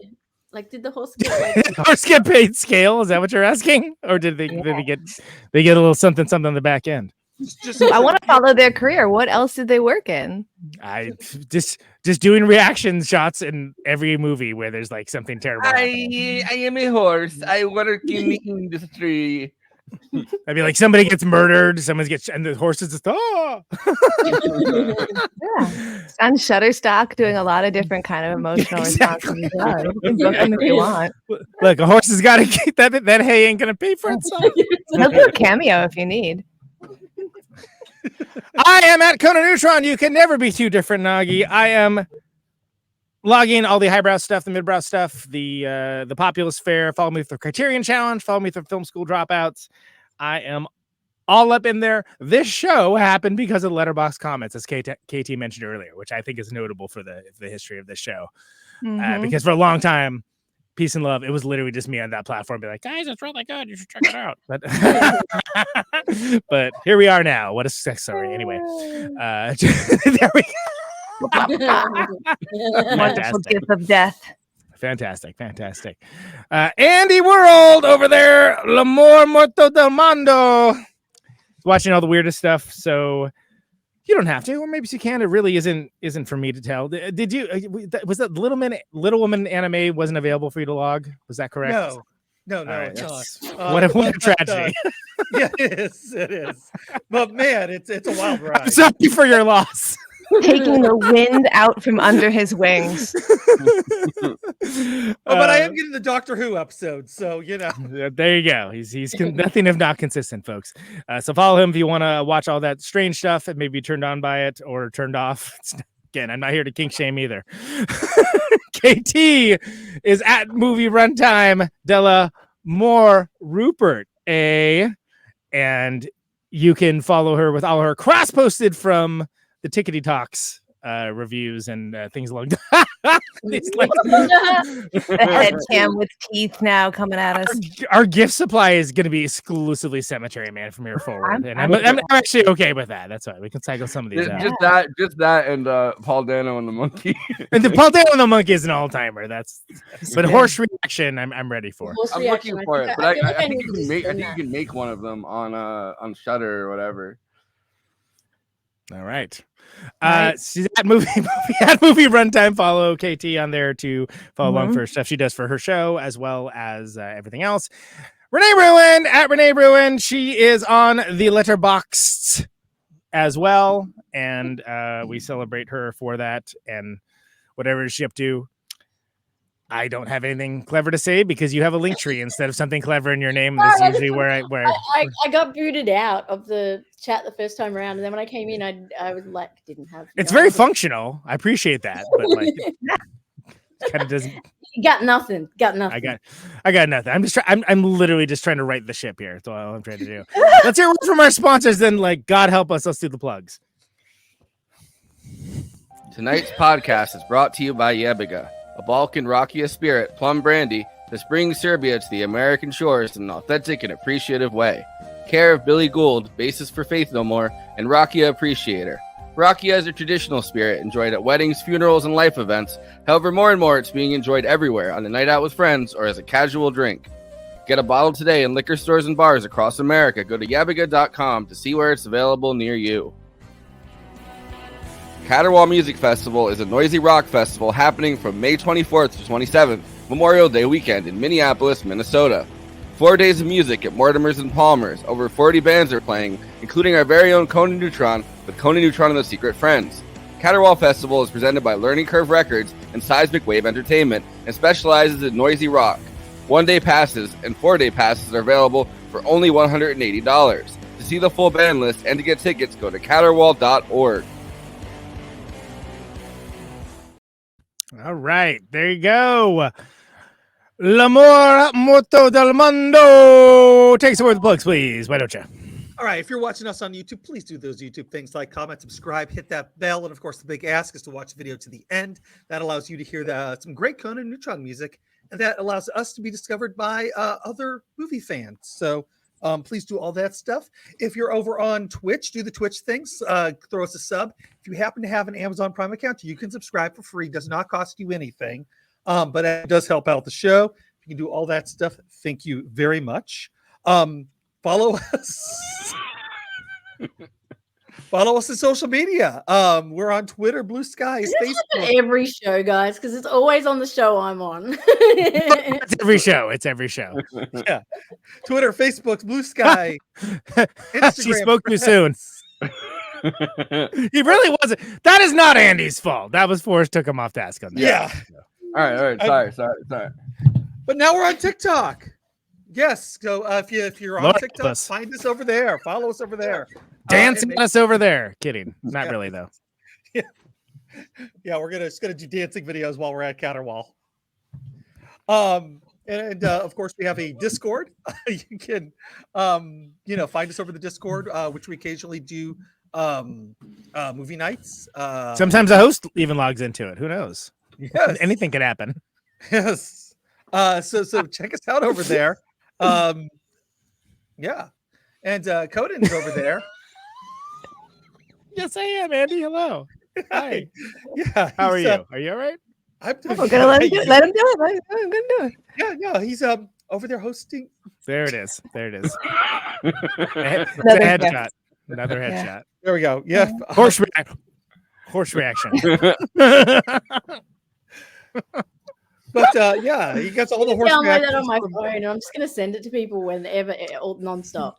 Like, did the horse get paid? Horse get paid scale? Is that what you're asking? Or did they get a little something on the back end? I want to follow their career. What else did they work in? I just doing reaction shots in every movie where there's like something terrible. I am a horse. I work in the industry. I'd be like, somebody gets murdered, and the horse is just Yeah. On Shutterstock, doing a lot of different kind of emotional responses. You can book them if you want. Look, a horse has got to keep that hay ain't gonna pay for itself. He'll do a cameo if you need. I am at Conan Neutron. You can never be too different, Nagi. I am logging all the highbrow stuff, the midbrow stuff, the populist fare. Follow me for Criterion Challenge. Follow me for Film School Dropouts. I am all up in there. This show happened because of Letterboxd comments, as KT mentioned earlier, which I think is notable for the history of this show. Because for a long time, peace and love, it was literally just me on that platform, be like, guys, it's really good. You should check it out. But here we are now. What a sex story. Anyway, there we go. Wonderful gift of death. Fantastic. Andy World over there, L'amor morto del mondo, watching all the weirdest stuff. So you don't have to, or maybe you can. It really isn't for me to tell. Did you? Was that Little Woman anime wasn't available for you to log? Was that correct? No, right, it's not. What a tragedy. Yeah, it is. But man, it's a wild ride. I'm sorry for your loss. taking the wind out from under his wings. But I am getting the Doctor Who episode, so you know. There you go. He's nothing if not consistent, folks. So follow him if you want to watch all that strange stuff and maybe turned on by it or turned off. Again, I'm not here to kink shame either. KT is at movie runtime Dellamore Rupert and you can follow her with all her cross-posted from the Tickety Talks reviews and things along that. The head cam with teeth now coming at us. Our gift supply is going to be exclusively Cemetery Man from here forward, and I'm actually okay with that. That's why we can cycle some of these out. Just that, and Paul Dano and the monkey. And the Paul Dano and the monkey is an all-timer. But horse reaction, I'm ready for. I'm looking for it, but I think you can make one of them on Shudder or whatever. All right. She's at movie runtime. Follow KT on there to follow along for stuff she does for her show as well as everything else. Renee Ruin at Renee Ruin. She is on the Letterboxd as well, and we celebrate her for that and whatever is she up to. I don't have anything clever to say because you have a link tree instead of something clever in your name. That's usually where I got booted out of the chat the first time around, and then when I came in, I was like, didn't have. It's very functional. I appreciate that, but like, kind of doesn't. Got nothing. Got nothing. I got nothing. I'm literally just trying to right the ship here. That's all I'm trying to do. Let's hear word from our sponsors. Then, like, God help us. Let's do the plugs. Tonight's podcast is brought to you by Jebiga, a Balkan Rakia spirit plum brandy that's bringing Serbia to the American shores in an authentic and appreciative way. Care of Billy Gould, bassist for Faith No More, and Rakia Appreciator. Rakia is a traditional spirit enjoyed at weddings, funerals, and life events. However, more and more it's being enjoyed everywhere on a night out with friends or as a casual drink. Get a bottle today in liquor stores and bars across America. Go to Jebiga.com to see where it's available near you. Caterwaul Music Festival is a noisy rock festival happening from May 24th to 27th, Memorial Day weekend in Minneapolis, Minnesota. 4 days of music at Mortimer's and Palmer's. Over 40 bands are playing, including our very own Conan Neutron with Conan Neutron and the Secret Friends. Caterwaul Festival is presented by Learning Curve Records and Seismic Wave Entertainment and specializes in noisy rock. 1-day passes and 4-day passes are available for only $180. To see the full band list and to get tickets, go to caterwaul.org. All right, there you go. L'amor moto del mondo. Take us away with the plugs, please. Why don't you? All right, if you're watching us on YouTube, please do those YouTube things like comment, subscribe, hit that bell, and of course, the big ask is to watch the video to the end. That allows you to hear some great Conan Neutron music, and that allows us to be discovered by other movie fans. So please do all that stuff. If you're over on Twitch, do the Twitch things. Throw us a sub. If you happen to have an Amazon Prime account, you can subscribe for free. It does not cost you anything, but it does help out the show. If you can do all that stuff, thank you very much. Follow us. Follow us on social media. We're on Twitter, Blue Sky, Facebook. Every show, guys, because it's always on the show I'm on. It's every show. It's every show. Yeah. Twitter, Facebook, Blue Sky. Instagram, she spoke too soon. He really wasn't. That is not Andy's fault. That was Forrest took him off task on that. Yeah. All right. Sorry. But now we're on TikTok. Yes. So if you're on Lord TikTok, find us over there. Follow us over there. Dancing us over there. Kidding. Not really, though. Yeah, we're just gonna do dancing videos while we're at Caterwaul. And of course, we have a Discord. You can, find us over the Discord, which we occasionally do movie nights. Sometimes a host even logs into it. Who knows? Yes. Anything could happen. Yes. So check us out over there. Yeah. And Conan's over there. Yes, I am, Andy. Hello. Hi. Yeah. How are you? Are you all right? I'm gonna let him do it. Let him do it. I'm gonna do it. Yeah. He's over there hosting. There it is. It's a headshot. Another headshot. There we go. Yeah. Horse reaction. But yeah, he gets all the horse download reactions. that on my phone, and I'm just gonna send it to people whenever, all nonstop.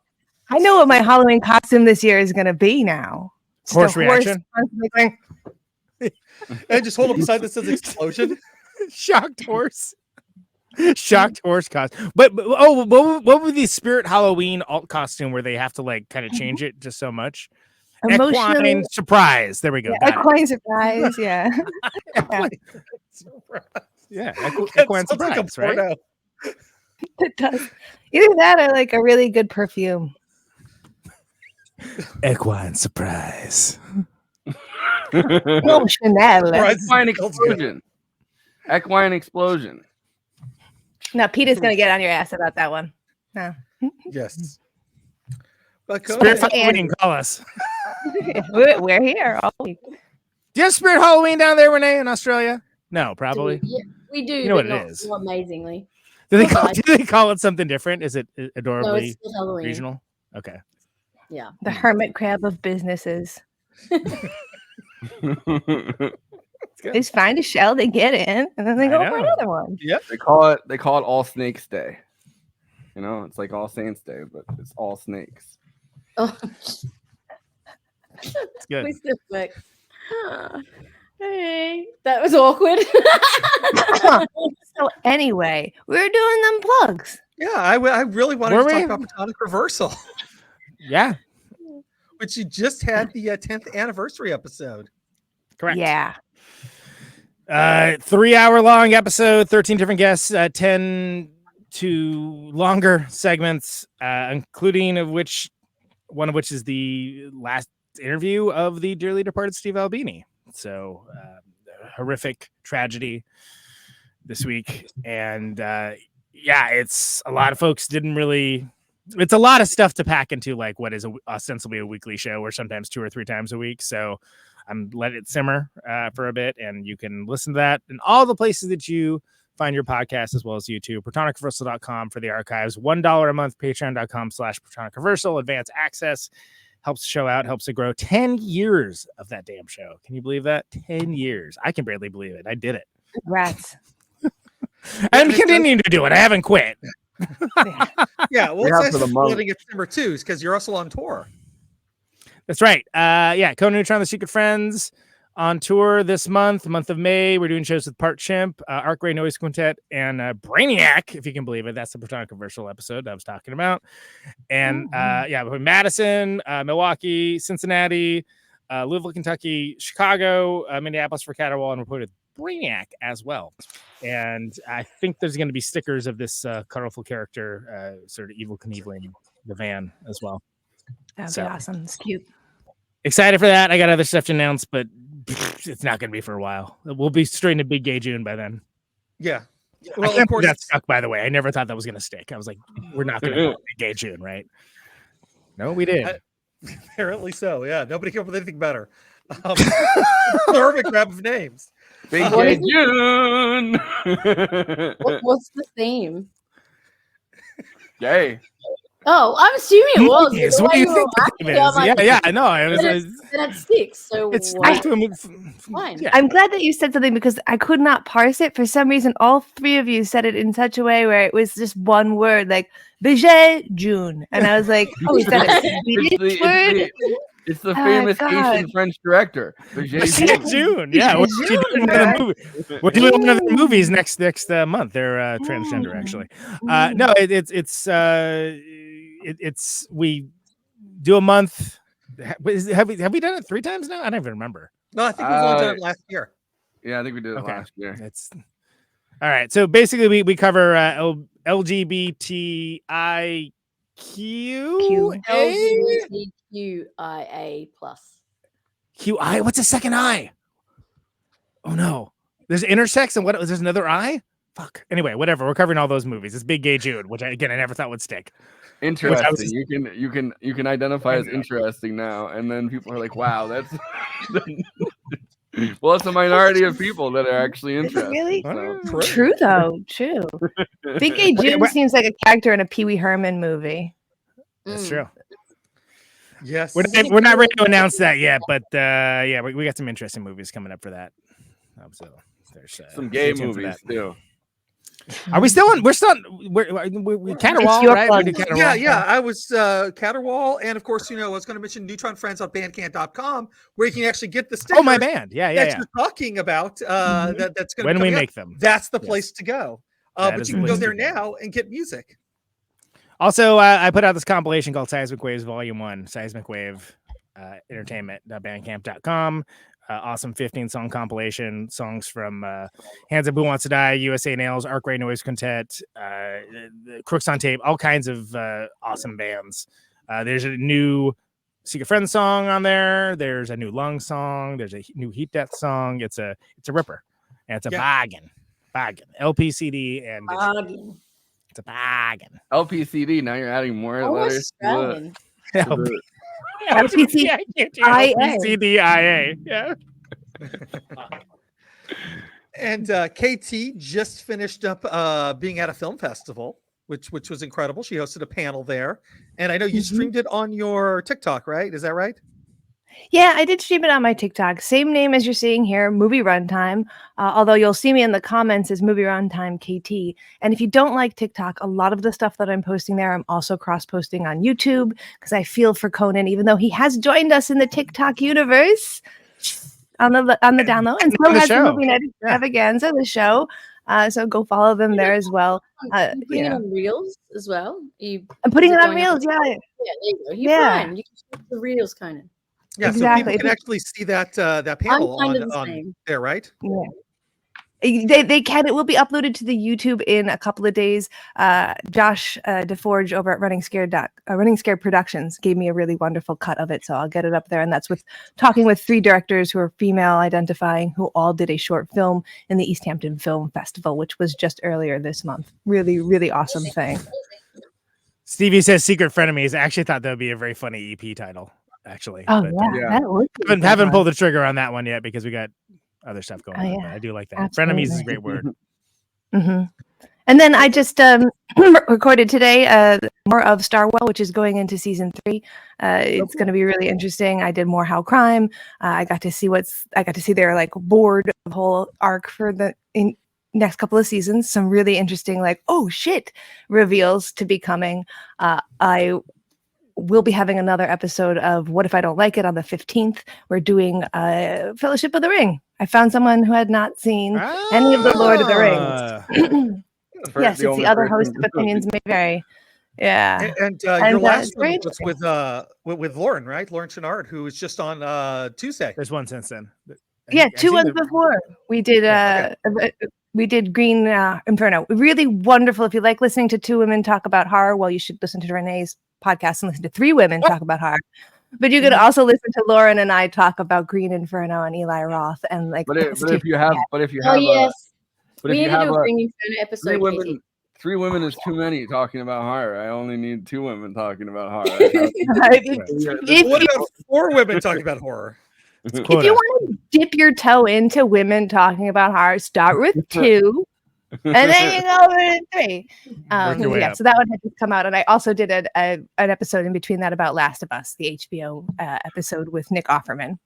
I know what my Halloween costume this year is gonna be now. Horse reaction. And just hold up beside this says explosion. Shocked horse. Shocked horse costume. But what would the Spirit Halloween alt costume where they have to like kind of change it just so much? Equine surprise. There we go. Yeah, equine surprise. Yeah. Yeah. Equine surprise, right? It does. Either that or like a really good perfume. Equine surprise. No, Chanel. Equine explosion. Equine explosion. No, Peter's gonna get on your ass about that one. No. Yes. But Spirit Halloween, call us. We're here all week. Do you have Spirit Halloween down there, Renee, in Australia? No, probably. Yeah, we do. You know but what it not, is. not amazingly. Do they call it something different? Is it adorably No, it's still Halloween. regional? Okay. Yeah. The hermit crab of businesses. They just find a shell, they get in, and then they go for another one. Yep. They call it All Snakes Day. You know, it's like All Saints Day, but it's all snakes. Oh. It's good. We still like, hey, that was awkward. So anyway, we were doing them plugs. Yeah, I really wanted Were to talk we? about Platonic Reversal, Yeah. which you just had the 10th anniversary episode. Correct. Yeah. 3-hour long episode, 13 different guests, 10 to longer segments, including one of which is the last interview of the dearly departed Steve Albini. So horrific tragedy this week. And it's a lot of folks it's a lot of stuff to pack into like what is ostensibly a weekly show or sometimes 2 or 3 times a week. So I'm let it simmer for a bit, and you can listen to that in all the places that you find your podcast, as well as YouTube. PlatonicReversal.com for the archives. $1 a month. Patreon.com/Platonic Reversal. Advance access helps the show out, helps it grow. 10 years of that damn show. Can you believe that? 10 years. I can barely believe it. I did it. Congrats. I'm continuing to do it. I haven't quit. Yeah, well, Yeah, it's for the nice month. splitting it number 2s because you're also on tour. That's right. Conan Neutron, The Secret Friends on tour this month of May. We're doing shows with Part Chimp, Arc Ray Noise Quintet, and Brainiac, if you can believe it. That's the Platonic Reversal episode I was talking about. And Madison, Milwaukee, Cincinnati, Louisville, Kentucky, Chicago, Minneapolis for Caterwaull, and reported Brainiac as well. And I think there's going to be stickers of this colorful character, sort of evil Knieveling, the van as well. That'd be awesome. It's cute. Excited for that. I got other stuff to announce, but it's not going to be for a while. We'll be straight into Big Gay June by then. Yeah. Well, of course, that stuck, by the way. I never thought that was going to stick. I was like, we're not going to go Big Gay June, right? No, we did. Apparently so. Yeah. Nobody came up with anything better. Perfect grab of names. Big Gay June. What's the theme? Gay. Oh, I'm assuming it was. Yes, The what way do you were think the laughing, theme I'm is? like, Yeah, I know. It was, then it's 6. So it's what? fine. Yeah. I'm glad that you said something because I could not parse it. For some reason, all 3 of you said it in such a way where it was just one word, like Bégé June. And I was like, oh, is that a Swedish word? It's the famous Asian French director. June. Yeah, we're doing one of the movies next month. They're transgender, actually. No, it's we do a month. Have we done it 3 times now? I don't even remember. No, I think we've only done it last year. Yeah, I think we did it last year. It's all right. So basically, we cover LGBTIQ. LGBTQIA plus. QI. What's the second I? Oh no, there's intersex and what? There's another I. Fuck. Anyway, whatever. We're covering all those movies. It's Big Gay June, which I never thought would stick. Interesting. You can identify as interesting now, and then people are like, "Wow, that's." Well, it's a minority of people that are actually interested. Really? So. True though. True. Big Gay June seems like a character in a Pee Wee Herman movie. That's true. Yes. We're not ready to announce that yet, but we got some interesting movies coming up for that. So there's some gay movies too. Are we still on? We're still on. We're Caterwall, your right? plug. We did Caterwall. Yeah. I was Caterwall, and of course, I was going to mention Neutron Friends on Bandcamp.com, where you can actually get the stickers. Oh, my band. Yeah. You're talking about. That's going to when we make them. That's the place to go. But you can go there now and get music. Also, I put out this compilation called Seismic Waves Volume 1, Seismic Wave Entertainment.bandcamp.com. Awesome 15-song compilation, songs from Hands Up Who Wants to Die, USA Nails, Arc Ray Noise Quintet, Crooks on Tape, all kinds of awesome bands. There's a new Secret Friends song on there. There's a new Lung song. There's a new Heat Death song. It's a ripper. And it's a bargain. LP, CD, and Bargain. It's a bargain. LPCD. Now you're adding more letters. LPCDIA. Yeah. And KT just finished up being at a film festival, which was incredible. She hosted a panel there, and I know you streamed it on your TikTok, right? Is that right? Yeah, I did stream it on my TikTok. Same name as you're seeing here, Movie Runtime. Although you'll see me in the comments as Movie Runtime KT. And if you don't like TikTok, a lot of the stuff that I'm posting there, I'm also cross-posting on YouTube because I feel for Conan, even though he has joined us in the TikTok universe on the download, and so has the Movie Night Extravaganza, the show. So go follow them there as well. Putting it on Reels as well. I'm putting it on Reels, yeah. Yeah, there you go. You're fine. You can shoot the Reels kind of. Yeah, exactly. So people can actually see that panel on there, right? Yeah. They can. It will be uploaded to the YouTube in a couple of days. Josh DeForge over at Running Scared Productions gave me a really wonderful cut of it, so I'll get it up there. And that's with talking with 3 directors who are female identifying, who all did a short film in the East Hampton Film Festival, which was just earlier this month. Really, really awesome thing. Stevie says Secret Frenemies. I actually thought that would be a very funny EP title. Actually, that would be haven't pulled the trigger on that one yet because we got other stuff going on. Yeah. But I do like that. Absolutely. Frenemies is a great word. And then I just recorded today more of Starwell, which is going into season 3. It's going to be really interesting. I did more How Crime. I got to see their like board of whole arc for the next couple of seasons. Some really interesting oh shit reveals to be coming. We'll be having another episode of What If I Don't Like It on the 15th. We're doing Fellowship of the Ring. I found someone who had not seen any of the Lord of the Rings. Yes, it's the other host of Opinions May Vary. Yeah. And your last one was with Lauren, right? Lauren Chenard, who was just on Tuesday. There's one since then. Yeah, 2 months before. We did we did Green Inferno. Really wonderful. If you like listening to 2 women talk about horror, well, you should listen to Renee's podcast and listen to 3 women talk about horror. But you could also listen to Lauren and I talk about Green Inferno and Eli Roth and But if you have we need to do a Green Inferno episode. 3 women is too many talking about horror. I only need 2 women talking about horror. What about 4 women talking about horror? If you want to dip your toe into women talking about horror, start with 2. And then you go over to 3. So that one had just come out, and I also did an episode in between that about Last of Us, the HBO episode with Nick Offerman.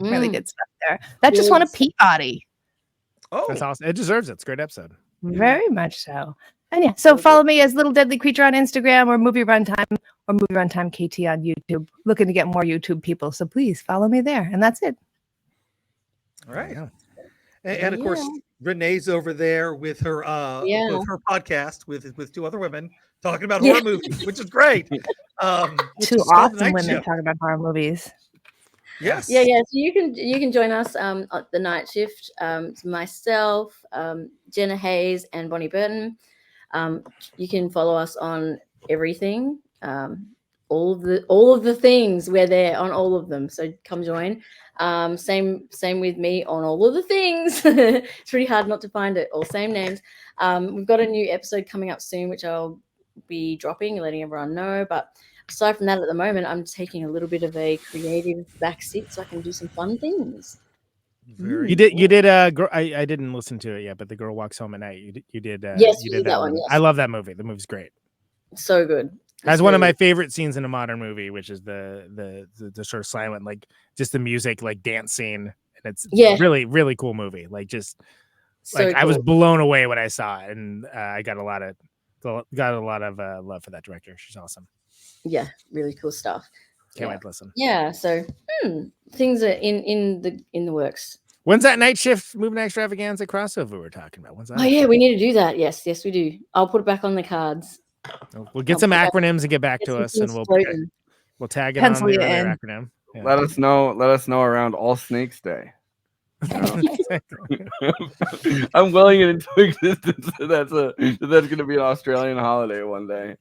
Really good stuff there. That just won a Peabody. Oh, that's awesome! It deserves it. It's a great episode. Very much so. And yeah, so follow me as Little Deadly Creature on Instagram, or Movie Runtime, or Movie Runtime KT on YouTube. Looking to get more YouTube people, so please follow me there. And that's it. All right. And of course, Renee's over there with her podcast with 2 other women talking about horror movies, which is great. 2 awesome women talking about horror movies. Yes. Yeah. So you can join us at the night shift. It's myself, Jenna Hayes, and Bonnie Burton. You can follow us on everything. All of the things, we're there on all of them. So come join. Same with me on all of the things. It's really hard not to find it. All same names. We've got a new episode coming up soon, which I'll be dropping and letting everyone know. But aside from that, at the moment, I'm taking a little bit of a creative backseat so I can do some fun things. You did I didn't listen to it yet, but The Girl Walks Home at Night. You did yes, you did that one. Yes. I love that movie. The movie's great. So good. That's one of my favorite scenes in a modern movie, which is the sort of silent, like just the music, like dance scene, and it's really, really cool movie. Like just like So I was cool. blown away when I saw it, and I got a lot of love for that director. She's awesome. Yeah, really cool stuff. Can't wait to listen. Yeah, so things are in the works. When's that night shift movie night extravaganza crossover we're talking about? When's that? Oh yeah, we need to do that. Yes, we do. I'll put it back on the cards. We'll get some acronyms and get back to us, and we'll tag it on the other acronym. Yeah. Let us know around All Snakes Day. I'm willing it into existence that's going to be an Australian holiday one day.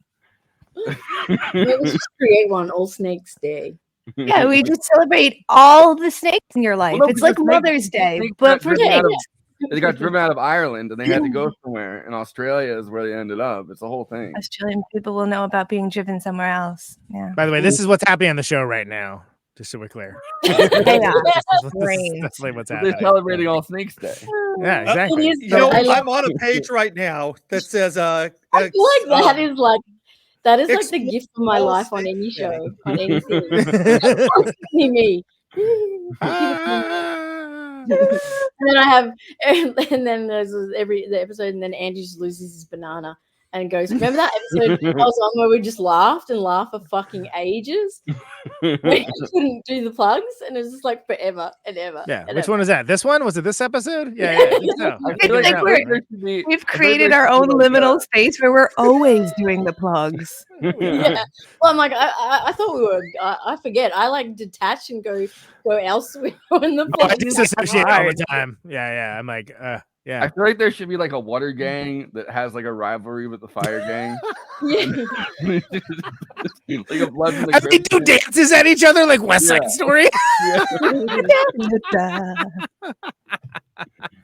Let's just create one, All Snakes Day. Yeah, we just celebrate all the snakes in your life. Well, no, it's like Mother's Day, but for snakes. They got driven out of Ireland and they had to go somewhere, and Australia is where they ended up. It's a whole thing. Australian people will know about being driven somewhere else. Yeah. By the way, this is what's happening on the show right now. Just so we're clear. Hang on. That's like what's happening. They're celebrating All Snakes Day. Yeah, exactly. I'm on a page right now that says I feel like that is like the gift of my life on any show, on any series. Me. And then I have, and then there's the episode, and then Andy just loses his banana and goes, remember that episode I was on where we just laughed for fucking ages? We couldn't do the plugs, and it was just like forever and ever. Yeah, and which ever. one is that? This one? Was it this episode? Yeah. I think so. We've created our own liminal space where we're always doing the plugs. Yeah. Well, I'm like, I thought we were. I forget. I like detach and go elsewhere when the I plugs. disassociate all the time. Yeah. I'm like, yeah. I feel like there should be like a water gang that has like a rivalry with the fire gang. Like a blood. And they do dances at each other like West Side Story.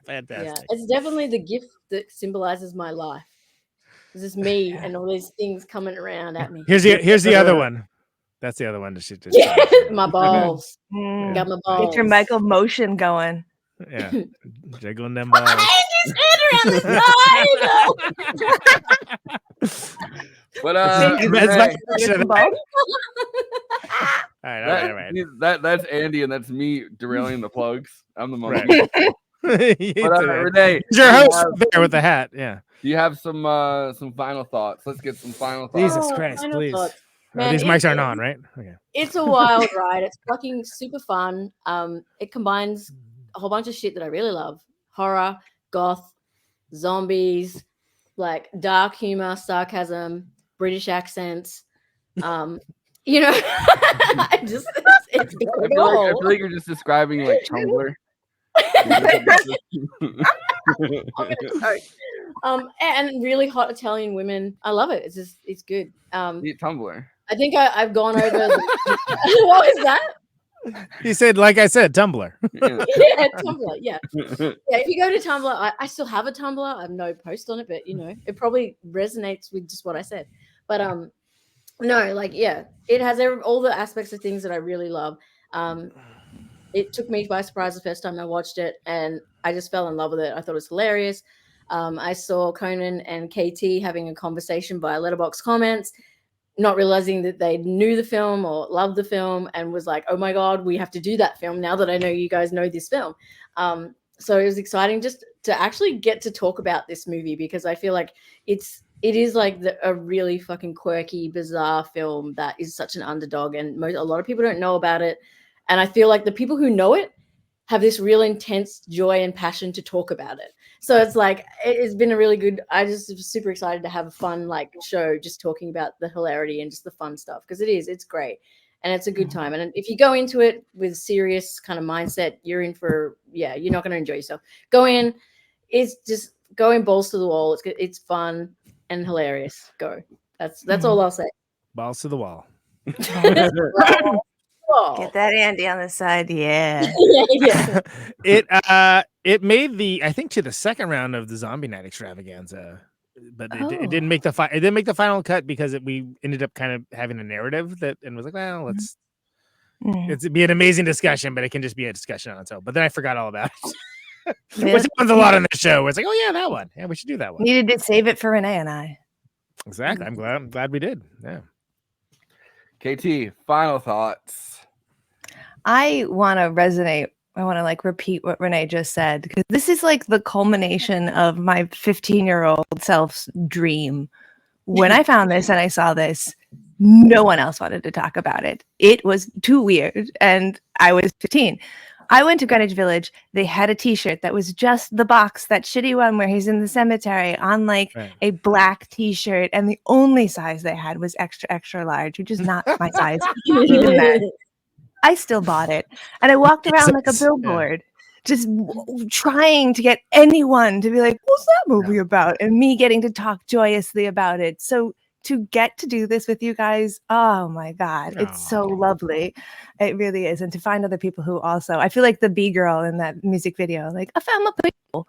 Fantastic. Yeah, it's definitely the gift that symbolizes my life. This is me and all these things coming around at me. Here's the other one. That's the other one that she just. My balls. Got my balls. Get your Michael motion going. Yeah, jiggling them balls. But that's my question. all right. That's Andy, and that's me derailing the plugs. I'm the monkey. Right. But Renee, your host there with the hat. Yeah. Do you have some final thoughts? Let's get some final thoughts. Jesus Christ, please. Man, these mics aren't on, right? Okay. It's a wild ride. It's fucking super fun. It combines a whole bunch of shit that I really love: horror, goth, zombies, like dark humor, sarcasm, British accents. It's I feel like you're just describing like Tumblr. And really hot Italian women. I love it. It's good. Eat Tumblr. I think I've gone over. What was that? He said, like I said, Tumblr. Yeah, Tumblr. Yeah. If you go to Tumblr, I still have a Tumblr. I have no post on it, but it probably resonates with just what I said. But it has all the aspects of things that I really love. It took me by surprise the first time I watched it, and I just fell in love with it. I thought it was hilarious. I saw Conan and KT having a conversation via letterbox comments, not realizing that they knew the film or loved the film, and was like, oh my God, we have to do that film now that I know you guys know this film. So it was exciting just to actually get to talk about this movie, because I feel like it is like a really fucking quirky, bizarre film that is such an underdog, and a lot of people don't know about it. And I feel like the people who know it have this real intense joy and passion to talk about it. So it's like, it's been a really good, I just was super excited to have a fun like show just talking about the hilarity and just the fun stuff, because it's great and it's a good time. And if you go into it with serious kind of mindset, you're in for, you're not going to enjoy yourself. Go in, it's just going balls to the wall. It's fun and hilarious. Go. That's all I'll say. Balls to the wall. Get that Andy on the side, yeah. It made to the second round of the Zombie Night Extravaganza, but it didn't make the it didn't make the final cut because we ended up kind of having a narrative and was like, well, let's it'd be an amazing discussion, but it can just be a discussion on its own. But then I forgot all about it. Which happens a lot on the show. Where it's like, oh yeah, that one. Yeah, we should do that one. Needed to save it for Renee and I. Exactly. I'm glad we did. Yeah. KT, final thoughts. I want to resonate I want to like repeat what Renee just said, because this is like the culmination of my 15-year-old self's dream. When I found this and I saw this, no one else wanted to talk about it. It was too weird, and I was 15. I went to Greenwich Village. They had a t-shirt that was just the box, that shitty one where he's in the cemetery, on like a black t-shirt, and the only size they had was extra, extra large, which is not my size. Even then, I still bought it. And I walked around like a billboard, just trying to get anyone to be like, what's that movie about? And me getting to talk joyously about it. So to get to do this with you guys, oh my God, it's so lovely. It really is. And to find other people who also, I feel like the B girl in that music video, like, I found my people.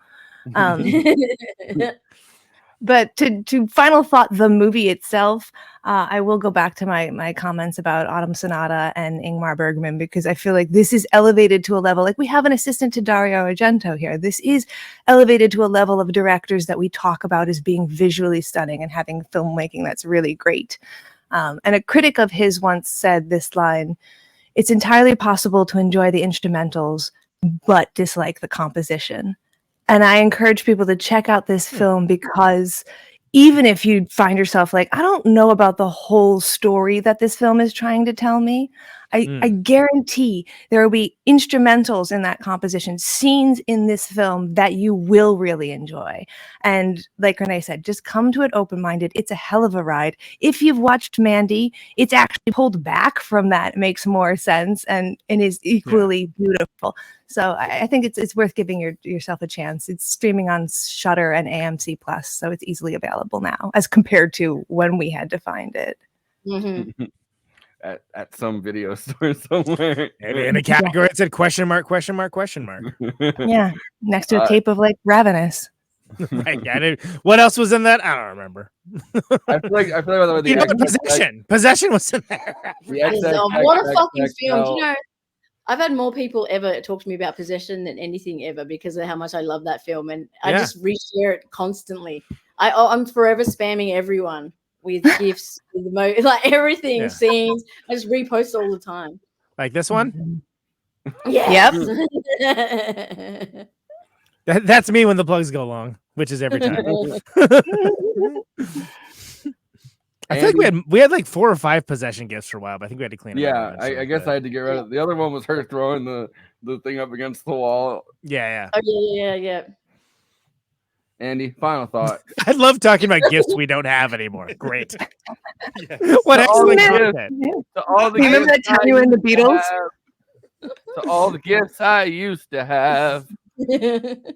But to final thought, the movie itself, I will go back to my comments about Autumn Sonata and Ingmar Bergman, because I feel like this is elevated to a level, like we have an assistant to Dario Argento here. This is elevated to a level of directors that we talk about as being visually stunning and having filmmaking that's really great. And a critic of his once said this line: "It's entirely possible to enjoy the instrumentals, but dislike the composition." And I encourage people to check out this film, because even if you find yourself like, I don't know about the whole story that this film is trying to tell me, I guarantee there will be instrumentals in that composition, scenes in this film that you will really enjoy. And like Renee said, just come to it open-minded. It's a hell of a ride. If you've watched Mandy, it's actually pulled back from that. It makes more sense and is equally beautiful. So I think it's worth giving yourself a chance. It's streaming on Shudder and AMC Plus, so it's easily available now as compared to when we had to find it. Mm-hmm. At some video store somewhere. In a category it said question mark. Yeah, next to a tape of like Ravenous. Right. What else was in that? I don't remember. I feel like the Possession was in there. What a fucking film! You know, I've had more people ever talk to me about Possession than anything ever, because of how much I love that film, and I just reshare it constantly. I'm forever spamming everyone with gifs, with like everything, scenes. I just repost all the time. Like this one? Yeah. Yep. That's me when the plugs go long, which is every time. I feel like we had like 4 or 5 possession gifts for a while, but I think we had to clean it up. Yeah, I guess I had to get rid of the other one. Was her throwing the thing up against the wall. Yeah. Oh yeah. Andy, final thought. I love talking about gifts we don't have anymore. Great. What excellent Remember that time you were in the Beatles? To all the gifts I used to have. The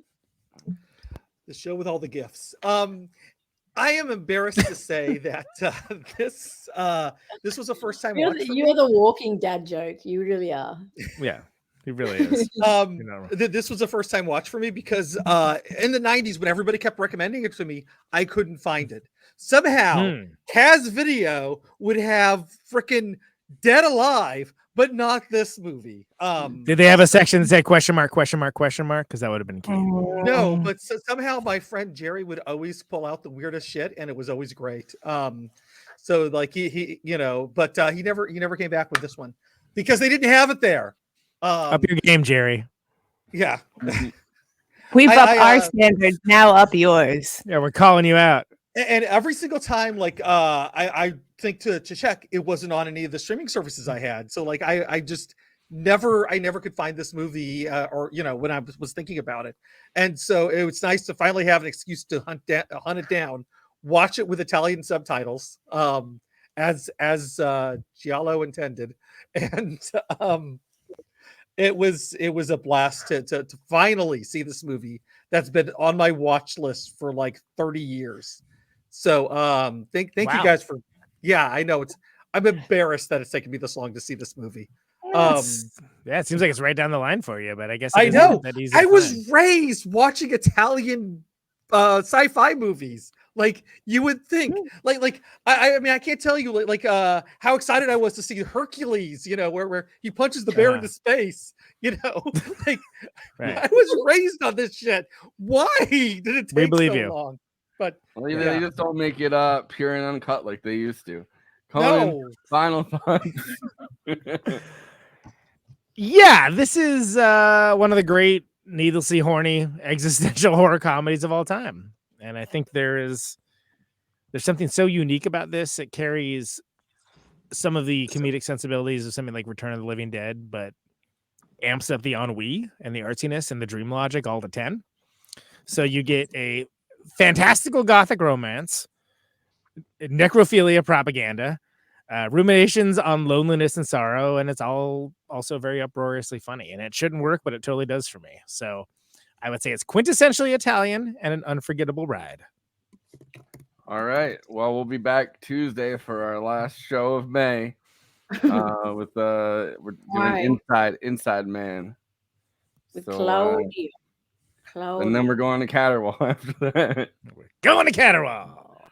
show with all the gifts. I am embarrassed to say that this was a first time watch. You're the walking dad joke. You really are. Yeah. He really is. This was a first time watch for me, because in the 90s, when everybody kept recommending it to me, I couldn't find it. Somehow, Kaz Video would have freaking Dead Alive, but not this movie. Did they have a section that said question mark? Because that would have been key. No, but somehow my friend Jerry would always pull out the weirdest shit, and it was always great. So like he but he never came back with this one because they didn't have it there. Up your game, Jerry. Yeah. We've upped our standards, now up yours. Yeah, we're calling you out. And every single time, like I think to check, it wasn't on any of the streaming services I had. So like I just never could find this movie or when I was thinking about it. And so it was nice to finally have an excuse to hunt it down, watch it with Italian subtitles, as Giallo intended. And it was a blast to finally see this movie that's been on my watch list for like 30 years. So thank you guys for I know I'm embarrassed that it's taken me this long to see this movie. It seems like it's right down the line for you, but I guess I know that easy I was raised watching Italian sci-fi movies. Like you would think, like I mean, I can't tell you like how excited I was to see Hercules, where he punches the bear into space, like right. I was raised on this shit. Why did it take so long? But they just don't make it pure and uncut like they used to. No. Final thoughts. Yeah, this is one of the great, needlessly horny existential horror comedies of all time, and I think there's something so unique about this. It carries some of the comedic sensibilities of something like Return of the Living Dead, but amps up the ennui and the artsiness and the dream logic all to 10. So you get a fantastical gothic romance, necrophilia propaganda, ruminations on loneliness and sorrow, and it's all also very uproariously funny. And it shouldn't work, but it totally does for me. So I would say it's quintessentially Italian and an unforgettable ride. All right. Well, we'll be back Tuesday for our last show of May. We're doing Inside Man. With Claudia. And then we're going to Caterwall after that. We're going to Caterwall.